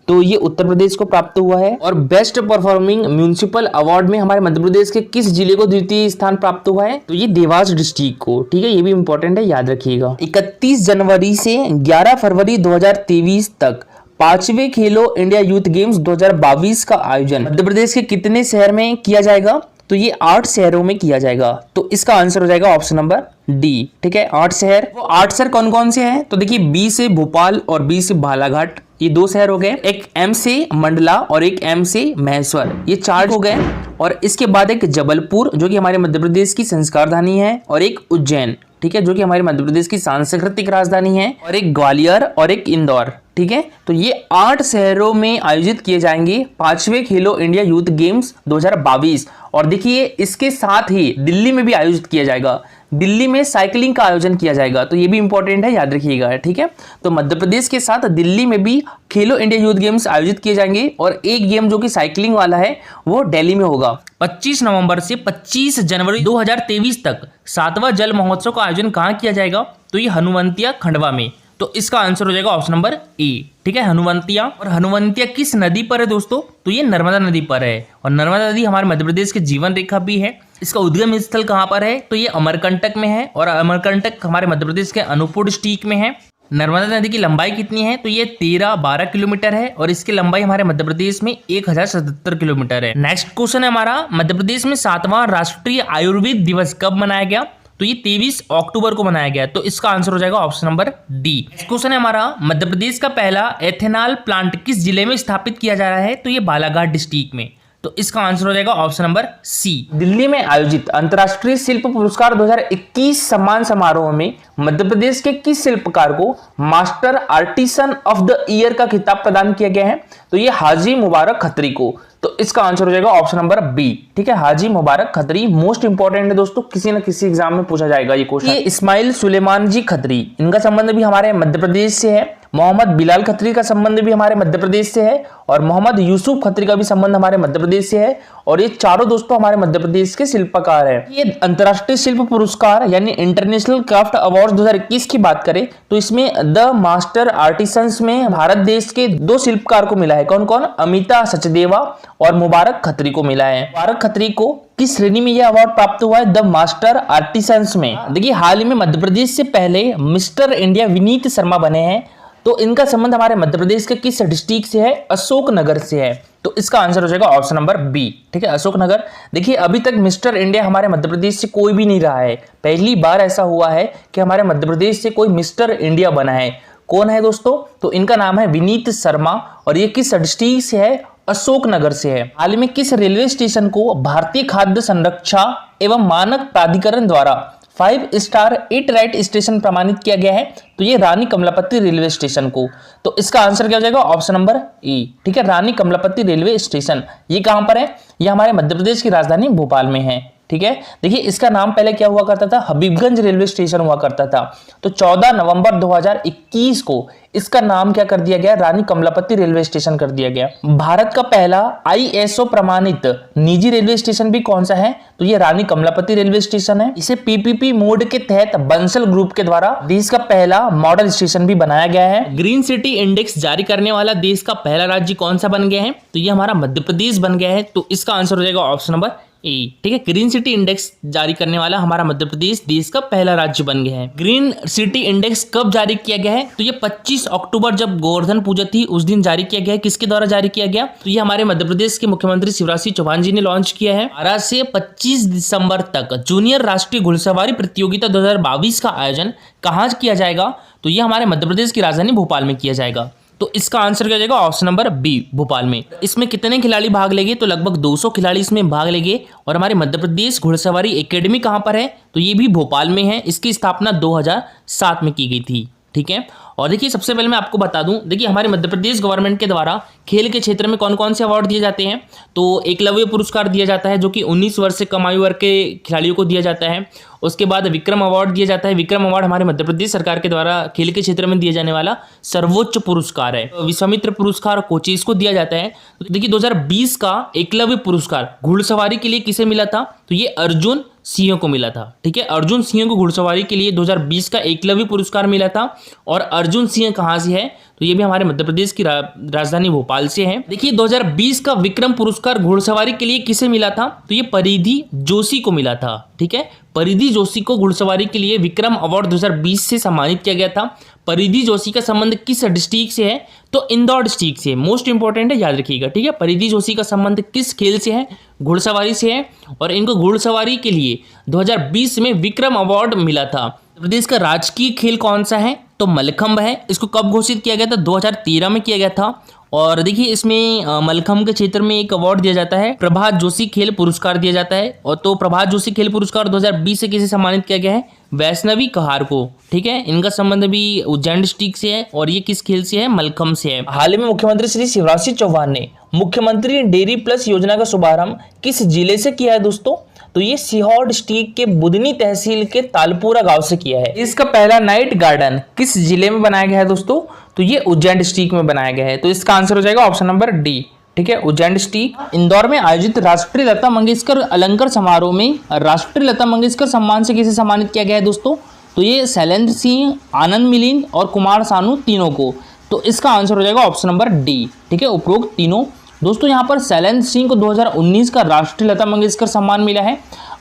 तो ये उत्तर प्रदेश को प्राप्त हुआ है। और बेस्ट परफॉर्मिंग म्यूनिसिपल अवार्ड में हमारे मध्य प्रदेश के किस जिले को द्वितीय स्थान प्राप्त हुआ है? तो ये देवास डिस्ट्रिक्ट को। ठीक है, ये भी इंपॉर्टेंट है, याद रखिएगा। 31 जनवरी से 11 फरवरी 2023 तक 5वें खेलो इंडिया यूथ गेम्स 2022 का आयोजन मध्य प्रदेश के कितने शहर में किया जाएगा? तो ये 8 शहरों में किया जाएगा। तो इसका आंसर हो जाएगा ऑप्शन नंबर डी। ठीक है, 8 शहर। वो 8 शहर कौन कौन से हैं? तो देखिए, बी से भोपाल और बी से बालाघाट, ये 2 शहर हो गए। एक एम से मंडला और एक एम से महेश्वर, ये 4 हो गए। और इसके बाद एक जबलपुर जो कि हमारे मध्य प्रदेश की संस्कार राजधानी है, और एक उज्जैन, ठीक है, जो कि हमारे मध्य प्रदेश की सांस्कृतिक राजधानी है, और एक ग्वालियर और एक इंदौर। ठीक है, तो ये 8 शहरों में आयोजित किए जाएंगे 5वें खेलो इंडिया यूथ गेम्स 2022। और देखिए, इसके साथ ही दिल्ली में भी आयोजित किया जाएगा। दिल्ली में साइकिलिंग का आयोजन किया जाएगा, तो ये भी इंपॉर्टेंट है, याद रखिएगा। ठीक है, तो मध्य प्रदेश के साथ दिल्ली में भी खेलो इंडिया यूथ गेम्स आयोजित किए जाएंगे। और एक गेम जो कि साइकिलिंग वाला है वो दिल्ली में होगा। 25 नवंबर से 25 जनवरी 2023 तक 7वां जल महोत्सव का आयोजन कहाँ किया जाएगा? तो ये हनुवंतिया खंडवा में। तो इसका आंसर हो जाएगा ऑप्शन नंबर ए। ठीक है, हनुवंतिया। और हनुवंतिया किस नदी पर है दोस्तों? तो ये नर्मदा नदी पर है। और नर्मदा नदी हमारे मध्य प्रदेश के जीवन रेखा भी है। इसका उद्गम स्थल कहाँ पर है? तो ये अमरकंटक में है। और अमरकंटक हमारे मध्य प्रदेश के अनूपपुर डिस्ट्रिक्ट में है। नर्मदा नदी की लंबाई कितनी है? तो ये 13-12 किलोमीटर है। और इसकी लंबाई हमारे मध्य प्रदेश में 1077 किलोमीटर है। नेक्स्ट क्वेश्चन है हमारा, मध्य प्रदेश में 7वां राष्ट्रीय आयुर्वेद दिवस कब मनाया गया? तो ये 23 अक्टूबर को मनाया गया। तो इसका आंसर हो जाएगा ऑप्शन नंबर डी। क्वेश्चन है हमारा, मध्य प्रदेश का पहला एथेनॉल प्लांट किस जिले में स्थापित किया जा रहा है? तो ये बालाघाट डिस्ट्रिक्ट में। तो इसका आंसर हो जाएगा ऑप्शन नंबर सी। दिल्ली में आयोजित अंतर्राष्ट्रीय शिल्प पुरस्कार 2021 सम्मान समारोह में मध्य प्रदेश के किस शिल्पकार को master artisan of the year का खिताब प्रदान किया गया है? तो ये हाजी मुबारक खत्री को। तो इसका आंसर हो जाएगा ऑप्शन नंबर बी। ठीक है, हाजी मुबारक खत्री मोस्ट इंपॉर्टेंट है दोस्तों, किसी न किसी एग्जाम में पूछा जाएगा ये क्वेश्चन। ये इस्माइल सुलेमान जी खत्री, इनका संबंध भी हमारे मध्य प्रदेश से है। मोहम्मद बिलाल खत्री का संबंध भी हमारे मध्य प्रदेश से है। और मोहम्मद यूसुफ खत्री का भी संबंध हमारे मध्य प्रदेश से है। और ये चारों दोस्तों हमारे मध्य प्रदेश के शिल्पकार हैं। ये अंतर्राष्ट्रीय शिल्प पुरस्कार यानी इंटरनेशनल क्राफ्ट अवार्ड 2021 की बात करें तो इसमें द मास्टर आर्टिसंस में भारत देश के 2 शिल्पकार को मिला है। कौन कौन? अमिता सचदेवा और मुबारक खत्री को मिला है। मुबारक खत्री को किस श्रेणी में यह अवार्ड प्राप्त हुआ है? द मास्टर आर्टिसंस में। देखिए, हाल ही में मध्य प्रदेश से पहले मिस्टर इंडिया विनीत शर्मा बने हैं। तो इनका संबंध हमारे मध्य प्रदेश के किस डिस्ट्रिक्ट से है? अशोकनगर से है। तो इसका आंसर हो जाएगा ऑप्शन नंबर बी। ठीक है, अशोकनगर। देखिए, अभी तक मिस्टर इंडिया हमारे मध्य प्रदेश से कोई भी नहीं रहा है। पहली बार ऐसा हुआ है कि हमारे मध्य प्रदेश से कोई मिस्टर इंडिया बना है। कौन है दोस्तों? तो इनका नाम है विनीत शर्मा। और ये किस डिस्ट्रिक्ट से है? अशोकनगर से है। हाल में किस रेलवे स्टेशन को भारतीय खाद्य संरक्षा एवं मानक प्राधिकरण द्वारा 5 स्टार ईट राइट स्टेशन प्रमाणित किया गया है? तो ये रानी कमलापति रेलवे स्टेशन को। तो इसका आंसर क्या हो जाएगा? ऑप्शन नंबर ए। ठीक है, रानी कमलापति रेलवे स्टेशन। ये कहां पर है? ये हमारे मध्य प्रदेश की राजधानी भोपाल में है। ठीक है, देखिए, इसका नाम पहले क्या हुआ करता था? हबीबगंज रेलवे स्टेशन हुआ करता था। तो 14 नवंबर 2021 को इसका नाम क्या कर दिया गया? रानी कमलापति रेलवे स्टेशन कर दिया गया। भारत का पहला ISO प्रमाणित निजी रेलवे स्टेशन भी कौन सा है? तो ये रानी कमलापति रेलवे स्टेशन है। इसे PPP मोड के तहत बंसल ग्रुप के द्वारा देश का पहला मॉडल स्टेशन भी बनाया गया है। ग्रीन सिटी इंडेक्स जारी करने वाला देश का पहला राज्य कौन सा बन गया है? तो ये हमारा मध्य प्रदेश बन गया है। तो इसका आंसर हो जाएगा ऑप्शन नंबर ए। ठीक है, ग्रीन सिटी इंडेक्स जारी करने वाला हमारा मध्य प्रदेश देश का पहला राज्य बन गया है। ग्रीन सिटी इंडेक्स कब जारी किया गया है? तो ये 25 अक्टूबर जब गोवर्धन पूजा थी उस दिन जारी किया गया है। किसके द्वारा जारी किया गया? तो ये हमारे मध्य प्रदेश के मुख्यमंत्री शिवराज सिंह चौहान जी ने लॉन्च किया है। 12 से 25 दिसंबर तक जूनियर राष्ट्रीय घुड़सवारी प्रतियोगिता 2022 का आयोजन कहाँ किया जाएगा? तो ये हमारे मध्य प्रदेश की राजधानी भोपाल में किया जाएगा। तो इसका आंसर क्या जाएगा? ऑप्शन नंबर बी, भोपाल में। इसमें कितने खिलाड़ी भाग लेंगे? तो लगभग 200 खिलाड़ी इसमें भाग लेंगे। और हमारे मध्य प्रदेश घुड़सवारी एकेडमी कहाँ पर है? तो ये भी भोपाल में है। इसकी स्थापना 2007 में की गई थी। ठीक है, और देखिए सबसे पहले मैं आपको बता दूं, देखिए हमारे मध्य प्रदेश गवर्नमेंट के द्वारा खेल के क्षेत्र में कौन कौन से अवार्ड दिए जाते हैं? तो एकलव्य पुरस्कार दिया जाता है जो कि 19 वर्ष से कम आयु वर्ग के खिलाड़ियों को दिया जाता है। उसके बाद विक्रम अवार्ड दिया जाता है। विक्रम अवार्ड हमारे मध्य प्रदेश सरकार के द्वारा खेल के क्षेत्र में दिया जाने वाला सर्वोच्च पुरस्कार है। विश्वामित्र पुरस्कार कोचेस को दिया जाता है। तो देखिए 2020 का एकलव्य पुरस्कार घुड़सवारी के लिए किसे मिला था? तो ये अर्जुन सिंह को मिला था। ठीक है, अर्जुन सिंह को घुड़सवारी के लिए 2020 का एकलव्य पुरस्कार मिला था। और अर्जुन सिंह कहाँ से है? तो ये भी हमारे मध्य प्रदेश की राजधानी भोपाल से है। देखिए 2020 का विक्रम पुरस्कार घुड़सवारी के लिए किसे मिला था? तो ये परिधि जोशी को मिला था। ठीक है, परिधि जोशी को घुड़सवारी के लिए विक्रम अवार्ड 2020 से सम्मानित किया गया था। परिधि जोशी का संबंध किस डिस्ट्रिक्ट से है? तो इंदौर डिस्ट्रिक्ट से। मोस्ट इंपॉर्टेंट है, याद रखिएगा। ठीक है, परिधि जोशी का संबंध किस खेल से है? घुड़सवारी से है। और इनको घुड़सवारी के लिए 2020 में विक्रम अवार्ड मिला था। प्रदेश का राजकीय खेल कौन सा है? तो मलखंभ है। इसको कब घोषित किया गया था? 2013 में किया गया था। और देखिए इसमें मलखंभ के क्षेत्र में एक अवार्ड दिया जाता है, प्रभात जोशी खेल पुरस्कार दिया जाता है। और तो प्रभात जोशी खेल पुरस्कार 2020 से किसे सम्मानित किया गया है? वैष्णवी कहार को। ठीक है, इनका संबंध भी उज्जैन डिस्ट्रिक्ट से है। और ये किस खेल से है? मलखंभ से है। हाल ही में मुख्यमंत्री श्री शिवराज सिंह चौहान ने मुख्यमंत्री डेयरी प्लस योजना का शुभारंभ किस जिले से किया है दोस्तों? तो ये सीहोर डिस्ट्रिक्ट के बुदनी तहसील के तालपुरा गांव से किया है। इसका पहला नाइट गार्डन किस जिले में बनाया गया है दोस्तों? तो ये उज्जैन डिस्ट्रिक्ट में बनाया गया है। तो इसका आंसर हो जाएगा ऑप्शन नंबर डी। ठीक है, उज्जैन डिस्ट्रिक्ट। इंदौर में आयोजित राष्ट्रीय लता मंगेशकर अलंकार समारोह में राष्ट्रीय लता मंगेशकर सम्मान से किसे सम्मानित किया गया है दोस्तों? तो ये शैलेंद्र सिंह, आनंद मिलिंद और कुमार सानू तीनों को। तो इसका आंसर हो जाएगा ऑप्शन नंबर डी। ठीक है, उपरोक्त तीनों। दोस्तों यहाँ पर शैलेंद्र सिंह को 2019 का राष्ट्रीय लता मंगेशकर सम्मान मिला है।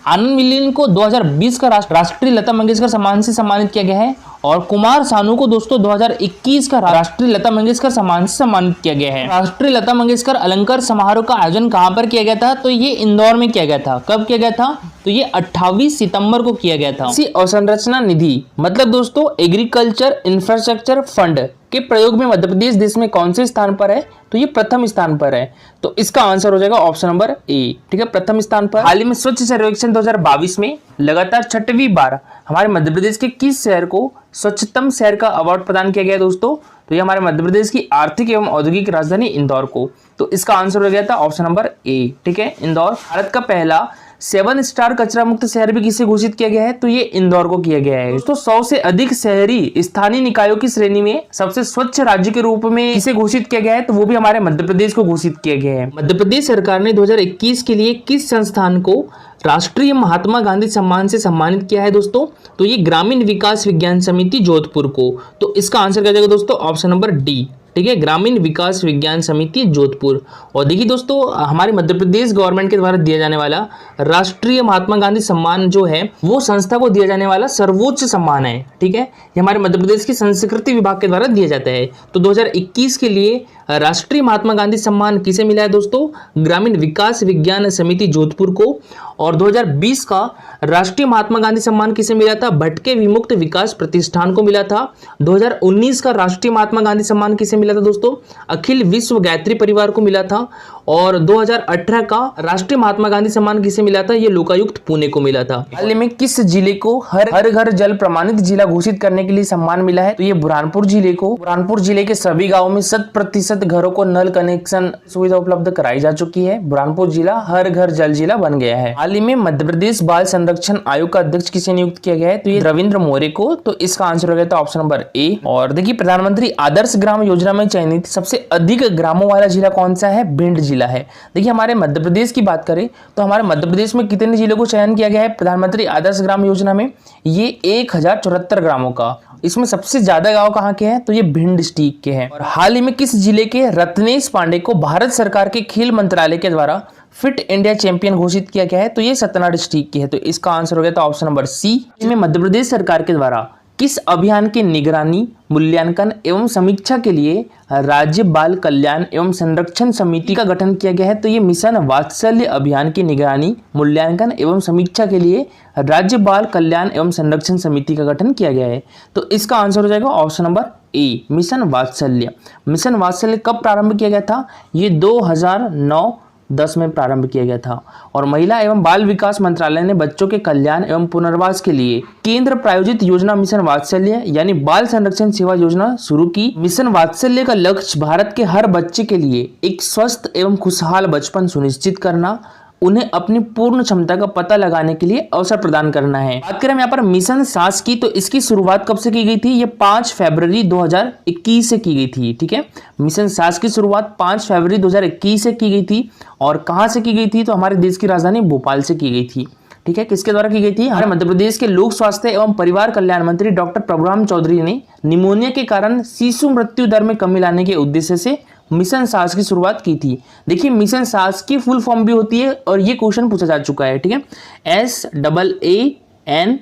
आनंद मिलिंद को 2020 का राष्ट्रीय लता मंगेशकर सम्मान से सम्मानित किया गया है। और कुमार सानू को दोस्तों 2021 का राष्ट्रीय लता मंगेशकर सम्मान से सम्मानित किया गया है। राष्ट्रीय लता मंगेशकर अलंकार समारोह का आयोजन कहां पर किया गया था? तो ये इंदौर में किया गया था। कब किया गया था? तो ये 28 सितंबर को किया गया था। इसी अवसंरचना निधि मतलब दोस्तों एग्रीकल्चर इंफ्रास्ट्रक्चर फंड के प्रयोग में मध्य प्रदेश देश में कौन से स्थान पर है? तो ये प्रथम स्थान पर है। तो इसका आंसर हो जाएगा ऑप्शन नंबर ए। ठीक है, प्रथम स्थान पर। हाल ही में स्वच्छ सर्वेक्षण 2022 में लगातार 6वीं बार हमारे मध्य प्रदेश के किस शहर को स्वच्छतम शहर का अवार्ड प्रदान किया गया दोस्तों? तो ये हमारे मध्य प्रदेश की आर्थिक एवं औद्योगिक राजधानी इंदौर को। तो इसका आंसर हो गया था ऑप्शन नंबर ए। ठीक है, इंदौर। भारत का पहला 7 स्टार कचरा मुक्त शहर भी किसे घोषित किया गया है? तो ये इंदौर को किया गया है। तो 100 से अधिक शहरी स्थानीय निकायों की श्रेणी में सबसे स्वच्छ राज्य के रूप में किसे घोषित किया गया है? तो वो भी हमारे मध्य प्रदेश को घोषित किया गया है। मध्य प्रदेश सरकार ने 2021 के लिए किस संस्थान को राष्ट्रीय महात्मा गांधी सम्मान से सम्मानित किया है दोस्तों? तो ये ग्रामीण विकास विज्ञान समिति जोधपुर को। तो इसका आंसर क्या जाएगा दोस्तों? Option number D. ठीक है, ग्रामीण विकास विज्ञान समिति जोधपुर। और देखिए दोस्तों हमारे मध्य प्रदेश गवर्नमेंट के द्वारा दिया जाने वाला राष्ट्रीय महात्मा गांधी सम्मान जो है वो संस्था को दिया जाने वाला सर्वोच्च सम्मान है। ठीक है, ये हमारे मध्य प्रदेश की संस्कृति विभाग के द्वारा दिया जाता है। तो 2021 के लिए राष्ट्रीय महात्मा गांधी सम्मान किसे मिला है दोस्तों? ग्रामीण विकास विज्ञान समिति जोधपुर को। और 2020 का राष्ट्रीय महात्मा गांधी सम्मान किसे मिला था? भटके विमुक्त विकास प्रतिष्ठान को मिला था। 2019 का राष्ट्रीय महात्मा गांधी सम्मान किसे मिला था दोस्तों? अखिल विश्व गायत्री परिवार को मिला था। और 2018 का राष्ट्रीय महात्मा गांधी सम्मान किसे मिला था? ये लोकायुक्त पुणे को मिला था। हाल में किस जिले को हर घर जल प्रमाणित जिला घोषित करने के लिए सम्मान मिला है? तो ये बुरहानपुर जिले को। बुरहानपुर जिले के सभी गाँव में 100% घरों को नल कनेक्शन सुविधा उपलब्ध कराई जा चुकी है। बुरहानपुर जिला हर घर जल जिला बन गया है। हाल ही में मध्य प्रदेश बाल संरक्षण आयोग का अध्यक्ष किसे नियुक्त किया गया है? तो ये रविंद्र मौर्य को। तो इसका आंसर हो गया था ऑप्शन नंबर ए। और देखिए प्रधानमंत्री आदर्श ग्राम योजना में चयनित सबसे अधिक ग्रामों वाला जिला कौन सा है? भिंड जिला है। देखिए हमारे मध्य प्रदेश की बात करें तो हमारे मध्य प्रदेश में कितने जिलों को चयन किया गया है प्रधानमंत्री आदर्श ग्राम योजना में? ये 1074 ग्रामों का। इसमें सबसे ज्यादा गांव कहाँ के हैं? तो ये भिंड डिस्ट्रिक्ट के हैं। और हाल ही में किस जिले के रत्नेश पांडे को भारत सरकार के खेल मंत्रालय के द्वारा फिट इंडिया चैंपियन घोषित किया गया है? तो ये सतना डिस्ट्रिक्ट की है। तो इसका आंसर हो गया था ऑप्शन नंबर सी। इसमें मध्य प्रदेश सरकार के द्वारा किस अभियान की निगरानी, मूल्यांकन एवं समीक्षा के लिए राज्य बाल कल्याण एवं संरक्षण समिति का गठन किया गया है? तो ये मिशन वात्सल्य अभियान की निगरानी, मूल्यांकन एवं समीक्षा के लिए राज्य बाल कल्याण एवं संरक्षण समिति का गठन किया गया है। तो इसका आंसर हो जाएगा ऑप्शन नंबर ए, मिशन वात्सल्य। मिशन वात्सल्य कब प्रारंभ किया गया था? ये 2009-10 में प्रारंभ किया गया था। और महिला एवं बाल विकास मंत्रालय ने बच्चों के कल्याण एवं पुनर्वास के लिए केंद्र प्रायोजित योजना मिशन वात्सल्य यानी बाल संरक्षण सेवा योजना शुरू की। मिशन वात्सल्य का लक्ष्य भारत के हर बच्चे के लिए एक स्वस्थ एवं खुशहाल बचपन सुनिश्चित करना, उन्हें अपनी पूर्ण क्षमता का पता लगाने के लिए अवसर प्रदान करना है। बात करें यहाँ पर मिशन सास की, तो इसकी शुरुआत कब से की गई थी? ये 5 फरवरी 2021 से की गई थी। ठीक है, मिशन सास की शुरुआत 5 फरवरी 2021 से की गई थी। और कहाँ से की गई थी? तो हमारे देश की राजधानी भोपाल से की गई थी। ठीक है, किसके द्वारा की गई थी? हमारे मध्य प्रदेश के लोक स्वास्थ्य एवं परिवार कल्याण मंत्री डॉक्टर प्रभुराम चौधरी ने निमोनिया के कारण शिशु मृत्यु दर में कमी लाने के उद्देश्य से मिशन सास की शुरुआत की थी। देखिए, मिशन सास की फुल फॉर्म भी होती है और ये क्वेश्चन पूछा जा चुका है। ठीक है, SAANS।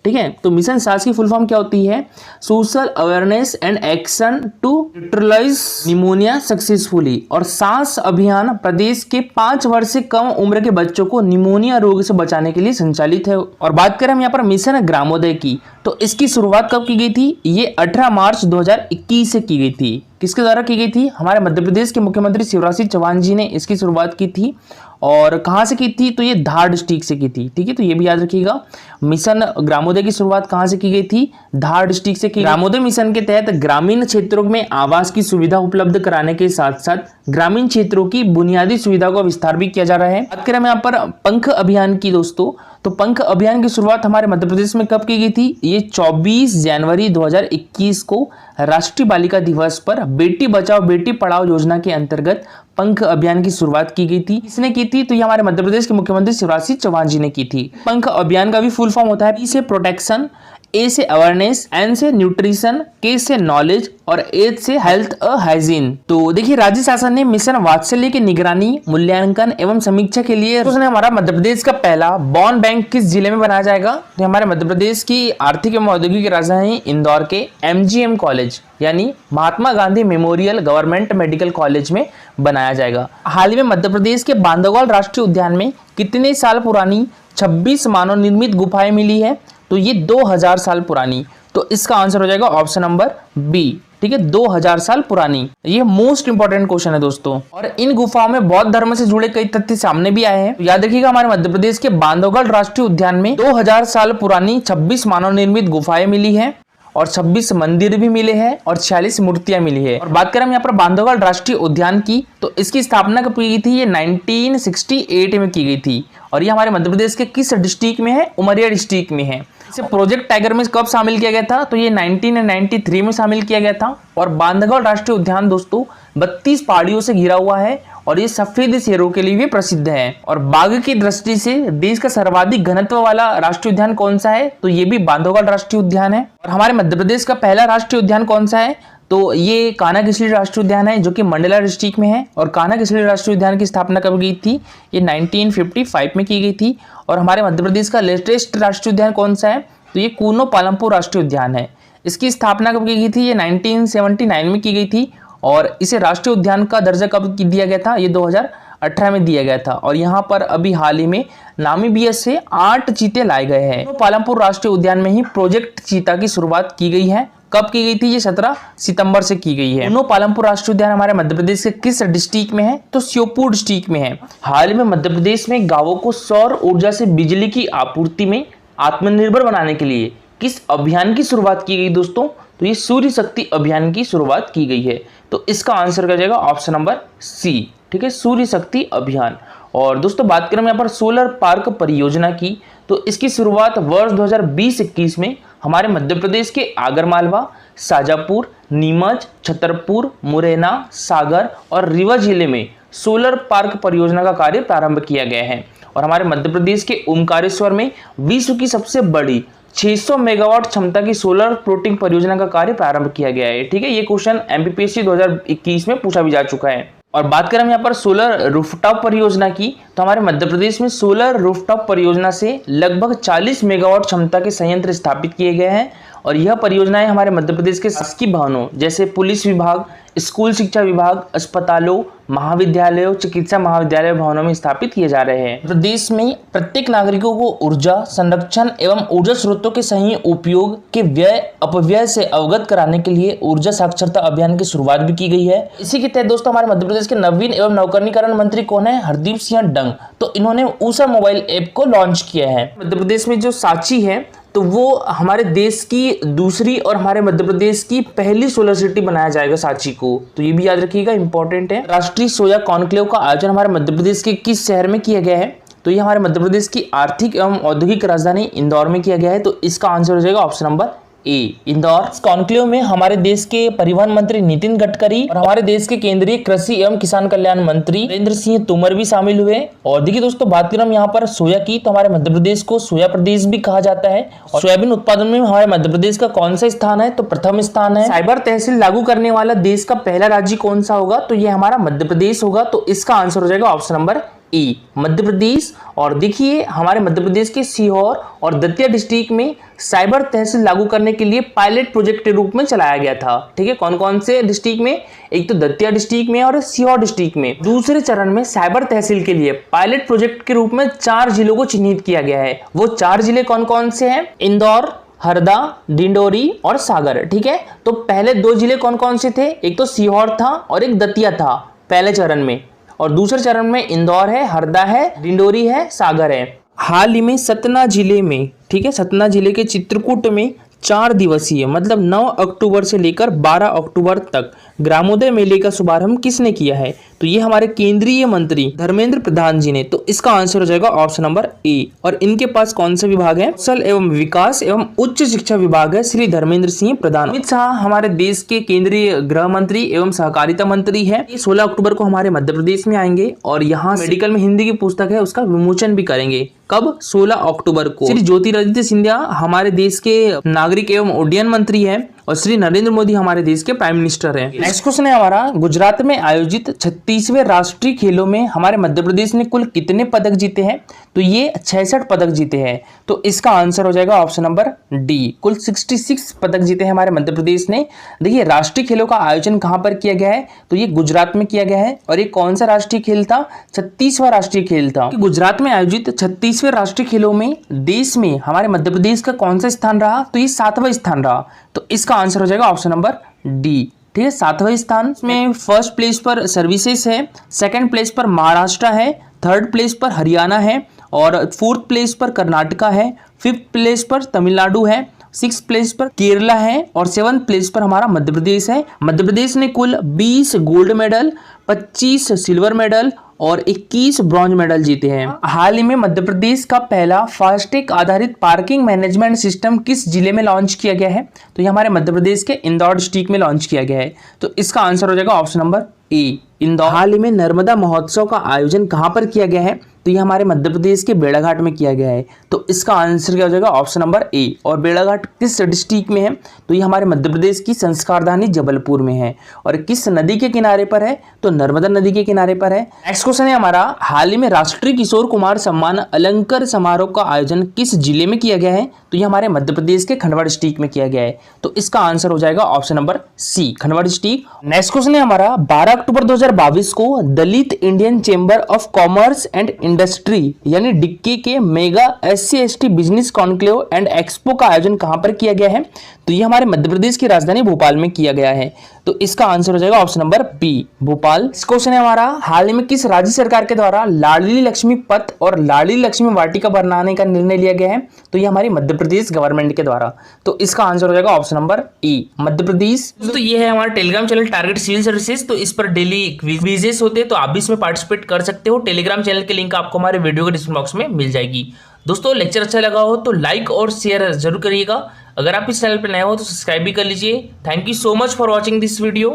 ठीक है, तो मिशन सास की फुल फॉर्म क्या होती है? Social awareness and action to neutralise pneumonia successfully. और सास अभियान प्रदेश के 5 वर्ष से कम उम्र के बच्चों को निमोनिया रोग से बचाने के लिए संचालित है। और बात करें हम यहाँ पर मिशन ग्रामोदय की, तो इसकी शुरुआत कब की गई थी? ये 18 मार्च 2021 से की गई थी। किसके द्वारा की गई थी? हमारे मध्य प्रदेश के मुख्यमंत्री शिवराज सिंह चौहान जी ने इसकी शुरुआत की थी। और कहाँ से की थी? तो ये धार डिस्ट्रिक्ट से की थी। ठीक है, तो ये भी याद रखिएगा, मिशन ग्रामोदय की शुरुआत कहाँ से की गई थी? धार डिस्ट्रिक्ट से की। ग्रामोदय मिशन के तहत ग्रामीण क्षेत्रों में आवास की सुविधा उपलब्ध कराने के साथ साथ ग्रामीण क्षेत्रों की बुनियादी सुविधाओं का विस्तार भी किया जा रहा है। बात करें हम यहाँ पर पंख अभियान की दोस्तों, तो पंख अभियान की शुरुआत हमारे मध्य प्रदेश में कब की गई थी? ये 24 जनवरी 2021 को राष्ट्रीय बालिका दिवस पर बेटी बचाओ बेटी पढ़ाओ योजना के अंतर्गत पंख अभियान की शुरुआत की गई थी। किसने की थी? तो ये हमारे मध्य प्रदेश के मुख्यमंत्री शिवराज सिंह चौहान जी ने की थी। पंख अभियान का भी फुल फॉर्म होता है P से प्रोटेक्शन, A से अवेयरनेस, N से न्यूट्रिशन, K से नॉलेज और H से हेल्थ हाइजीन। तो देखिए, राज्य शासन ने मिशन वात्सल्य की निगरानी, मूल्यांकन एवं समीक्षा के लिए उसने हमारा मध्य प्रदेश का पहला बॉन बैंक किस जिले में बनाया जाएगा? तो हमारे मध्य प्रदेश की आर्थिक एवं औद्योगिक राजधानी इंदौर के MGM कॉलेज यानी Mahatma Gandhi memorial government medical college में बनाया जाएगा। हाल ही में मध्य प्रदेश के बांधवगढ़ राष्ट्रीय उद्यान में कितने साल पुरानी 26 मानव निर्मित गुफाएं मिली है? तो ये 2000 साल पुरानी। तो इसका आंसर हो जाएगा ऑप्शन नंबर बी। ठीक है, 2000 साल पुरानी। ये मोस्ट इंपॉर्टेंट क्वेश्चन है दोस्तों। और इन गुफाओं में बौद्ध धर्म से जुड़े कई तथ्य सामने भी आए हैं। तो याद रखिएगा, हमारे मध्य प्रदेश के बांधवगढ़ राष्ट्रीय उद्यान में 2000 साल पुरानी 26 मानव निर्मित गुफाएं मिली है और 26 मंदिर भी मिले हैं और 46 मूर्तियां मिली है। और बात करें हम यहाँ पर बांधवगढ़ राष्ट्रीय उद्यान की, तो इसकी स्थापना कब की गई थी? ये 1968 में की गई थी। और ये हमारे मध्य प्रदेश के किस डिस्ट्रिक्ट में है? उमरिया डिस्ट्रिक्ट में है। इसे प्रोजेक्ट टाइगर में कब शामिल किया गया था? तो ये 1993 में शामिल किया गया था। और बांधवगढ़ राष्ट्रीय उद्यान दोस्तों 32 पहाड़ियों से घिरा हुआ है और ये सफेद शेरों के लिए भी प्रसिद्ध है। और बाघ की दृष्टि से देश का सर्वाधिक घनत्व वाला राष्ट्रीय उद्यान कौन सा है? तो ये भी बांधवगढ़ राष्ट्रीय उद्यान है। और हमारे मध्य प्रदेश का पहला राष्ट्रीय उद्यान कौन सा है? तो ये कान्हा किसली राष्ट्रीय उद्यान है, जो कि मंडला डिस्ट्रिक्ट में है। और कान्हा किसली राष्ट्रीय उद्यान की स्थापना कब की थी? ये 1955 में की गई थी। और हमारे मध्य प्रदेश का लेटेस्ट राष्ट्रीय उद्यान कौन सा है? तो ये कूनो पालमपुर राष्ट्रीय उद्यान है। इसकी स्थापना कब की गई थी? ये 1979 में की गई थी। और इसे राष्ट्रीय उद्यान का दर्जा कब दिया गया था? ये 2018 में दिया गया था। और यहाँ पर अभी हाल ही में नामीबिया से 8 चीते लाए गए हैं। पालमपुर राष्ट्रीय उद्यान में ही प्रोजेक्ट चीता की शुरुआत की गई है। कब की गई थी? ये 17 सितंबर से की गई है। दोनों पालमपुर राष्ट्रीय उद्यान हमारे मध्य प्रदेश के किस डिस्ट्रिक्ट में है? तो श्योपुर डिस्ट्रिक्ट में है। हाल ही में मध्य प्रदेश में गांवों को सौर ऊर्जा से बिजली की आपूर्ति में आत्मनिर्भर बनाने के लिए किस अभियान की शुरुआत की गई दोस्तों? तो ये सूर्य शक्ति अभियान की शुरुआत की गई है। तो इसका आंसर क्या जाएगा? Option number C. ठीक है, सूर्य शक्ति अभियान। और दोस्तों बात करें यहाँ पर सोलर पार्क परियोजना की, तो इसकी शुरुआत वर्ष 2020-21 में हमारे मध्य प्रदेश के आगरमालवा, शाजापुर, नीमच, छतरपुर, मुरैना, सागर और रीवा जिले में सोलर पार्क परियोजना का कार्य प्रारंभ किया गया है। और हमारे मध्य प्रदेश के ओमकारेश्वर में विश्व की सबसे बड़ी 600 मेगावाट क्षमता की सोलर फ्लोटिंग परियोजना का कार्य प्रारंभ किया गया है। ठीक है, ये क्वेश्चन MPPSC 2021 में पूछा भी जा चुका है। और बात करें हम यहाँ पर सोलर रूफटॉप परियोजना की, तो हमारे मध्य प्रदेश में सोलर रूफटॉप परियोजना से लगभग 40 मेगावाट क्षमता के संयंत्र स्थापित किए गए हैं। और यह परियोजनाएं हमारे मध्य प्रदेश के शासकीय भवनों जैसे पुलिस विभाग, स्कूल शिक्षा विभाग, अस्पतालों, महाविद्यालयों, चिकित्सा महाविद्यालय भवनों में स्थापित किए जा रहे हैं। प्रदेश में प्रत्येक नागरिकों को ऊर्जा संरक्षण एवं ऊर्जा स्रोतों के सही उपयोग के व्यय अपव्यय से अवगत कराने के लिए ऊर्जा साक्षरता अभियान की शुरुआत भी की गई है। इसी के तहत दोस्तों हमारे मध्य प्रदेश के नवीन एवं नवकरणीकरण मंत्री कौन है? हरदीप सिंह डंग। तो इन्होंने ऊषा मोबाइल ऐप को लॉन्च किया है। मध्य प्रदेश में जो सांची है तो वो हमारे देश की दूसरी और हमारे मध्य प्रदेश की पहली सोलर सिटी बनाया जाएगा सांची को, तो ये भी याद रखिएगा, इंपॉर्टेंट है। राष्ट्रीय सोया कॉन्क्लेव का आयोजन हमारे मध्य प्रदेश के किस शहर में किया गया है? तो ये हमारे मध्य प्रदेश की आर्थिक एवं औद्योगिक राजधानी इंदौर में किया गया है। तो इसका आंसर हो जाएगा ऑप्शन नंबर ए, इंदौर। इस कॉन्क्लेव में हमारे देश के परिवहन मंत्री नितिन गडकरी और हमारे देश के केंद्रीय कृषि एवं किसान कल्याण मंत्री नरेंद्र सिंह तोमर भी शामिल हुए। और देखिए दोस्तों, बात करें हम यहाँ पर सोया की, तो हमारे मध्य प्रदेश को सोया प्रदेश भी कहा जाता है। और सोयाबीन उत्पादन में हमारे मध्य प्रदेश का कौन सा स्थान है? तो प्रथम स्थान है। साइबर तहसील लागू करने वाला देश का पहला राज्य कौन सा होगा? तो ये हमारा मध्य प्रदेश होगा। तो इसका आंसर हो जाएगा ऑप्शन नंबर ए, मध्य प्रदेश। और देखिए हमारे मध्य प्रदेश के सीहोर और दतिया डिस्ट्रिक्ट में साइबर तहसील लागू करने के लिए पायलट प्रोजेक्ट के रूप में चलाया गया था। ठीक है, कौन कौन से डिस्ट्रिक्ट में? एक तो दतिया डिस्ट्रिक्ट में और सीहोर डिस्ट्रिक्ट में। दूसरे चरण में साइबर तहसील के लिए पायलट प्रोजेक्ट के रूप में 4 जिलों को चिन्हित किया गया है। वो 4 जिले कौन कौन से हैं? इंदौर, हरदा, डिंडोरी और सागर। ठीक है, तो पहले 2 जिले कौन कौन से थे? एक तो सीहोर था और एक दतिया था पहले चरण में, और दूसरे चरण में इंदौर है, हरदा है, डिंडोरी है, सागर है। हाल ही में सतना जिले में, ठीक है, सतना जिले के चित्रकूट में 4 दिवसीय मतलब 9 अक्टूबर से लेकर 12 अक्टूबर तक ग्रामोदय मेले का शुभारंभ किसने किया है? तो ये हमारे केंद्रीय मंत्री धर्मेंद्र प्रधान जी ने। तो इसका आंसर हो जाएगा ऑप्शन नंबर ए। और इनके पास कौन सा विभाग है? कौशल एवं विकास एवं उच्च शिक्षा विभाग है, श्री धर्मेंद्र सिंह प्रधान। अमित शाह हमारे देश के केंद्रीय गृह मंत्री एवं सहकारिता मंत्री है। 16 अक्टूबर को हमारे मध्य प्रदेश में आएंगे और यहाँ मेडिकल में हिंदी की पुस्तक है उसका विमोचन भी करेंगे। कब? 16 अक्टूबर को। श्री ज्योतिरादित्य सिंधिया हमारे देश के नागरिक एवं उड्डयन मंत्री है और श्री नरेंद्र मोदी हमारे देश के प्राइम मिनिस्टर हैं। नेक्स्ट क्वेश्चन है हमारा, गुजरात में आयोजित 36वें राष्ट्रीय खेलों में हमारे मध्य प्रदेश ने कुल कितने पदक जीते हैं? तो ये 66 पदक जीते हैं। तो इसका आंसर हो जाएगा ऑप्शन नंबर डी, कुल 66 पदक जीते हैं हमारे मध्य प्रदेश ने। देखिए राष्ट्रीय खेलों का आयोजन कहां पर किया गया है? तो ये गुजरात में किया गया है। और ये कौन सा राष्ट्रीय खेल था? 36वां राष्ट्रीय खेल था। गुजरात में आयोजित 36वें राष्ट्रीय खेलों में देश में हमारे मध्य प्रदेश का कौन सा स्थान रहा? तो ये 7वां स्थान रहा। तो इसका आंसर हो जाएगा ऑप्शन नंबर डी। ठीक है, 7वां स्थान में फर्स्ट प्लेस पर सर्विसेज है, सेकंड प्लेस पर महाराष्ट्र है, थर्ड प्लेस पर हरियाणा है और 4th प्लेस पर कर्नाटका है, 5th प्लेस पर तमिलनाडु है, 6th प्लेस पर केरला है और 7th प्लेस पर हमारा मध्य प्रदेश है। मध्य प्रदेश ने कुल 20 गोल्ड मेडल, 25 सिल्वर मेडल और 21 ब्रॉन्ज मेडल जीते हैं। हाल ही में मध्य प्रदेश का पहला फास्टैग आधारित पार्किंग मैनेजमेंट सिस्टम किस जिले में लॉन्च किया गया है? तो ये हमारे मध्य प्रदेश के इंदौर डिस्ट्रिक्ट में लॉन्च किया गया है। तो इसका आंसर हो जाएगा ऑप्शन नंबर ए, इंदौर। हाल ही में नर्मदा महोत्सव का आयोजन कहां पर किया गया है? तो ये हमारे मध्य प्रदेश के बेड़ाघाट में किया गया है। तो इसका आंसर क्या हो जाएगा? ऑप्शन नंबर ए। और बेड़ाघाट किस डिस्ट्रिक्ट में है? तो ये हमारे मध्य प्रदेश की संस्कारधानी जबलपुर में है। और किस नदी के किनारे पर है? तो नर्मदा नदी के किनारे पर है। नेक्स्ट क्वेश्चन है हमारा, हाल ही में राष्ट्रीय किशोर कुमार सम्मान अलंकार समारोह का आयोजन किस जिले में किया गया है? तो ये हमारे मध्य प्रदेश के खंडवा डिस्ट्रिक्ट में किया गया है। तो इसका आंसर हो जाएगा option number C, Khandwa district. Next question है हमारा, 12 अक्टूबर 2022 को Dalit Indian chamber of commerce and industry यानी डिक्की के mega SC/ST business conclave and expo का आयोजन कहां पर किया गया है? तो ये हमारे मध्य प्रदेश की राजधानी भोपाल में किया गया है। तो इसका आंसर हो जाएगा ऑप्शन नंबर बी, भोपाल। इस क्वेश्चन है हमारा, हाल ही में किस राज्य सरकार के द्वारा लाडली लक्ष्मी पथ और लाडली लक्ष्मी वाटिका बनाने का निर्णय लिया गया है? तो ये हमारी मध्य प्रदेश गवर्नमेंट के द्वारा। तो इसका आंसर हो जाएगा ऑप्शन नंबर ई, मध्य प्रदेश। तो ये है हमारा Telegram channel Target civil Services. तो इस पर डेली क्विजेस होते हैं, तो आप भी इसमें पार्टिसिपेट कर सकते हो। टेलीग्राम चैनल की लिंक आपको हमारे वीडियो के डिस्क्रिप्शन बॉक्स में मिल जाएगी। दोस्तों लेक्चर अच्छा लगा हो तो लाइक और शेयर जरूर करिएगा। अगर आप इस चैनल पर नए हो तो सब्सक्राइब भी कर लीजिए। Thank you so much for watching this video.